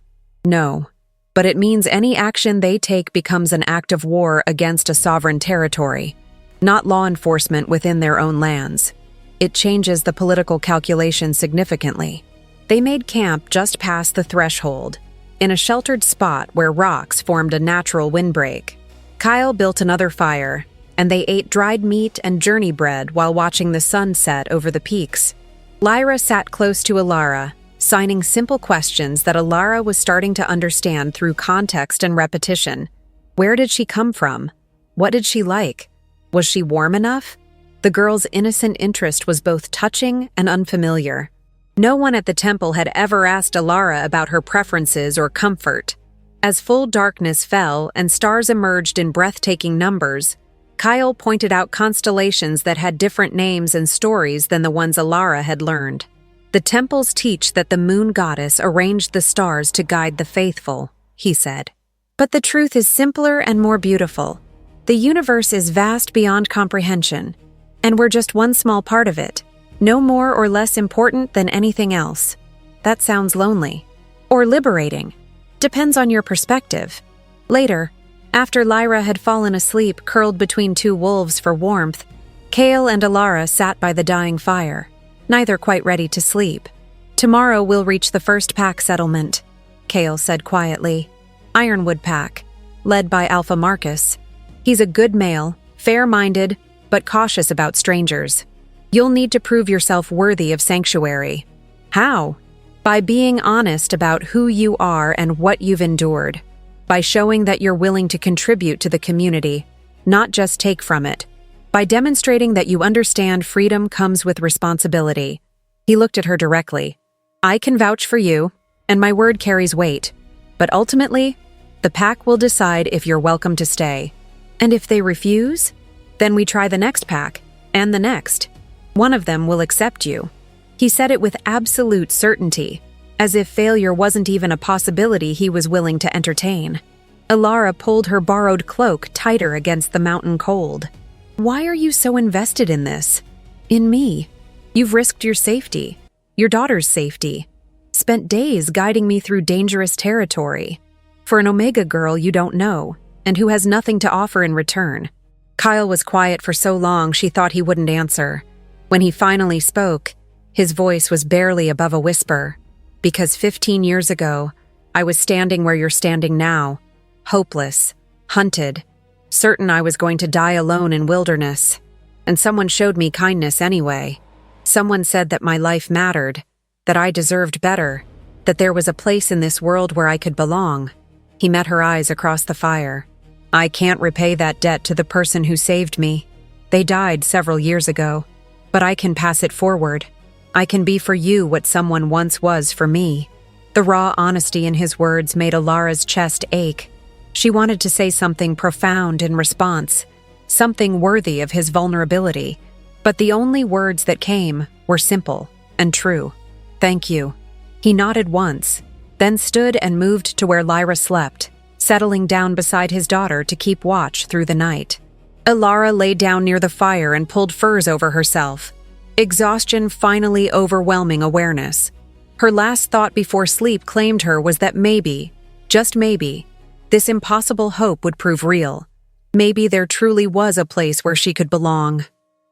No. But it means any action they take becomes an act of war against a sovereign territory, not law enforcement within their own lands. It changes the political calculation significantly. They made camp just past the threshold, in a sheltered spot where rocks formed a natural windbreak. Kyle built another fire, and they ate dried meat and journey bread while watching the sun set over the peaks. Lyra sat close to Alara, signing simple questions that Alara was starting to understand through context and repetition. Where did she come from? What did she like? Was she warm enough? The girl's innocent interest was both touching and unfamiliar. No one at the temple had ever asked Alara about her preferences or comfort. As full darkness fell and stars emerged in breathtaking numbers, Kyle pointed out constellations that had different names and stories than the ones Alara had learned. The temples teach that the moon goddess arranged the stars to guide the faithful, he said. But the truth is simpler and more beautiful. The universe is vast beyond comprehension, and we're just one small part of it, no more or less important than anything else. That sounds lonely. Or liberating. Depends on your perspective. Later, After Lyra had fallen asleep, curled between two wolves for warmth, Kale and Alara sat by the dying fire, neither quite ready to sleep. "Tomorrow we'll reach the first pack settlement," Kale said quietly. "Ironwood Pack, led by Alpha Marcus. He's a good male, fair-minded, but cautious about strangers. You'll need to prove yourself worthy of sanctuary." "How?" "By being honest about who you are and what you've endured. By showing that you're willing to contribute to the community, not just take from it. By demonstrating that you understand freedom comes with responsibility." He looked at her directly. "I can vouch for you, and my word carries weight. But ultimately, the pack will decide if you're welcome to stay. And if they refuse, then we try the next pack, and the next. One of them will accept you." He said it with absolute certainty, as if failure wasn't even a possibility he was willing to entertain. Alara pulled her borrowed cloak tighter against the mountain cold. "Why are you so invested in this? In me? You've risked your safety, your daughter's safety, spent days guiding me through dangerous territory. For an Omega girl you don't know, and who has nothing to offer in return." Kyle was quiet for so long she thought he wouldn't answer. When he finally spoke, his voice was barely above a whisper. "Because 15 years ago, I was standing where you're standing now, hopeless, hunted, certain I was going to die alone in wilderness. And someone showed me kindness anyway. Someone said that my life mattered, that I deserved better, that there was a place in this world where I could belong." He met her eyes across the fire. "I can't repay that debt to the person who saved me. They died several years ago. But I can pass it forward. I can be for you what someone once was for me." The raw honesty in his words made Alara's chest ache. She wanted to say something profound in response, something worthy of his vulnerability, but the only words that came were simple and true. "Thank you." He nodded once, then stood and moved to where Lyra slept, settling down beside his daughter to keep watch through the night. Alara lay down near the fire and pulled furs over herself, exhaustion finally overwhelming awareness. Her last thought before sleep claimed her was that maybe, just maybe, this impossible hope would prove real. Maybe there truly was a place where she could belong.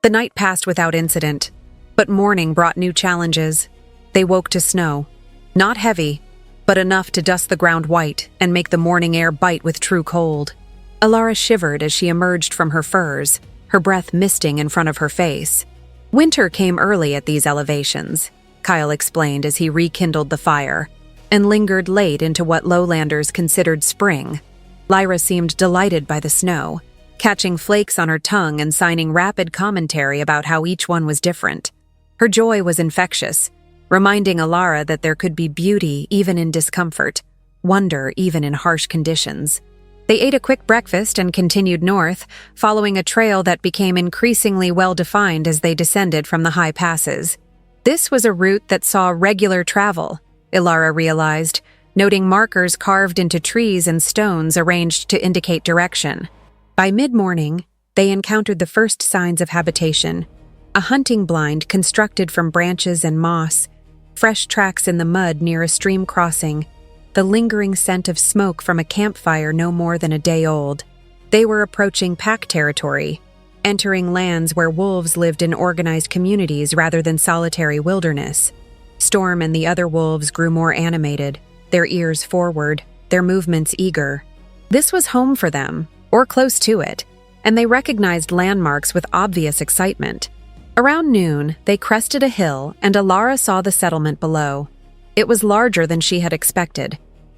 The night passed without incident, but morning brought new challenges. They woke to snow. Not heavy, but enough to dust the ground white and make the morning air bite with true cold. Alara shivered as she emerged from her furs, her breath misting in front of her face. "Winter came early at these elevations," Kyle explained as he rekindled the fire, "and lingered late into what lowlanders considered spring." Lyra seemed delighted by the snow, catching flakes on her tongue and signing rapid commentary about how each one was different. Her joy was infectious, reminding Alara that there could be beauty even in discomfort, wonder even in harsh conditions. They ate a quick breakfast and continued north, following a trail that became increasingly well-defined as they descended from the high passes. This was a route that saw regular travel, Alara realized, noting markers carved into trees and stones arranged to indicate direction. By mid-morning, they encountered the first signs of habitation. A hunting blind constructed from branches and moss, fresh tracks in the mud near a stream crossing, the lingering scent of smoke from a campfire no more than a day old. They were approaching pack territory, entering lands where wolves lived in organized communities rather than solitary wilderness. Storm and the other wolves grew more animated, their ears forward, their movements eager. This was home for them, or close to it, and they recognized landmarks with obvious excitement. Around noon, they crested a hill and Alara saw the settlement below. It was larger than she had expected,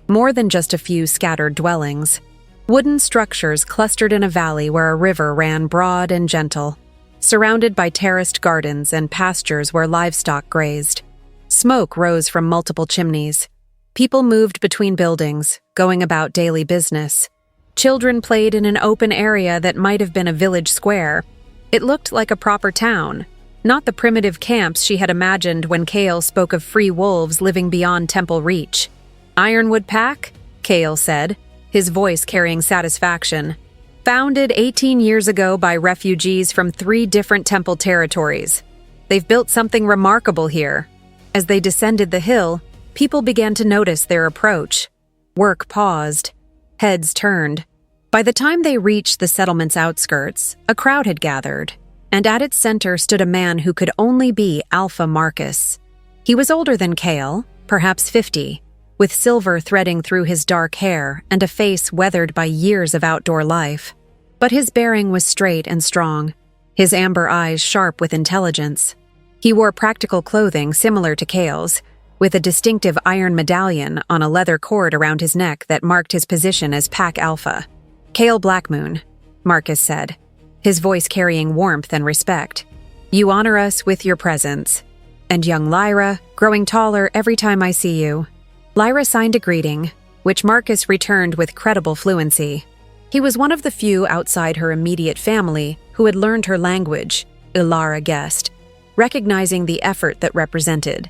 more than just a few scattered dwellings. Wooden structures clustered in a valley where a river ran broad and gentle, surrounded by terraced gardens and pastures where livestock grazed. Smoke rose from multiple chimneys. People moved between buildings, going about daily business. Children played in an open area that might have been a village square. It looked like a proper town, not the primitive camps she had imagined when Kale spoke of free wolves living beyond Temple Reach. "Ironwood Pack," Kale said, his voice carrying satisfaction. "Founded 18 years ago by refugees from 3 different Temple territories. They've built something remarkable here." As they descended the hill, people began to notice their approach. Work paused. Heads turned. By the time they reached the settlement's outskirts, a crowd had gathered, and at its center stood a man who could only be Alpha Marcus. He was older than Cale, perhaps 50, with silver threading through his dark hair and a face weathered by years of outdoor life. But his bearing was straight and strong, his amber eyes sharp with intelligence. He wore practical clothing similar to Cale's, with a distinctive iron medallion on a leather cord around his neck that marked his position as Pack Alpha. "Cale Blackmoon," Marcus said, his voice carrying warmth and respect. "You honor us with your presence. And young Lyra, growing taller every time I see you." Lyra signed a greeting, which Marcus returned with credible fluency. He was one of the few outside her immediate family who had learned her language, Ilara guessed, recognizing the effort that represented.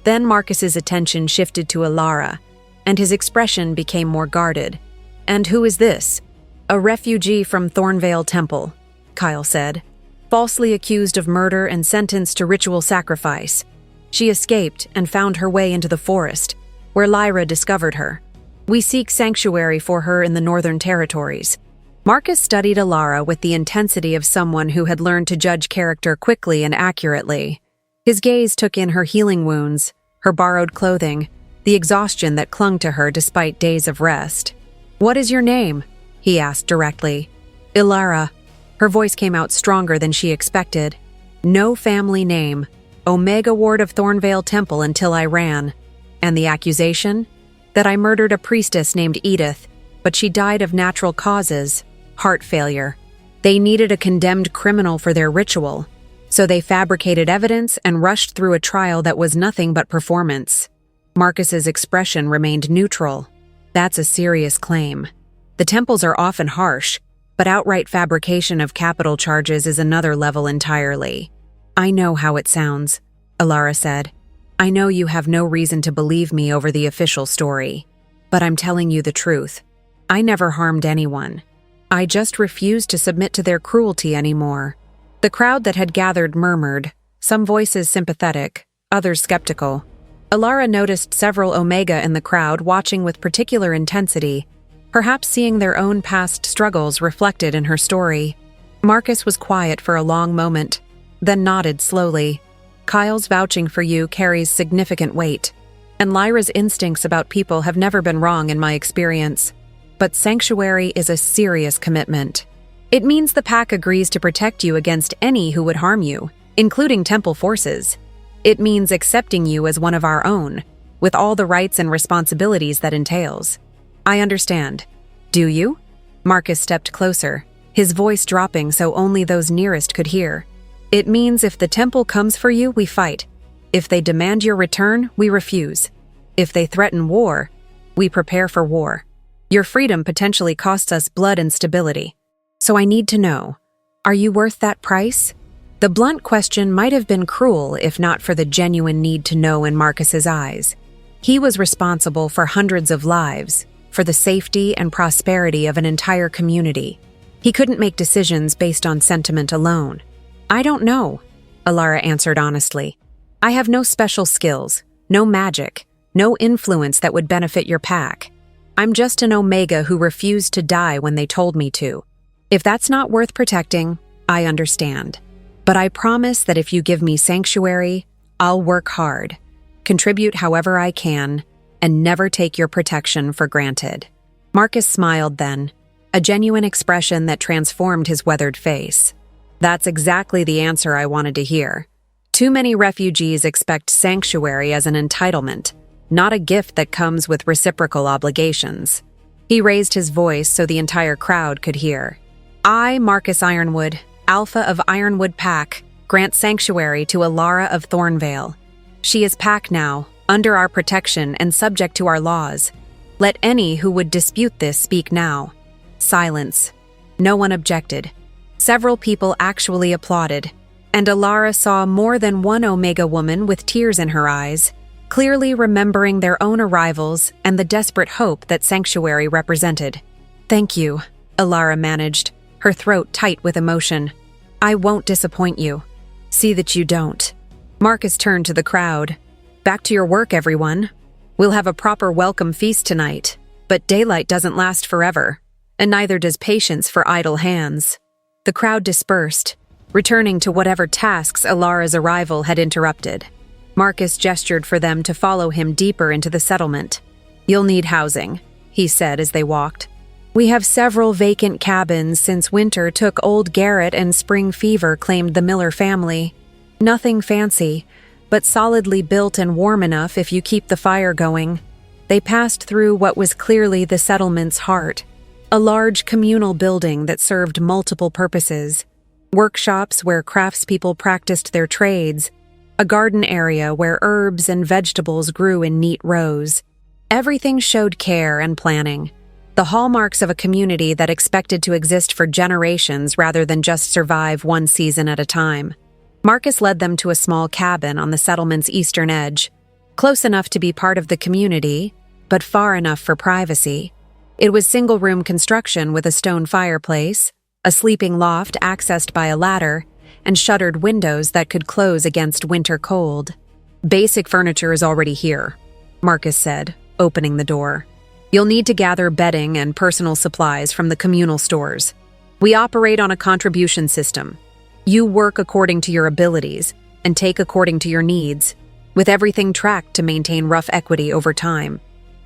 Then Marcus's attention shifted to Ilara, and his expression became more guarded. "And who is this?" "A refugee from Thornvale Temple," Kyle said, "falsely accused of murder and sentenced to ritual sacrifice. She escaped and found her way into the forest, where Lyra discovered her. We seek sanctuary for her in the Northern Territories." Marcus studied Ilara with the intensity of someone who had learned to judge character quickly and accurately. His gaze took in her healing wounds, her borrowed clothing, the exhaustion that clung to her despite days of rest. "What is your name?" he asked directly. "Ilara." Her voice came out stronger than she expected. "No family name. Omega Ward of Thornvale Temple until I ran. And the accusation? That I murdered a priestess named Edith, but she died of natural causes, heart failure. They needed a condemned criminal for their ritual, so they fabricated evidence and rushed through a trial that was nothing but performance." Marcus's expression remained neutral. "That's a serious claim. The temples are often harsh, but outright fabrication of capital charges is another level entirely." "I know how it sounds," Ilara said. "I know you have no reason to believe me over the official story, but I'm telling you the truth. I never harmed anyone. I just refused to submit to their cruelty anymore." The crowd that had gathered murmured, some voices sympathetic, others skeptical. Ilara noticed several Omega in the crowd watching with particular intensity, perhaps seeing their own past struggles reflected in her story. Marcus was quiet for a long moment, then nodded slowly. "Kyle's vouching for you carries significant weight, and Lyra's instincts about people have never been wrong in my experience. But sanctuary is a serious commitment. It means the Pack agrees to protect you against any who would harm you, including temple forces. It means accepting you as one of our own, with all the rights and responsibilities that entails." "I understand. Do you?" Marcus stepped closer, his voice dropping so only those nearest could hear. "It means if the temple comes for you, we fight. If they demand your return, we refuse. If they threaten war, we prepare for war. Your freedom potentially costs us blood and stability. So I need to know, are you worth that price?" The blunt question might have been cruel if not for the genuine need to know in Marcus's eyes. He was responsible for hundreds of lives, for the safety and prosperity of an entire community. He couldn't make decisions based on sentiment alone. "I don't know," Ilara answered honestly. "I have no special skills, no magic, no influence that would benefit your Pack. I'm just an Omega who refused to die when they told me to. If that's not worth protecting, I understand. But I promise that if you give me sanctuary, I'll work hard, contribute however I can, and never take your protection for granted." Marcus smiled then, a genuine expression that transformed his weathered face. "That's exactly the answer I wanted to hear. Too many refugees expect sanctuary as an entitlement, not a gift that comes with reciprocal obligations." He raised his voice so the entire crowd could hear. "I, Marcus Ironwood, Alpha of Ironwood Pack, grant sanctuary to Ilara of Thornvale. She is Pack now, under our protection and subject to our laws. Let any who would dispute this speak now." Silence. No one objected. Several people actually applauded, and Ilara saw more than one Omega woman with tears in her eyes, clearly remembering their own arrivals and the desperate hope that sanctuary represented. "Thank you," Ilara managed, her throat tight with emotion. "I won't disappoint you. See that you don't." Marcus turned to the crowd. "Back to your work, everyone. We'll have a proper welcome feast tonight, but daylight doesn't last forever. and neither does patience for idle hands. The crowd dispersed, returning to whatever tasks Alara's arrival had interrupted. Marcus gestured for them to follow him deeper into the settlement. "You'll need housing," he said as they walked. "We have several vacant cabins since winter took Old Garrett and spring fever claimed the Miller family. Nothing fancy, but solidly built and warm enough if you keep the fire going." They passed through what was clearly the settlement's heart, a large communal building that served multiple purposes: workshops where craftspeople practiced their trades, a garden area where herbs and vegetables grew in neat rows. Everything showed care and planning, the hallmarks of a community that expected to exist for generations rather than just survive one season at a time. Marcus led them to a small cabin on the settlement's eastern edge, close enough to be part of the community, but far enough for privacy. It was single-room construction with a stone fireplace, a sleeping loft accessed by a ladder, and shuttered windows that could close against winter cold. "Basic furniture is already here," Marcus said, opening the door. "You'll need to gather bedding and personal supplies from the communal stores. We operate on a contribution system. You work according to your abilities and take according to your needs, with everything tracked to maintain rough equity over time."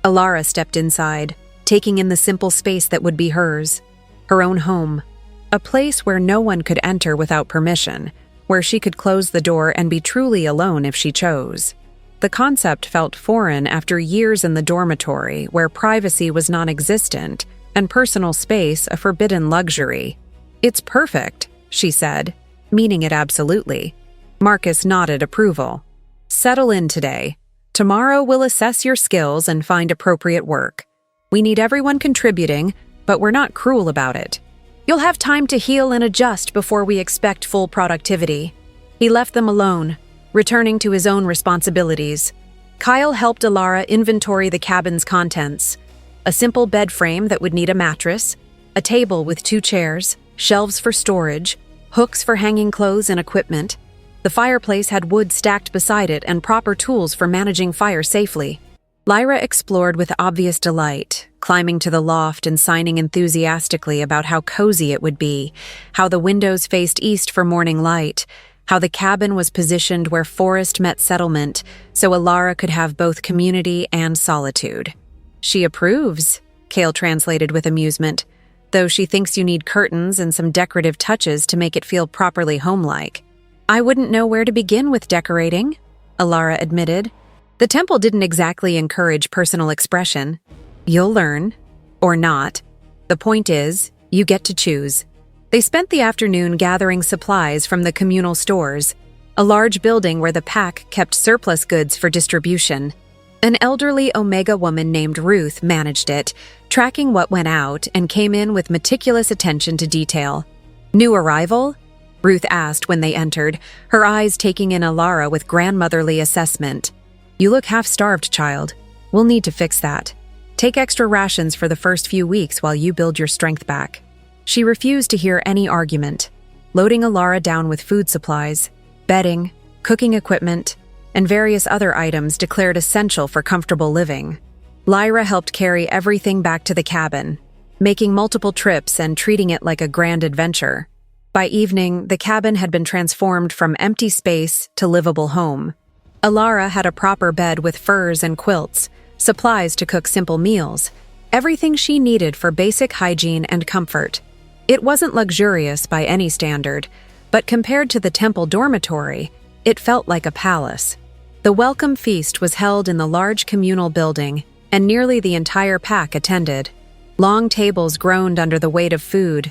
Alara stepped inside, taking in the simple space that would be hers, her own home. A place where no one could enter without permission, where she could close the door and be truly alone if she chose. The concept felt foreign after years in the dormitory where privacy was non-existent and personal space a forbidden luxury. "It's perfect," she said, meaning it absolutely. Marcus nodded approval. "Settle in today. Tomorrow we'll assess your skills and find appropriate work. We need everyone contributing, but we're not cruel about it. You'll have time to heal and adjust before we expect full productivity." He left them alone, returning to his own responsibilities. Kyle helped Alara inventory the cabin's contents: a simple bed frame that would need a mattress, a table with 2 chairs, shelves for storage, hooks for hanging clothes and equipment. The fireplace had wood stacked beside it and proper tools for managing fire safely. Lyra explored with obvious delight, climbing to the loft and signing enthusiastically about how cozy it would be, how the windows faced east for morning light, how the cabin was positioned where forest met settlement, so Alara could have both community and solitude. "She approves," Kale translated with amusement, "though she thinks you need curtains and some decorative touches to make it feel properly homelike." "I wouldn't know where to begin with decorating," Alara admitted. "The temple didn't exactly encourage personal expression. You'll learn. Or not. The point is, you get to choose." They spent the afternoon gathering supplies from the communal stores, a large building where the pack kept surplus goods for distribution. An elderly Omega woman named Ruth managed it, tracking what went out and came in with meticulous attention to detail. "New arrival?" Ruth asked when they entered, her eyes taking in Alara with grandmotherly assessment. "You look half-starved, child. We'll need to fix that. Take extra rations for the first few weeks while you build your strength back." She refused to hear any argument, loading Alara down with food supplies, bedding, cooking equipment, and various other items declared essential for comfortable living. Lyra helped carry everything back to the cabin, making multiple trips and treating it like a grand adventure. By evening, the cabin had been transformed from empty space to livable home. Alara had a proper bed with furs and quilts, supplies to cook simple meals, everything she needed for basic hygiene and comfort. It wasn't luxurious by any standard, but compared to the temple dormitory, it felt like a palace. The welcome feast was held in the large communal building, and nearly the entire pack attended. Long tables groaned under the weight of food: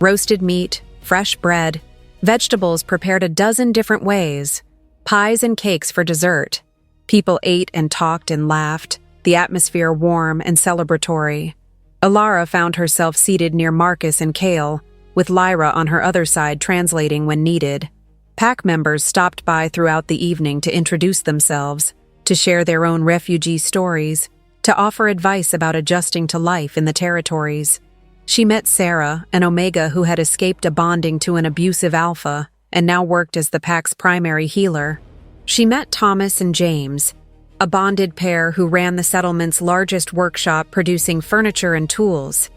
roasted meat, fresh bread, vegetables prepared a dozen different ways, pies and cakes for dessert. People ate and talked and laughed, the atmosphere warm and celebratory. Alara found herself seated near Marcus and Kale, with Lyra on her other side translating when needed. Pack members stopped by throughout the evening to introduce themselves, to share their own refugee stories, to offer advice about adjusting to life in the territories. She met Sarah, an Omega who had escaped a bonding to an abusive Alpha and now worked as the pack's primary healer. She met Thomas and James, a bonded pair who ran the settlement's largest workshop producing furniture and tools.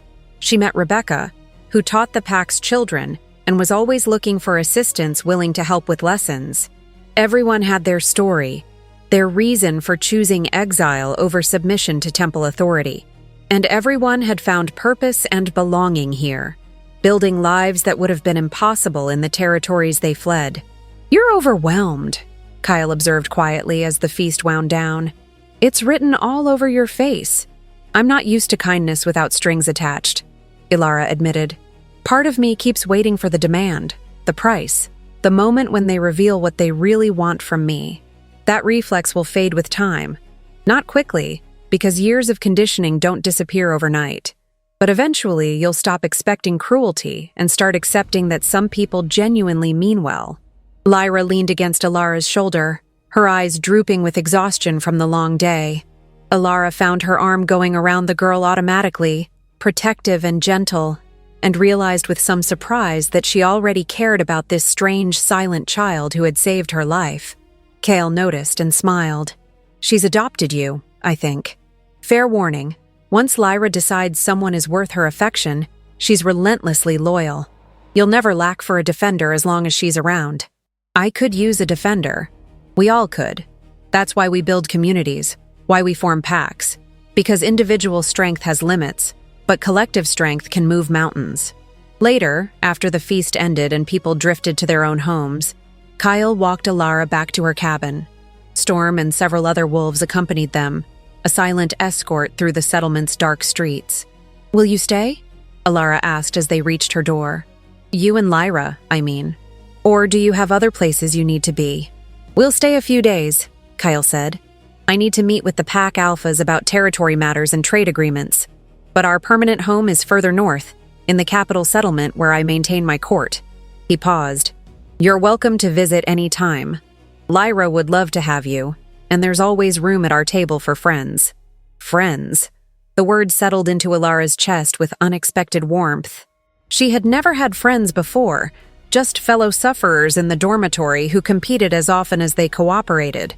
She met Rebecca, who taught the pack's children and was always looking for assistants willing to help with lessons. Everyone had their story, their reason for choosing exile over submission to temple authority. And everyone had found purpose and belonging here, building lives that would have been impossible in the territories they fled. "You're overwhelmed," Kyle observed quietly as the feast wound down. "It's written all over your face." "I'm not used to kindness without strings attached," Ilara admitted. "Part of me keeps waiting for the demand, the price, the moment when they reveal what they really want from me. That reflex will fade with time. Not quickly, because years of conditioning don't disappear overnight. But eventually, you'll stop expecting cruelty and start accepting that some people genuinely mean well." Lyra leaned against Ilara's shoulder, her eyes drooping with exhaustion from the long day. Ilara found her arm going around the girl automatically, protective and gentle, and realized with some surprise that she already cared about this strange, silent child who had saved her life. Kale noticed and smiled. "She's adopted you, I think. Fair warning, once Lyra decides someone is worth her affection, she's relentlessly loyal. You'll never lack for a defender as long as she's around." "I could use a defender. We all could. That's why we build communities, why we form packs. Because individual strength has limits, but collective strength can move mountains." Later, after the feast ended and people drifted to their own homes, Kyle walked Ilara back to her cabin. Storm and several other wolves accompanied them, a silent escort through the settlement's dark streets. "Will you stay?" Ilara asked as they reached her door. "You and Lyra, I mean. Or do you have other places you need to be?" "We'll stay a few days," Kyle said. "I need to meet with the pack alphas about territory matters and trade agreements. But our permanent home is further north, in the capital settlement where I maintain my court." He paused. "You're welcome to visit any time. Lyra would love to have you, and there's always room at our table for friends." Friends. The word settled into Ilara's chest with unexpected warmth. She had never had friends before, just fellow sufferers in the dormitory who competed as often as they cooperated.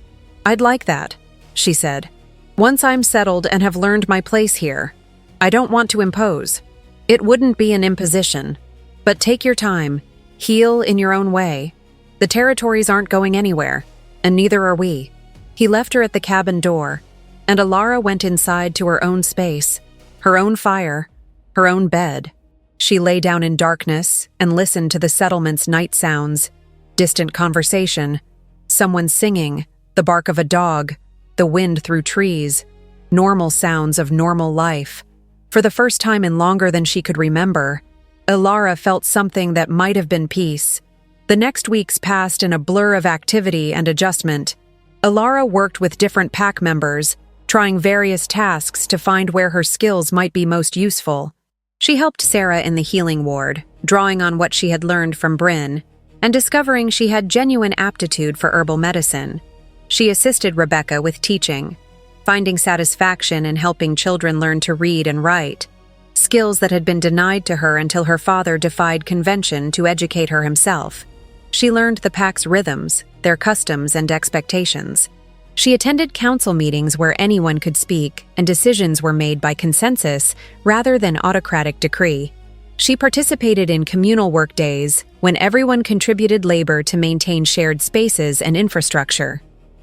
"I'd like that," she said. "Once I'm settled and have learned my place here. I don't want to impose. It wouldn't be an imposition. But take your time. Heal in your own way. The territories aren't going anywhere, and neither are we." He left her at the cabin door, and Ilara went inside to her own space, her own fire, her own bed. She lay down in darkness and listened to the settlement's night sounds, distant conversation, someone singing, the bark of a dog, the wind through trees, normal sounds of normal life. For the first time in longer than she could remember, Ilara felt something that might have been peace. The next weeks passed in a blur of activity and adjustment. Ilara worked with different pack members, trying various tasks to find where her skills might be most useful. She helped Sarah in the healing ward, drawing on what she had learned from Bryn, and discovering she had genuine aptitude for herbal medicine. She assisted Rebecca with teaching, finding satisfaction in helping children learn to read and write, skills that had been denied to her until her father defied convention to educate her himself. She learned the pack's rhythms, their customs and expectations. She attended council meetings where anyone could speak and decisions were made by consensus rather than autocratic decree. She participated in communal work days when everyone contributed labor to maintain shared spaces and infrastructure.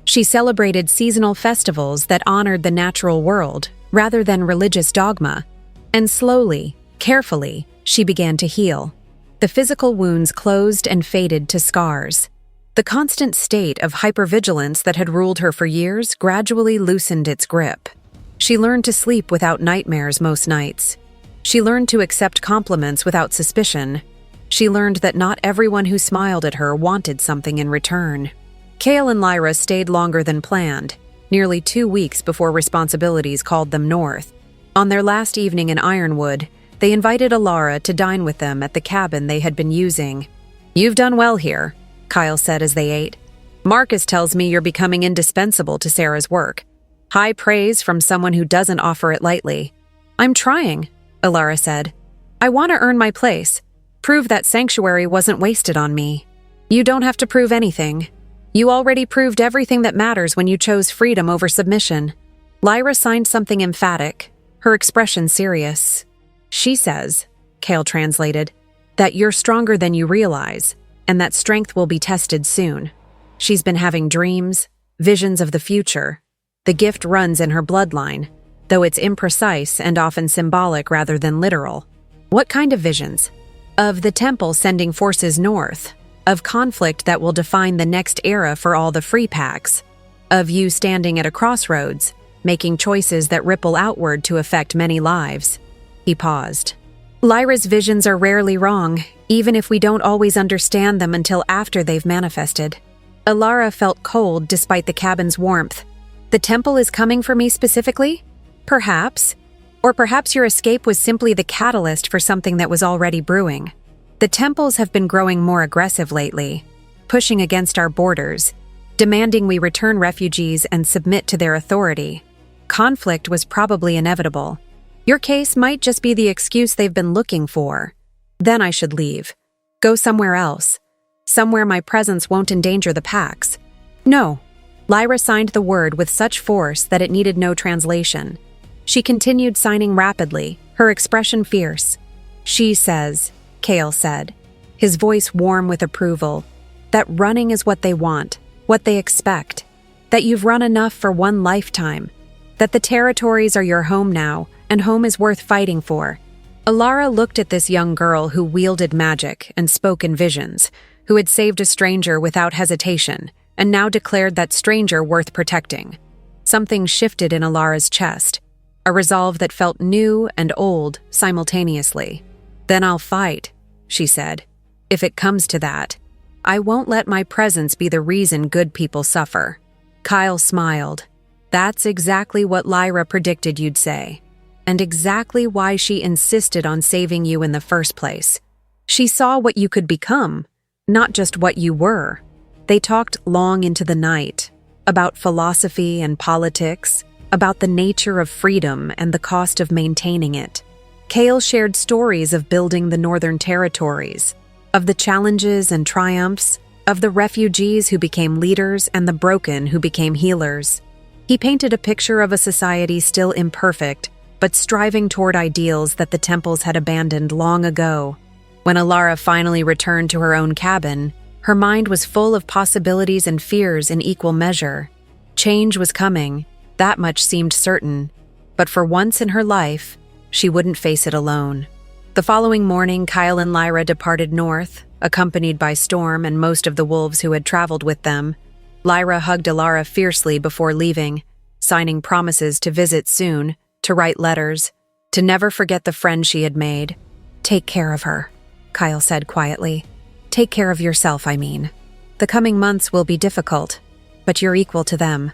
She celebrated seasonal festivals that honored the natural world rather than religious dogma. And slowly, carefully, she began to heal. The physical wounds closed and faded to scars. The constant state of hypervigilance that had ruled her for years gradually loosened its grip. She learned to sleep without nightmares most nights. She learned to accept compliments without suspicion. She learned that not everyone who smiled at her wanted something in return. Kale and Lyra stayed longer than planned, nearly 2 weeks before responsibilities called them north. On their last evening in Ironwood, they invited Ilara to dine with them at the cabin they had been using. "You've done well here," Kyle said as they ate. "Marcus tells me you're becoming indispensable to Sarah's work. High praise from someone who doesn't offer it lightly." "I'm trying," Ilara said. "I want to earn my place, prove that sanctuary wasn't wasted on me." "You don't have to prove anything. You already proved everything that matters when you chose freedom over submission." Lyra signed something emphatic, her expression serious. She says, Kale translated, that you're stronger than you realize, and that strength will be tested soon. She's been having dreams, visions of the future. The gift runs in her bloodline, though it's imprecise and often symbolic rather than literal. What kind of visions? Of the temple sending forces north, of conflict that will define the next era for all the free packs, of you standing at a crossroads, making choices that ripple outward to affect many lives. He paused. Lyra's visions are rarely wrong, even if we don't always understand them until after they've manifested. Alara felt cold despite the cabin's warmth. The temple is coming for me specifically? Perhaps. Or perhaps your escape was simply the catalyst for something that was already brewing. The temples have been growing more aggressive lately, pushing against our borders, demanding we return refugees and submit to their authority. Conflict was probably inevitable. Your case might just be the excuse they've been looking for. Then I should leave. Go somewhere else. Somewhere my presence won't endanger the packs. No. Lyra signed the word with such force that it needed no translation. She continued signing rapidly, her expression fierce. She says, Kale said, his voice warm with approval, that running is what they want, what they expect, that you've run enough for one lifetime, that the territories are your home now, and home is worth fighting for. Alara looked at this young girl who wielded magic and spoke in visions, who had saved a stranger without hesitation, and now declared that stranger worth protecting. Something shifted in Alara's chest, a resolve that felt new and old simultaneously. Then I'll fight, she said. If it comes to that, I won't let my presence be the reason good people suffer. Kyle smiled. That's exactly what Lyra predicted you'd say, and exactly why she insisted on saving you in the first place. She saw what you could become, not just what you were. They talked long into the night, about philosophy and politics, about the nature of freedom and the cost of maintaining it. Kale shared stories of building the Northern Territories, of the challenges and triumphs, of the refugees who became leaders and the broken who became healers. He painted a picture of a society still imperfect, but striving toward ideals that the temples had abandoned long ago. When Alara finally returned to her own cabin, her mind was full of possibilities and fears in equal measure. Change was coming, that much seemed certain, but for once in her life, she wouldn't face it alone. The following morning, Kyle and Lyra departed north, accompanied by Storm and most of the wolves who had traveled with them. Lyra hugged Alara fiercely before leaving, signing promises to visit soon, to write letters, to never forget the friend she had made. Take care of her, Kyle said quietly. Take care of yourself, I mean. The coming months will be difficult, but you're equal to them.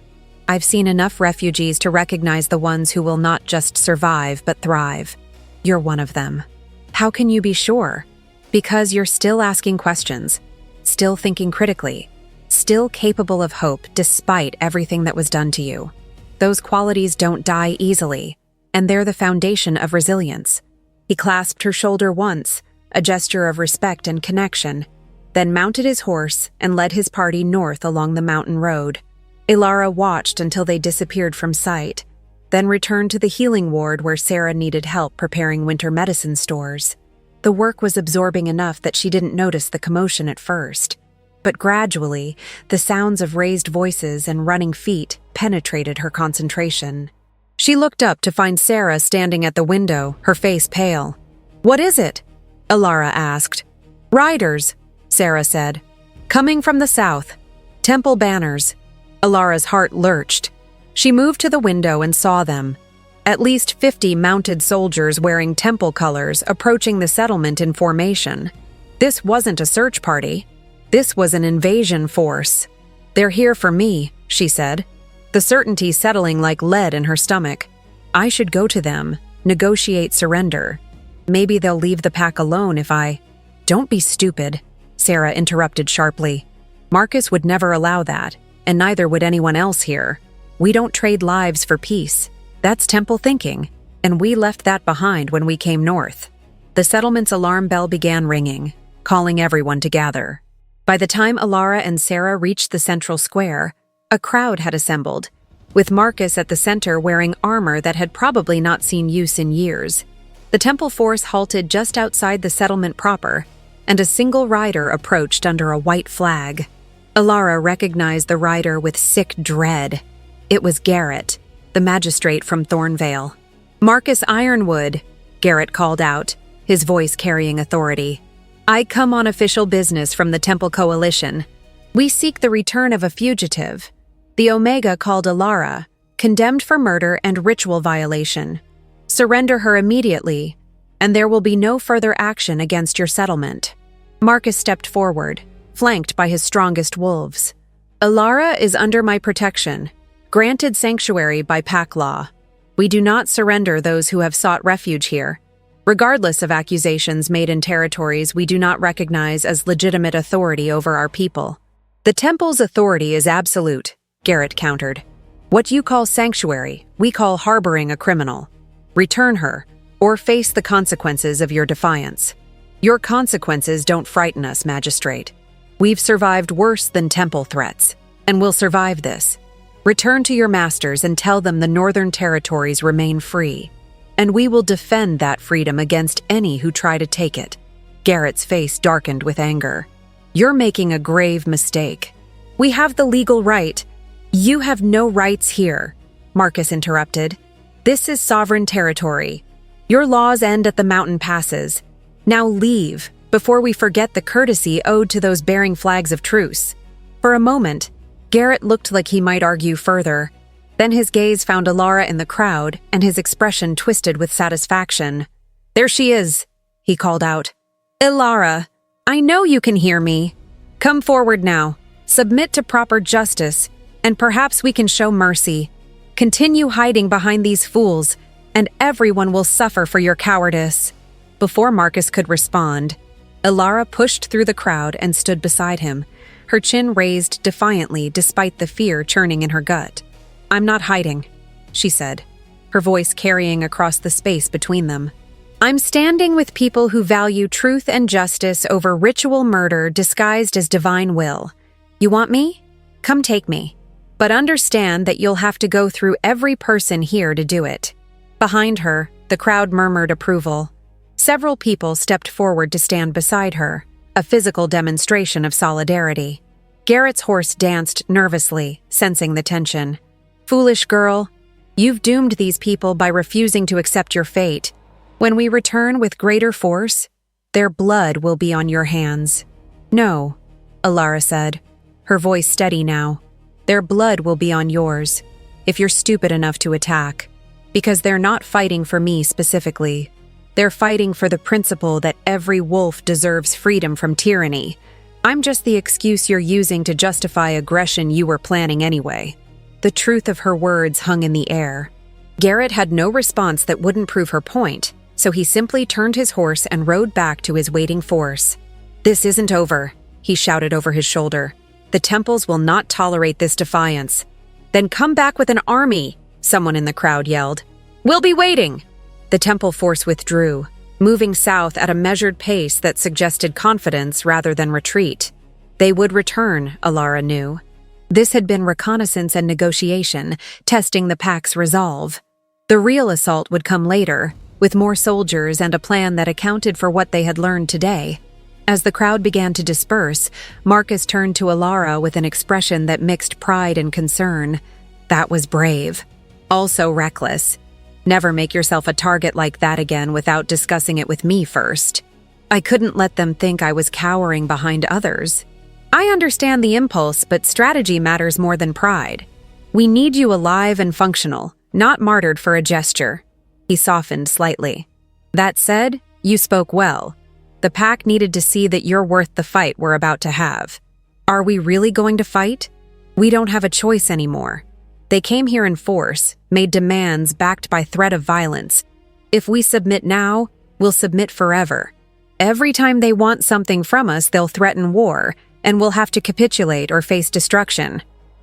I've seen enough refugees to recognize the ones who will not just survive but thrive. You're one of them. How can you be sure? Because you're still asking questions, still thinking critically, still capable of hope despite everything that was done to you. Those qualities don't die easily, and they're the foundation of resilience. He clasped her shoulder once, a gesture of respect and connection, then mounted his horse and led his party north along the mountain road. Alara watched until they disappeared from sight, then returned to the healing ward where Sarah needed help preparing winter medicine stores. The work was absorbing enough that she didn't notice the commotion at first, but gradually, the sounds of raised voices and running feet penetrated her concentration. She looked up to find Sarah standing at the window, her face pale. "What is it?" Alara asked. "Riders," Sarah said. "Coming from the south. Temple banners." Alara's heart lurched. She moved to the window and saw them. At least 50 mounted soldiers wearing temple colors approaching the settlement in formation. This wasn't a search party. This was an invasion force. "They're here for me," she said, the certainty settling like lead in her stomach. I should go to them, negotiate surrender. Maybe they'll leave the pack alone if I— "Don't be stupid," Sarah interrupted sharply. "Marcus would never allow that, and neither would anyone else here. We don't trade lives for peace. That's temple thinking, and we left that behind when we came north." The settlement's alarm bell began ringing, calling everyone to gather. By the time Alara and Sarah reached the central square, a crowd had assembled, with Marcus at the center wearing armor that had probably not seen use in years. The temple force halted just outside the settlement proper, and a single rider approached under a white flag. Alara recognized the rider with sick dread. It was Garrett, the magistrate from Thornvale. "Marcus Ironwood," Garrett called out, his voice carrying authority. "I come on official business from the Temple Coalition. We seek the return of a fugitive, the Omega called Alara, condemned for murder and ritual violation. Surrender her immediately, and there will be no further action against your settlement." Marcus stepped forward, flanked by his strongest wolves. "Alara is under my protection, granted sanctuary by pack law. We do not surrender those who have sought refuge here, regardless of accusations made in territories we do not recognize as legitimate authority over our people." "The Temple's authority is absolute," Garrett countered. "What you call sanctuary, we call harboring a criminal. Return her, or face the consequences of your defiance." "Your consequences don't frighten us, Magistrate. We've survived worse than Temple threats, and we'll survive this. Return to your masters and tell them the Northern Territories remain free, and we will defend that freedom against any who try to take it." Garrett's face darkened with anger. "You're making a grave mistake. We have the legal right." "You have no rights here," Marcus interrupted. "This is sovereign territory. Your laws end at the mountain passes. Now leave, before we forget the courtesy owed to those bearing flags of truce." For a moment, Garrett looked like he might argue further. Then his gaze found Alara in the crowd, and his expression twisted with satisfaction. "There she is," he called out. "Alara, I know you can hear me. Come forward now. Submit to proper justice, and perhaps we can show mercy. Continue hiding behind these fools, and everyone will suffer for your cowardice." Before Marcus could respond, Alara pushed through the crowd and stood beside him, her chin raised defiantly despite the fear churning in her gut. "I'm not hiding," she said, her voice carrying across the space between them. "I'm standing with people who value truth and justice over ritual murder disguised as divine will. You want me? Come take me. But understand that you'll have to go through every person here to do it." Behind her, the crowd murmured approval. Several people stepped forward to stand beside her, a physical demonstration of solidarity. Garrett's horse danced nervously, sensing the tension. "Foolish girl, you've doomed these people by refusing to accept your fate. When we return with greater force, their blood will be on your hands." "No," Alara said, her voice steady now. "Their blood will be on yours, if you're stupid enough to attack. Because they're not fighting for me specifically. They're fighting for the principle that every wolf deserves freedom from tyranny. I'm just the excuse you're using to justify aggression you were planning anyway." The truth of her words hung in the air. Garrett had no response that wouldn't prove her point, so he simply turned his horse and rode back to his waiting force. "This isn't over," he shouted over his shoulder. "The Temples will not tolerate this defiance." "Then come back with an army," someone in the crowd yelled. "We'll be waiting." The Temple force withdrew, moving south at a measured pace that suggested confidence rather than retreat. They would return, Alara knew. This had been reconnaissance and negotiation, testing the pack's resolve. The real assault would come later, with more soldiers and a plan that accounted for what they had learned today. As the crowd began to disperse, Marcus turned to Alara with an expression that mixed pride and concern. That was brave. Also reckless. Never make yourself a target like that again without discussing it with me first. I couldn't let them think I was cowering behind others. I understand the impulse, but strategy matters more than pride. We need you alive and functional, not martyred for a gesture. He softened slightly. That said, you spoke well. The pack needed to see that you're worth the fight we're about to have. Are we really going to fight? We don't have a choice anymore. They came here in force, made demands backed by threat of violence. If we submit now, we'll submit forever. Every time they want something from us, they'll threaten war, and we'll have to capitulate or face destruction.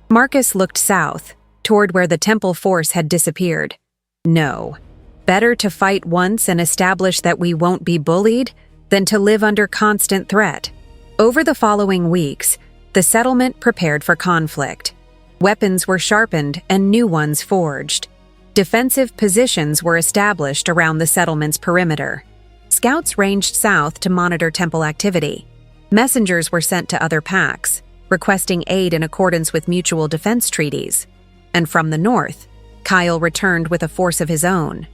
Marcus looked south, toward where the Temple force had disappeared. No. Better to fight once and establish that we won't be bullied than to live under constant threat. Over the following weeks, the settlement prepared for conflict. Weapons were sharpened and new ones forged. Defensive positions were established around the settlement's perimeter. Scouts ranged south to monitor temple activity. Messengers were sent to other packs, requesting aid in accordance with mutual defense treaties. And from the north, Kyle returned with a force of his own.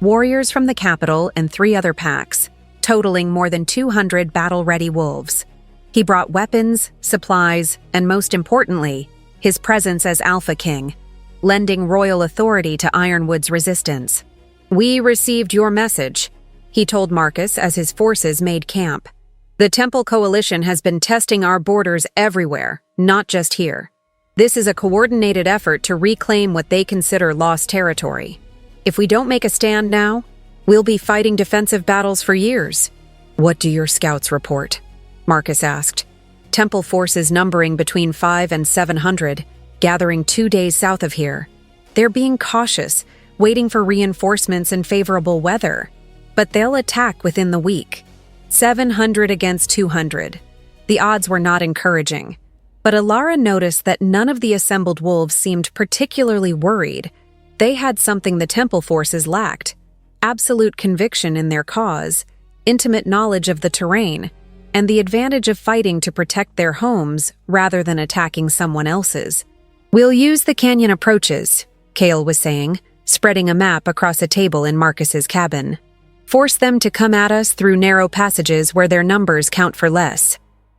Warriors from the capital and 3 other packs, totaling more than 200 battle-ready wolves. He brought weapons, supplies, and most importantly, his presence as Alpha King, lending royal authority to Ironwood's resistance. "We received your message," he told Marcus as his forces made camp. "The Temple Coalition has been testing our borders everywhere, not just here. This is a coordinated effort to reclaim what they consider lost territory. If we don't make a stand now, we'll be fighting defensive battles for years." "What do your scouts report?" Marcus asked. "Temple forces numbering between 500 and 700, gathering 2 days south of here. They're being cautious, waiting for reinforcements and favorable weather. But they'll attack within the week. 700 against 200. The odds were not encouraging. But Alara noticed that none of the assembled wolves seemed particularly worried. They had something the temple forces lacked: absolute conviction in their cause, intimate knowledge of the terrain, and the advantage of fighting to protect their homes rather than attacking someone else's. "We'll use the canyon approaches," Kale was saying, spreading a map across a table in Marcus's cabin. "Force them to come at us through narrow passages where their numbers count for less.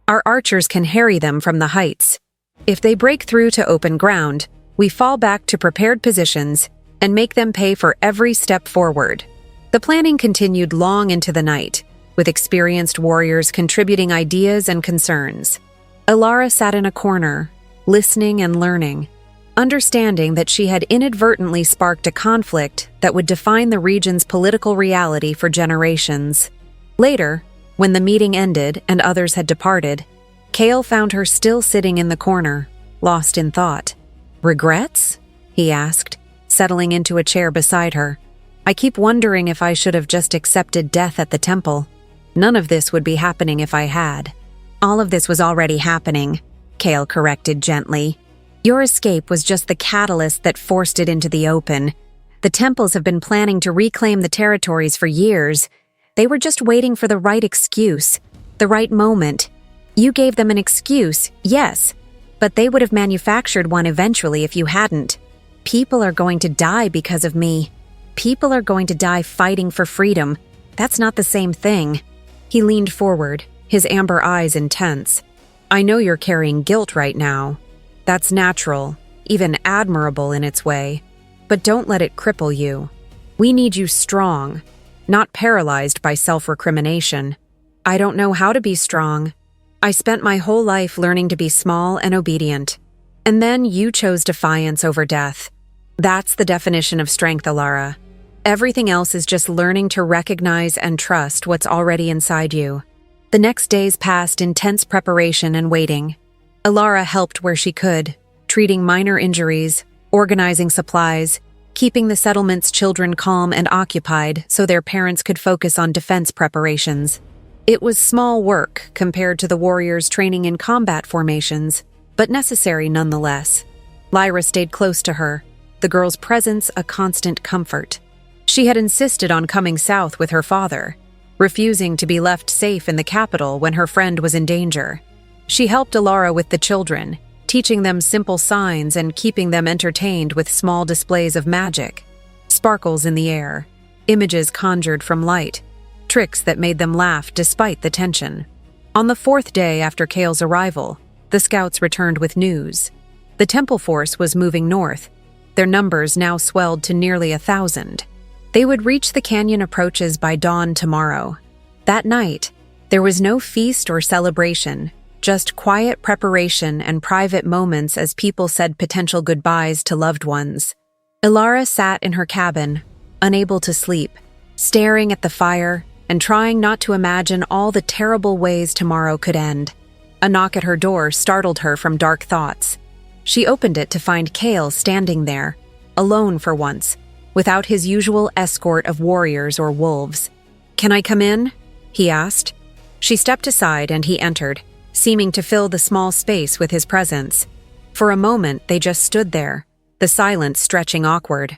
Our archers can harry them from the heights. If they break through to open ground, we fall back to prepared positions and make them pay for every step forward." The planning continued long into the night, with experienced warriors contributing ideas and concerns. Alara sat in a corner, listening and learning, understanding that she had inadvertently sparked a conflict that would define the region's political reality for generations. Later, when the meeting ended and others had departed, Kale found her still sitting in the corner, lost in thought. "Regrets?" he asked, settling into a chair beside her. "I keep wondering if I should have just accepted death at the temple. None of this would be happening if I had." "All of this was already happening," Kale corrected gently. "Your escape was just the catalyst that forced it into the open. The temples have been planning to reclaim the territories for years. They were just waiting for the right excuse, the right moment. You gave them an excuse, yes, but they would have manufactured one eventually if you hadn't. People are going to die because of me. People are going to die fighting for freedom. That's not the same thing." He leaned forward, his amber eyes intense. "I know you're carrying guilt right now. That's natural, even admirable in its way. But don't let it cripple you. We need you strong, not paralyzed by self-recrimination." "I don't know how to be strong. I spent my whole life learning to be small and obedient. And then you chose defiance over death. That's the definition of strength, Alara. Everything else is just learning to recognize and trust what's already inside you." The next days passed in tense preparation and waiting. Alara helped where she could, treating minor injuries, organizing supplies, keeping the settlement's children calm and occupied so their parents could focus on defense preparations. It was small work compared to the warriors training in combat formations, but necessary nonetheless. Lyra stayed close to her, the girl's presence a constant comfort. She had insisted on coming south with her father, refusing to be left safe in the capital when her friend was in danger. She helped Alara with the children, teaching them simple signs and keeping them entertained with small displays of magic. Sparkles in the air, images conjured from light, tricks that made them laugh despite the tension. On the 4th day after Kale's arrival, the scouts returned with news. The temple force was moving north, their numbers now swelled to nearly 1,000. They would reach the canyon approaches by dawn tomorrow. That night, there was no feast or celebration, just quiet preparation and private moments as people said potential goodbyes to loved ones. Alara sat in her cabin, unable to sleep, staring at the fire and trying not to imagine all the terrible ways tomorrow could end. A knock at her door startled her from dark thoughts. She opened it to find Kale standing there, alone for once, without his usual escort of warriors or wolves. "Can I come in?" he asked. She stepped aside and he entered, seeming to fill the small space with his presence. For a moment, they just stood there, the silence stretching awkward.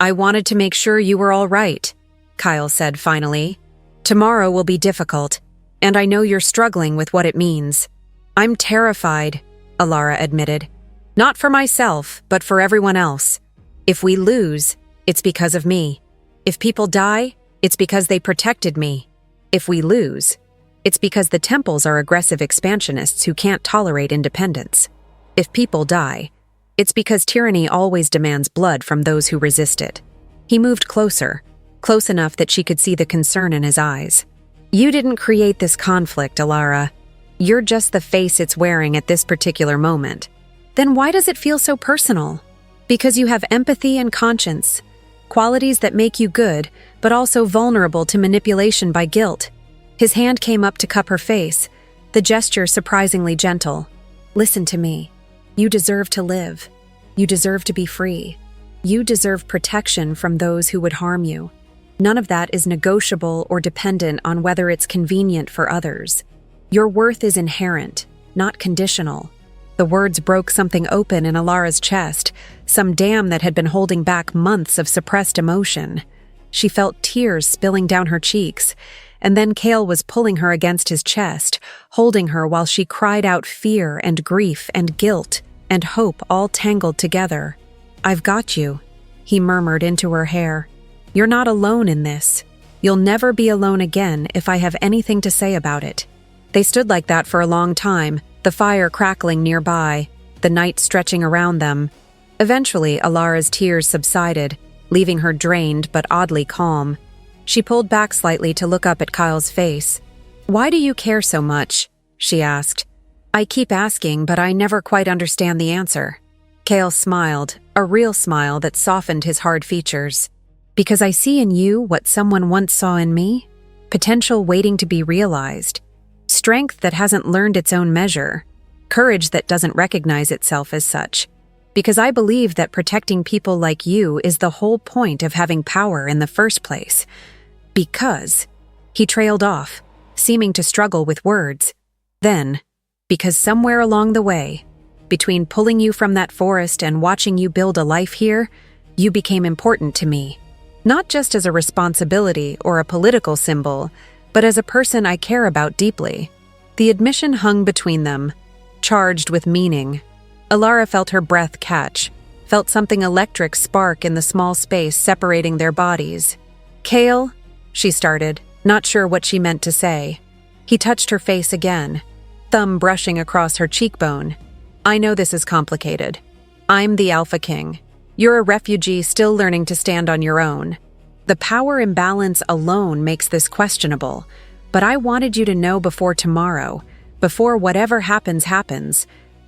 I wanted to make sure you were all right, Kyle said finally. Tomorrow will be difficult, and I know you're struggling with what it means. I'm terrified, Alara admitted. Not for myself, but for everyone else. If we lose, it's because of me. If people die, it's because they protected me. If we lose, it's because the temples are aggressive expansionists who can't tolerate independence. If people die, it's because tyranny always demands blood from those who resist it. He moved closer, close enough that she could see the concern in his eyes. You didn't create this conflict, Alara. You're just the face it's wearing at this particular moment. Then why does it feel so personal? Because you have empathy and conscience, qualities that make you good, but also vulnerable to manipulation by guilt. His hand came up to cup her face, the gesture surprisingly gentle. Listen to me. You deserve to live. You deserve to be free. You deserve protection from those who would harm you. None of that is negotiable or dependent on whether it's convenient for others. Your worth is inherent, not conditional. The words broke something open in Alara's chest, some dam that had been holding back months of suppressed emotion. She felt tears spilling down her cheeks, and then Kale was pulling her against his chest, holding her while she cried out fear and grief and guilt and hope all tangled together. I've got you, he murmured into her hair. You're not alone in this. You'll never be alone again if I have anything to say about it. They stood like that for a long time, the fire crackling nearby, the night stretching around them. Eventually, Alara's tears subsided, leaving her drained but oddly calm. She pulled back slightly to look up at Kyle's face. Why do you care so much? She asked. I keep asking, but I never quite understand the answer. Kale smiled, a real smile that softened his hard features. Because I see in you what someone once saw in me, potential waiting to be realized, strength that hasn't learned its own measure, courage that doesn't recognize itself as such. Because I believe that protecting people like you is the whole point of having power in the first place. Because, he trailed off, seeming to struggle with words. Then, because somewhere along the way, between pulling you from that forest and watching you build a life here, you became important to me. Not just as a responsibility or a political symbol, but as a person I care about deeply. The admission hung between them, charged with meaning. Alara felt her breath catch, felt something electric spark in the small space separating their bodies. Kale, she started, not sure what she meant to say. He touched her face again, thumb brushing across her cheekbone. I know this is complicated. I'm the Alpha King. You're a refugee still learning to stand on your own. The power imbalance alone makes this questionable, but I wanted you to know before tomorrow, before whatever happens,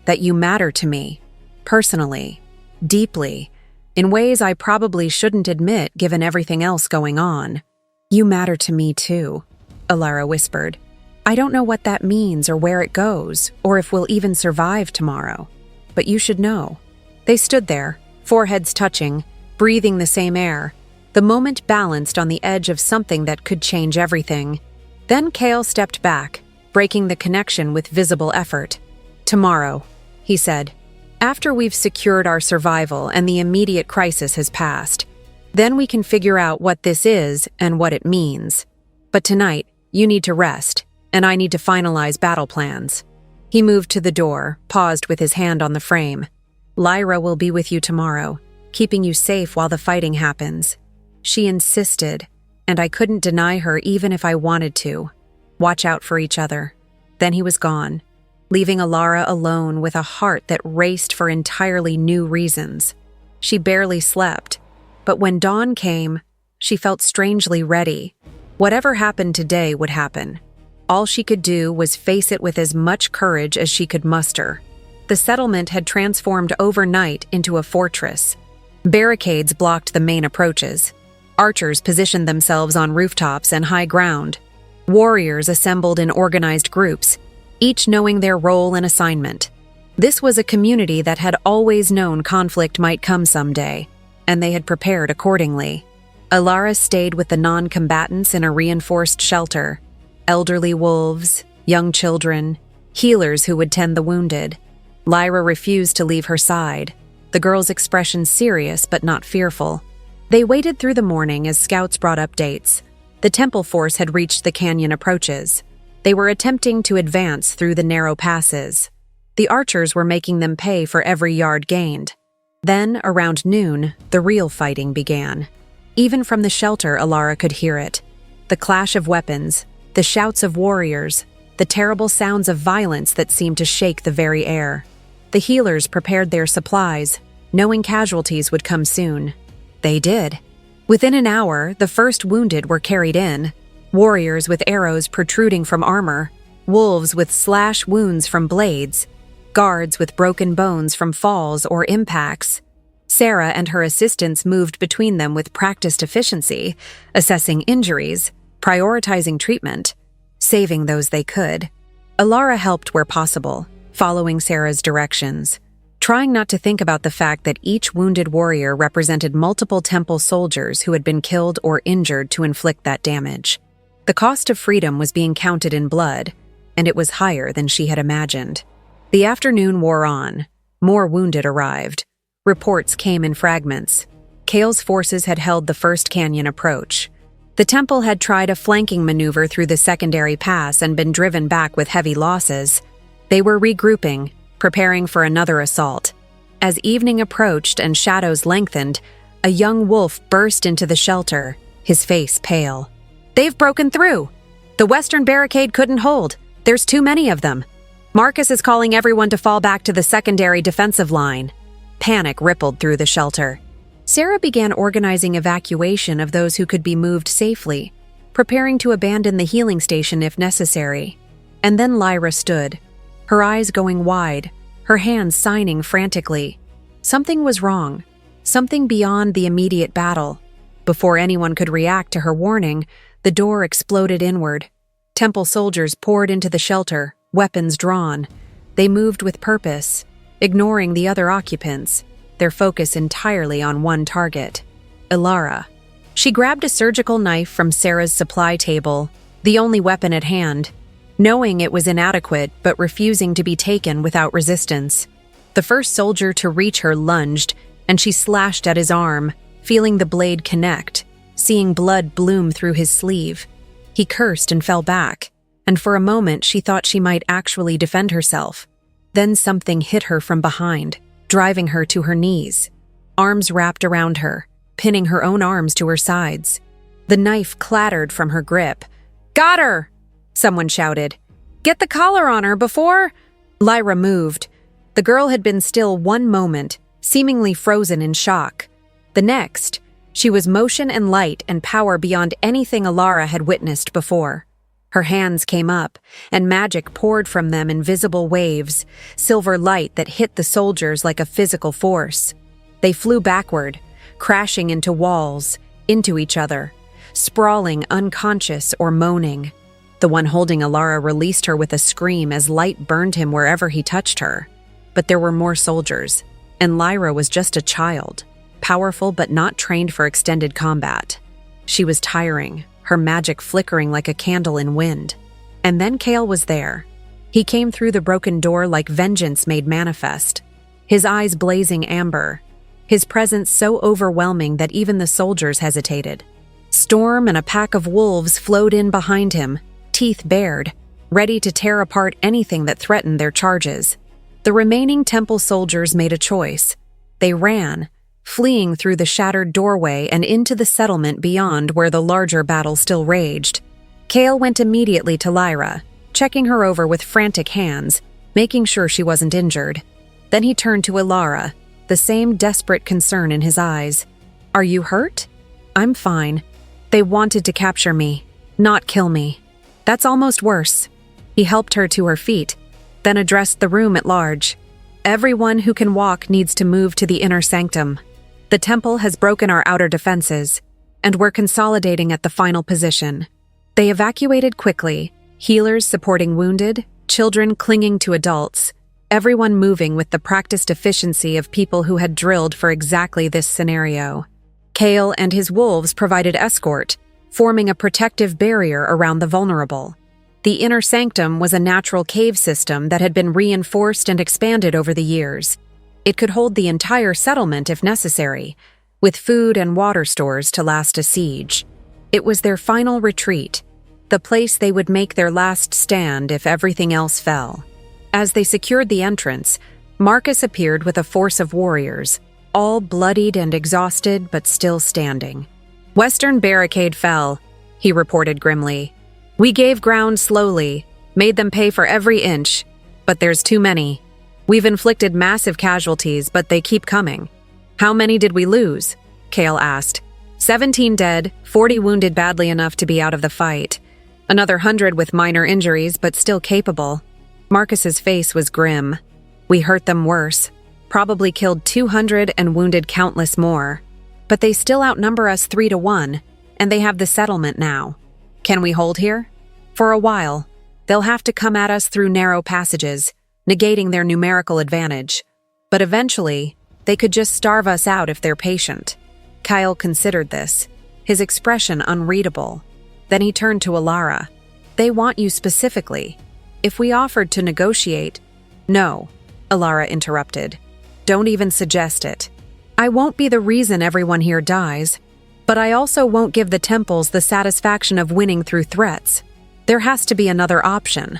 that you matter to me, personally, deeply, in ways I probably shouldn't admit given everything else going on. You matter to me too, Alara whispered. I don't know what that means or where it goes, or if we'll even survive tomorrow, but you should know. They stood there, foreheads touching, breathing the same air, the moment balanced on the edge of something that could change everything. Then Kale stepped back, breaking the connection with visible effort. Tomorrow, he said, after we've secured our survival and the immediate crisis has passed, then we can figure out what this is and what it means. But tonight, you need to rest, and I need to finalize battle plans. He moved to the door, paused with his hand on the frame. Lyra will be with you tomorrow, keeping you safe while the fighting happens. She insisted, and I couldn't deny her even if I wanted to. Watch out for each other. Then he was gone, leaving Alara alone with a heart that raced for entirely new reasons. She barely slept, but when dawn came, she felt strangely ready. Whatever happened today would happen. All she could do was face it with as much courage as she could muster. The settlement had transformed overnight into a fortress. Barricades blocked the main approaches. Archers positioned themselves on rooftops and high ground. Warriors assembled in organized groups, each knowing their role and assignment. This was a community that had always known conflict might come someday, and they had prepared accordingly. Alara stayed with the non-combatants in a reinforced shelter. Elderly wolves, young children, healers who would tend the wounded. Lyra refused to leave her side, the girl's expression serious but not fearful. They waited through the morning as scouts brought updates. The temple force had reached the canyon approaches. They were attempting to advance through the narrow passes. The archers were making them pay for every yard gained. Then, around noon, the real fighting began. Even from the shelter, Alara could hear it. The clash of weapons, the shouts of warriors, the terrible sounds of violence that seemed to shake the very air. The healers prepared their supplies, knowing casualties would come soon. They did. Within an hour, the first wounded were carried in. Warriors with arrows protruding from armor, wolves with slash wounds from blades, guards with broken bones from falls or impacts. Sarah and her assistants moved between them with practiced efficiency, assessing injuries, prioritizing treatment, saving those they could. Alara helped where possible, following Sarah's directions, trying not to think about the fact that each wounded warrior represented multiple temple soldiers who had been killed or injured to inflict that damage. The cost of freedom was being counted in blood, and it was higher than she had imagined. The afternoon wore on. More wounded arrived. Reports came in fragments. Kale's forces had held the first canyon approach. The temple had tried a flanking maneuver through the secondary pass and been driven back with heavy losses. They were regrouping, preparing for another assault. As evening approached and shadows lengthened, a young wolf burst into the shelter, his face pale. "They've broken through! The western barricade couldn't hold. There's too many of them. Marcus is calling everyone to fall back to the secondary defensive line." Panic rippled through the shelter. Sarah began organizing evacuation of those who could be moved safely, preparing to abandon the healing station if necessary. And then Lyra stood, her eyes going wide, her hands signing frantically. Something was wrong, something beyond the immediate battle. Before anyone could react to her warning, the door exploded inward. Temple soldiers poured into the shelter, weapons drawn. They moved with purpose, ignoring the other occupants, their focus entirely on one target, Alara. She grabbed a surgical knife from Sarah's supply table, the only weapon at hand, knowing it was inadequate but refusing to be taken without resistance. The first soldier to reach her lunged, and she slashed at his arm, feeling the blade connect, seeing blood bloom through his sleeve. He cursed and fell back, and for a moment she thought she might actually defend herself. Then something hit her from behind, driving her to her knees. Arms wrapped around her, pinning her own arms to her sides. The knife clattered from her grip. "Got her!" someone shouted. "Get the collar on her before—" Lyra moved. The girl had been still one moment, seemingly frozen in shock. The next, she was motion and light and power beyond anything Alara had witnessed before. Her hands came up, and magic poured from them in visible waves, silver light that hit the soldiers like a physical force. They flew backward, crashing into walls, into each other, sprawling unconscious or moaning. The one holding Alara released her with a scream as light burned him wherever he touched her. But there were more soldiers, and Lyra was just a child, powerful but not trained for extended combat. She was tiring, her magic flickering like a candle in wind. And then Kale was there. He came through the broken door like vengeance made manifest, his eyes blazing amber, his presence so overwhelming that even the soldiers hesitated. Storm and a pack of wolves flowed in behind him, teeth bared, ready to tear apart anything that threatened their charges. The remaining temple soldiers made a choice. They ran, fleeing through the shattered doorway and into the settlement beyond where the larger battle still raged. Kale went immediately to Lyra, checking her over with frantic hands, making sure she wasn't injured. Then he turned to Alara, the same desperate concern in his eyes. "Are you hurt?" "I'm fine. They wanted to capture me, not kill me. That's almost worse." He helped her to her feet, then addressed the room at large. "Everyone who can walk needs to move to the inner sanctum. The temple has broken our outer defenses, and we're consolidating at the final position." They evacuated quickly, healers supporting wounded, children clinging to adults, everyone moving with the practiced efficiency of people who had drilled for exactly this scenario. Kale and his wolves provided escort, forming a protective barrier around the vulnerable. The inner sanctum was a natural cave system that had been reinforced and expanded over the years. It could hold the entire settlement if necessary, with food and water stores to last a siege. It was their final retreat, the place they would make their last stand if everything else fell. As they secured the entrance, Marcus appeared with a force of warriors, all bloodied and exhausted but still standing. "Western barricade fell," he reported grimly. "We gave ground slowly, made them pay for every inch, but there's too many. We've inflicted massive casualties, but they keep coming." "How many did we lose?" Cale asked. 17 dead, 40 wounded badly enough to be out of the fight. Another 100 with minor injuries, but still capable. Marcus's face was grim. "We hurt them worse. Probably killed 200 and wounded countless more. But they still outnumber us 3-1, and they have the settlement now. Can we hold here? For a while. They'll have to come at us through narrow passages, negating their numerical advantage. But eventually, they could just starve us out if they're patient." Kyle considered this, his expression unreadable. Then he turned to Alara. "They want you specifically. If we offered to negotiate—" "No," Alara interrupted. "Don't even suggest it. I won't be the reason everyone here dies, but I also won't give the temples the satisfaction of winning through threats. There has to be another option."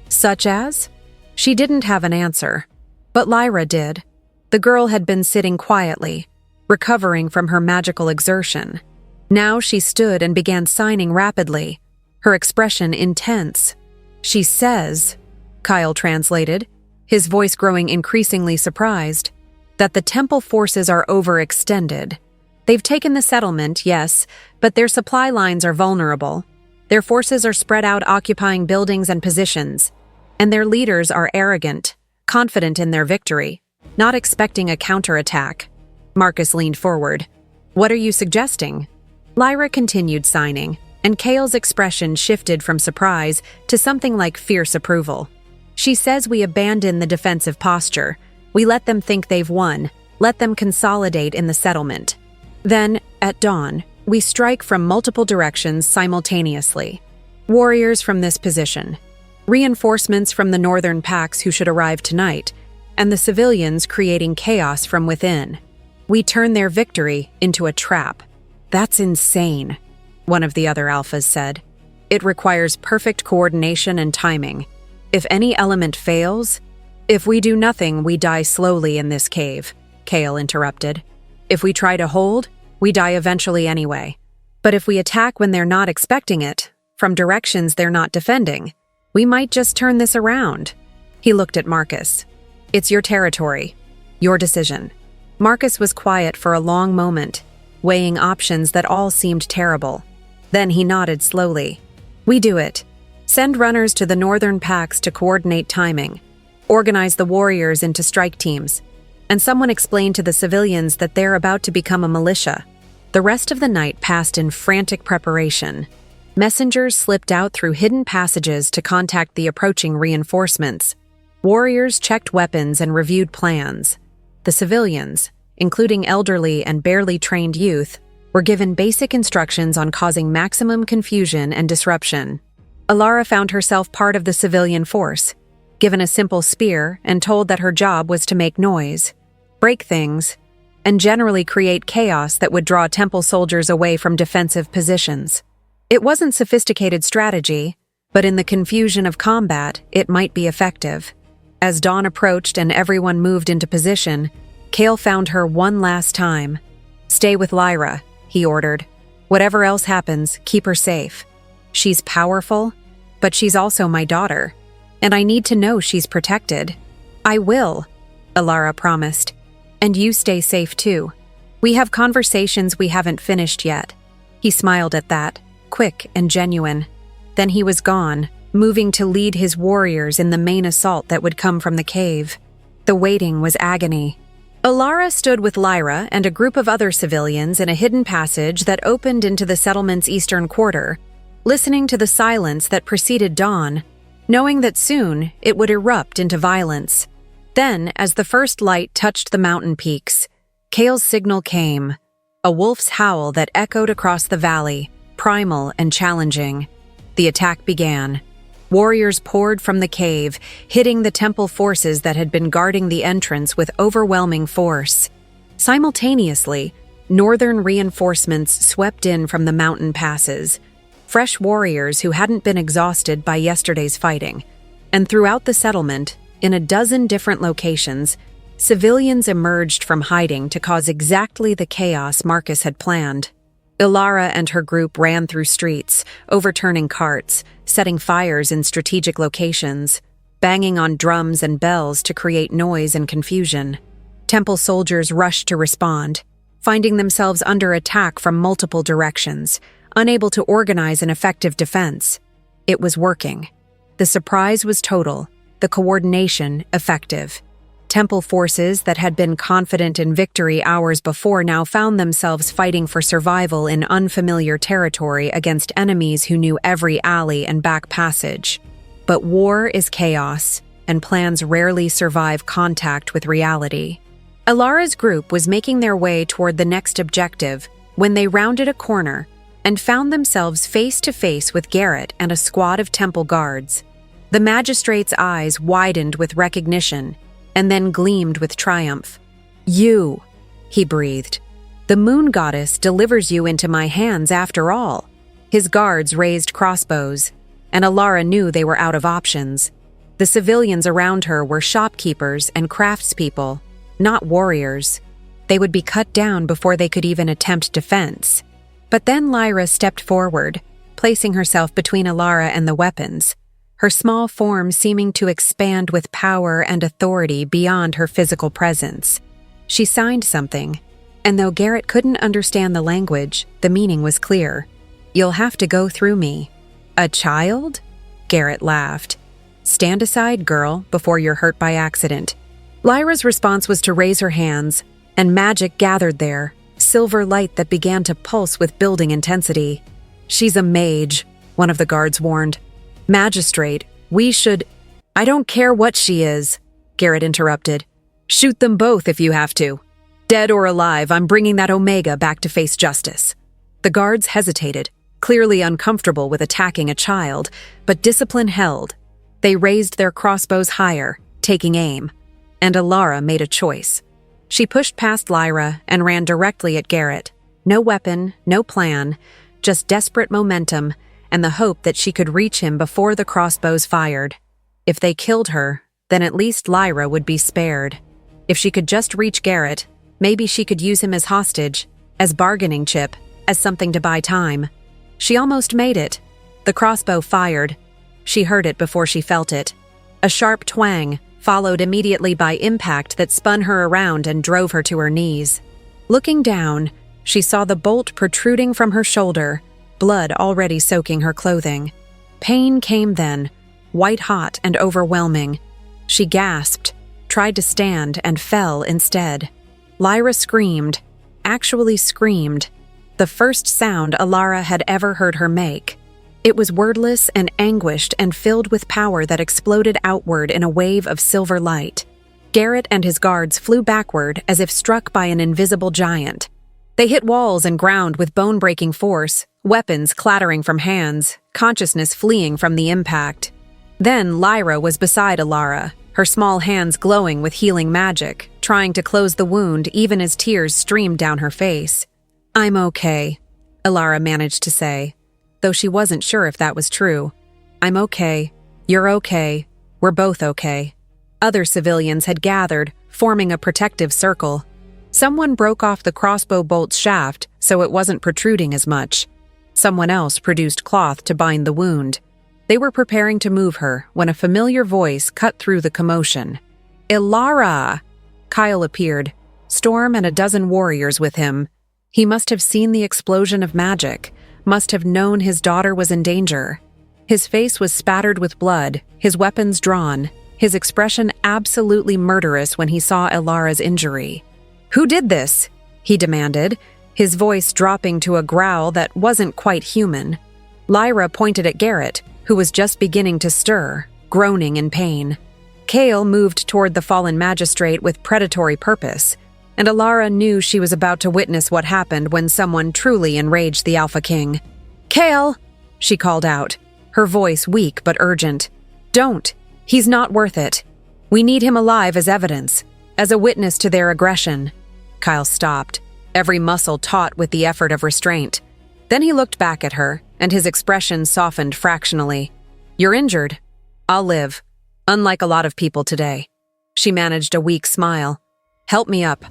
"Such as?" She didn't have an answer, but Lyra did. The girl had been sitting quietly, recovering from her magical exertion. Now she stood and began signing rapidly, her expression intense. "She says," Kyle translated, his voice growing increasingly surprised, "that the temple forces are overextended. They've taken the settlement, yes, but their supply lines are vulnerable. Their forces are spread out occupying buildings and positions, and their leaders are arrogant, confident in their victory, not expecting a counterattack." Marcus leaned forward. "What are you suggesting?" Lyra continued signing, and Cale's expression shifted from surprise to something like fierce approval. "She says we abandon the defensive posture. We let them think they've won, let them consolidate in the settlement. Then, at dawn, we strike from multiple directions simultaneously. Warriors from this position, reinforcements from the northern packs who should arrive tonight, and the civilians creating chaos from within. We turn their victory into a trap." "That's insane," one of the other alphas said. "It requires perfect coordination and timing. If any element fails—" "If we do nothing, we die slowly in this cave," Cale interrupted. "If we try to hold, we die eventually anyway. But if we attack when they're not expecting it, from directions they're not defending, we might just turn this around." He looked at Marcus. "It's your territory. Your decision." Marcus was quiet for a long moment, weighing options that all seemed terrible. Then he nodded slowly. "We do it. Send runners to the northern packs to coordinate timing. Organize the warriors into strike teams. And someone explain to the civilians that they're about to become a militia." The rest of the night passed in frantic preparation. Messengers slipped out through hidden passages to contact the approaching reinforcements. Warriors checked weapons and reviewed plans. The civilians, including elderly and barely trained youth, were given basic instructions on causing maximum confusion and disruption. Alara found herself part of the civilian force, given a simple spear and told that her job was to make noise, break things, and generally create chaos that would draw temple soldiers away from defensive positions. It wasn't sophisticated strategy, but in the confusion of combat, it might be effective. As dawn approached and everyone moved into position, Cale found her one last time. "Stay with Lyra," he ordered. "Whatever else happens, keep her safe. She's powerful, but she's also my daughter, and I need to know she's protected." "I will," Alara promised. "And you stay safe too. We have conversations we haven't finished yet." He smiled at that, quick and genuine. Then he was gone, moving to lead his warriors in the main assault that would come from the cave. The waiting was agony. Alara stood with Lyra and a group of other civilians in a hidden passage that opened into the settlement's eastern quarter, listening to the silence that preceded dawn, knowing that soon it would erupt into violence. Then, as the first light touched the mountain peaks, Cale's signal came, a wolf's howl that echoed across the valley, primal and challenging. The attack began. Warriors poured from the cave, hitting the temple forces that had been guarding the entrance with overwhelming force. Simultaneously, Northern reinforcements swept in from the mountain passes, fresh warriors who hadn't been exhausted by yesterday's fighting. And throughout the settlement, in a dozen different locations, civilians emerged from hiding to cause exactly the chaos Marcus had planned. Ilara and her group ran through streets, overturning carts, setting fires in strategic locations, banging on drums and bells to create noise and confusion. Temple soldiers rushed to respond, finding themselves under attack from multiple directions, unable to organize an effective defense. It was working. The surprise was total, the coordination effective. Temple forces that had been confident in victory hours before now found themselves fighting for survival in unfamiliar territory against enemies who knew every alley and back passage. But war is chaos, and plans rarely survive contact with reality. Ilara's group was making their way toward the next objective when they rounded a corner and found themselves face to face with Garrett and a squad of temple guards. The magistrate's eyes widened with recognition and then gleamed with triumph. "You," he breathed. "The moon goddess delivers you into my hands after all." His guards raised crossbows, and Ilara knew they were out of options. The civilians around her were shopkeepers and craftspeople, not warriors. They would be cut down before they could even attempt defense. But then Lyra stepped forward, placing herself between Ilara and the weapons, her small form seeming to expand with power and authority beyond her physical presence. She signed something, and though Garrett couldn't understand the language, the meaning was clear. "You'll have to go through me." "A child?" Garrett laughed. "Stand aside, girl, before you're hurt by accident." Lyra's response was to raise her hands, and magic gathered there, silver light that began to pulse with building intensity. "She's a mage," one of the guards warned. "Magistrate, we should—" "I don't care what she is," Garrett interrupted. "Shoot them both if you have to. Dead or alive, I'm bringing that Omega back to face justice." The guards hesitated, clearly uncomfortable with attacking a child, but discipline held. They raised their crossbows higher, taking aim. And Ilara made a choice. She pushed past Lyra and ran directly at Garrett. No weapon, no plan, just desperate momentum and the hope that she could reach him before the crossbows fired. If they killed her, then at least Lyra would be spared. If she could just reach Garrett, maybe she could use him as hostage, as bargaining chip, as something to buy time. She almost made it. The crossbow fired. She heard it before she felt it. A sharp twang, followed immediately by impact that spun her around and drove her to her knees. Looking down, she saw the bolt protruding from her shoulder, blood already soaking her clothing. Pain came then, white-hot and overwhelming. She gasped, tried to stand, and fell instead. Lyra screamed, actually screamed, the first sound Ilara had ever heard her make. It was wordless and anguished and filled with power that exploded outward in a wave of silver light. Garrett and his guards flew backward as if struck by an invisible giant. They hit walls and ground with bone-breaking force, weapons clattering from hands, consciousness fleeing from the impact. Then Lyra was beside Ilara, her small hands glowing with healing magic, trying to close the wound even as tears streamed down her face. "I'm okay," Ilara managed to say, though she wasn't sure if that was true. "I'm okay. You're okay. We're both okay." Other civilians had gathered, forming a protective circle. Someone broke off the crossbow bolt's shaft so it wasn't protruding as much. Someone else produced cloth to bind the wound. They were preparing to move her when a familiar voice cut through the commotion. "Ilara!" Kyle appeared, Storm and a dozen warriors with him. He must have seen the explosion of magic, must have known his daughter was in danger. His face was spattered with blood, his weapons drawn, his expression absolutely murderous when he saw Ilara's injury. "Who did this?" he demanded, his voice dropping to a growl that wasn't quite human. Lyra pointed at Garrett, who was just beginning to stir, groaning in pain. Kale moved toward the fallen magistrate with predatory purpose, and Ilara knew she was about to witness what happened when someone truly enraged the Alpha King. "Kale!" she called out, her voice weak but urgent. "Don't. He's not worth it. We need him alive as evidence, as a witness to their aggression." Kyle stopped. every muscle taut with the effort of restraint. Then he looked back at her, and his expression softened fractionally. "You're injured. I'll live. Unlike a lot of people today." She managed a weak smile. "Help me up.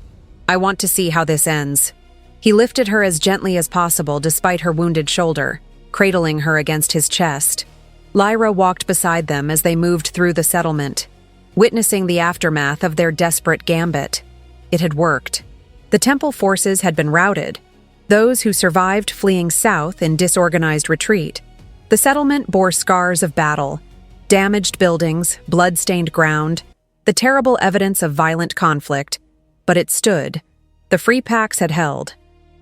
I want to see how this ends." He lifted her as gently as possible despite her wounded shoulder, cradling her against his chest. Lyra walked beside them as they moved through the settlement, witnessing the aftermath of their desperate gambit. It had worked. The temple forces had been routed, those who survived fleeing south in disorganized retreat. The settlement bore scars of battle, damaged buildings, blood-stained ground, the terrible evidence of violent conflict, but it stood. The Free Packs had held.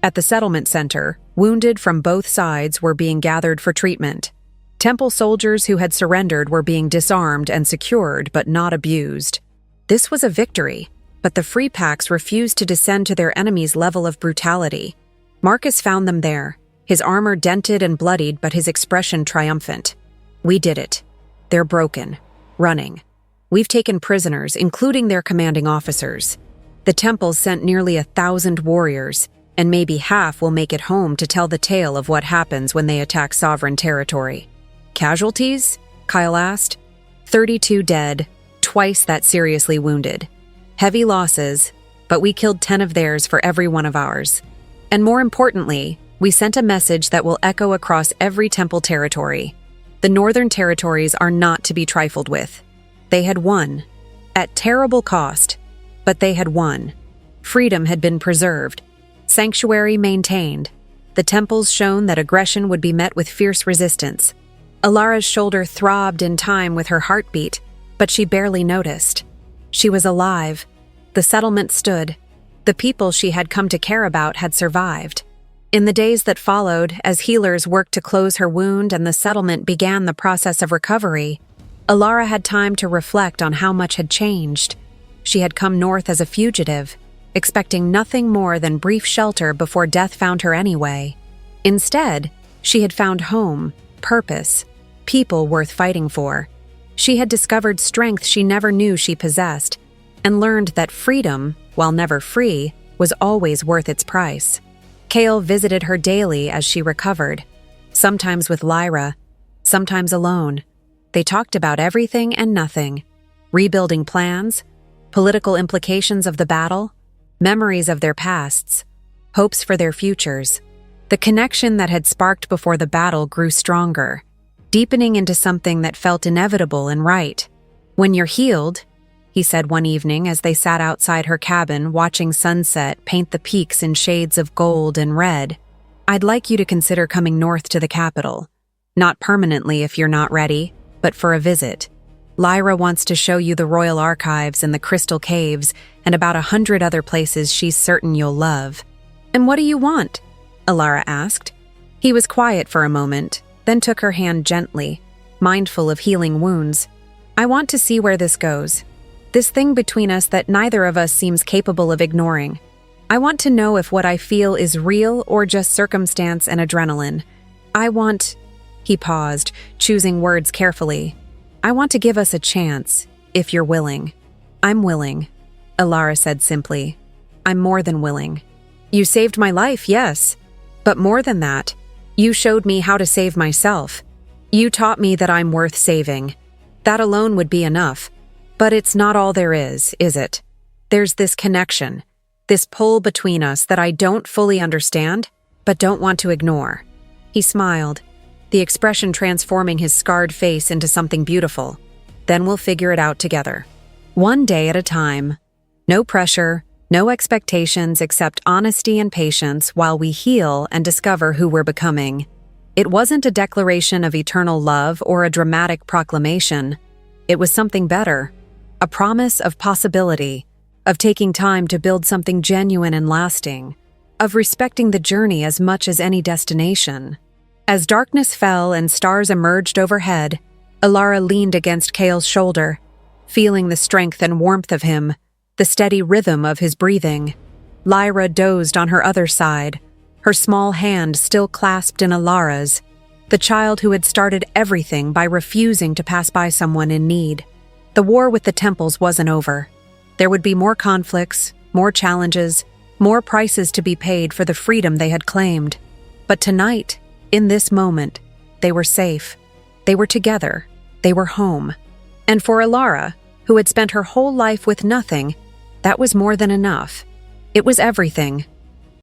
At the settlement center, wounded from both sides were being gathered for treatment. Temple soldiers who had surrendered were being disarmed and secured, but not abused. This was a victory, but the Free Packs refused to descend to their enemies' level of brutality. Marcus found them there, his armor dented and bloodied, but his expression triumphant. "We did it. They're broken. Running. We've taken prisoners, including their commanding officers. The temple sent nearly 1,000 warriors, and maybe half will make it home to tell the tale of what happens when they attack sovereign territory." "Casualties?" Kyle asked. 32 dead, twice that seriously wounded. Heavy losses, but we killed 10 of theirs for every one of ours. And more importantly, we sent a message that will echo across every temple territory. The northern territories are not to be trifled with. They had won, at terrible cost, but they had won. Freedom had been preserved, sanctuary maintained. The temples shown that aggression would be met with fierce resistance. Alara's shoulder throbbed in time with her heartbeat, but she barely noticed. She was alive. The settlement stood. The people she had come to care about had survived. In the days that followed, as healers worked to close her wound and the settlement began the process of recovery, Alara had time to reflect on how much had changed. She had come north as a fugitive, expecting nothing more than brief shelter before death found her anyway. Instead, she had found home, purpose, people worth fighting for. She had discovered strength she never knew she possessed, and learned that freedom, while never free, was always worth its price. Kale visited her daily as she recovered, sometimes with Lyra, sometimes alone. They talked about everything and nothing: rebuilding plans, political implications of the battle, memories of their pasts, hopes for their futures. The connection that had sparked before the battle grew stronger, deepening into something that felt inevitable and right. "When you're healed," he said one evening as they sat outside her cabin watching sunset paint the peaks in shades of gold and red, "I'd like you to consider coming north to the capital. Not permanently if you're not ready, but for a visit. Lyra wants to show you the royal archives and the crystal caves and about 100 other places she's certain you'll love." "And what do you want?" Alara asked. He was quiet for a moment, then took her hand gently, mindful of healing wounds. "I want to see where this goes. This thing between us that neither of us seems capable of ignoring. I want to know if what I feel is real or just circumstance and adrenaline. I want..." He paused, choosing words carefully. "I want to give us a chance, if you're willing." "I'm willing," Alara said simply. "I'm more than willing. You saved my life, yes. But more than that, you showed me how to save myself. You taught me that I'm worth saving. That alone would be enough. But it's not all there is it? There's this connection, this pull between us that I don't fully understand, but don't want to ignore." He smiled, the expression transforming his scarred face into something beautiful. "Then we'll figure it out together. One day at a time. No pressure, no expectations except honesty and patience while we heal and discover who we're becoming." It wasn't a declaration of eternal love or a dramatic proclamation. It was something better, a promise of possibility, of taking time to build something genuine and lasting, of respecting the journey as much as any destination. As darkness fell and stars emerged overhead, Alara leaned against Kale's shoulder, feeling the strength and warmth of him, the steady rhythm of his breathing. Lyra dozed on her other side, her small hand still clasped in Alara's, the child who had started everything by refusing to pass by someone in need. The war with the temples wasn't over. There would be more conflicts, more challenges, more prices to be paid for the freedom they had claimed. But tonight, in this moment, they were safe. They were together. They were home. And for Alara, who had spent her whole life with nothing, that was more than enough. It was everything.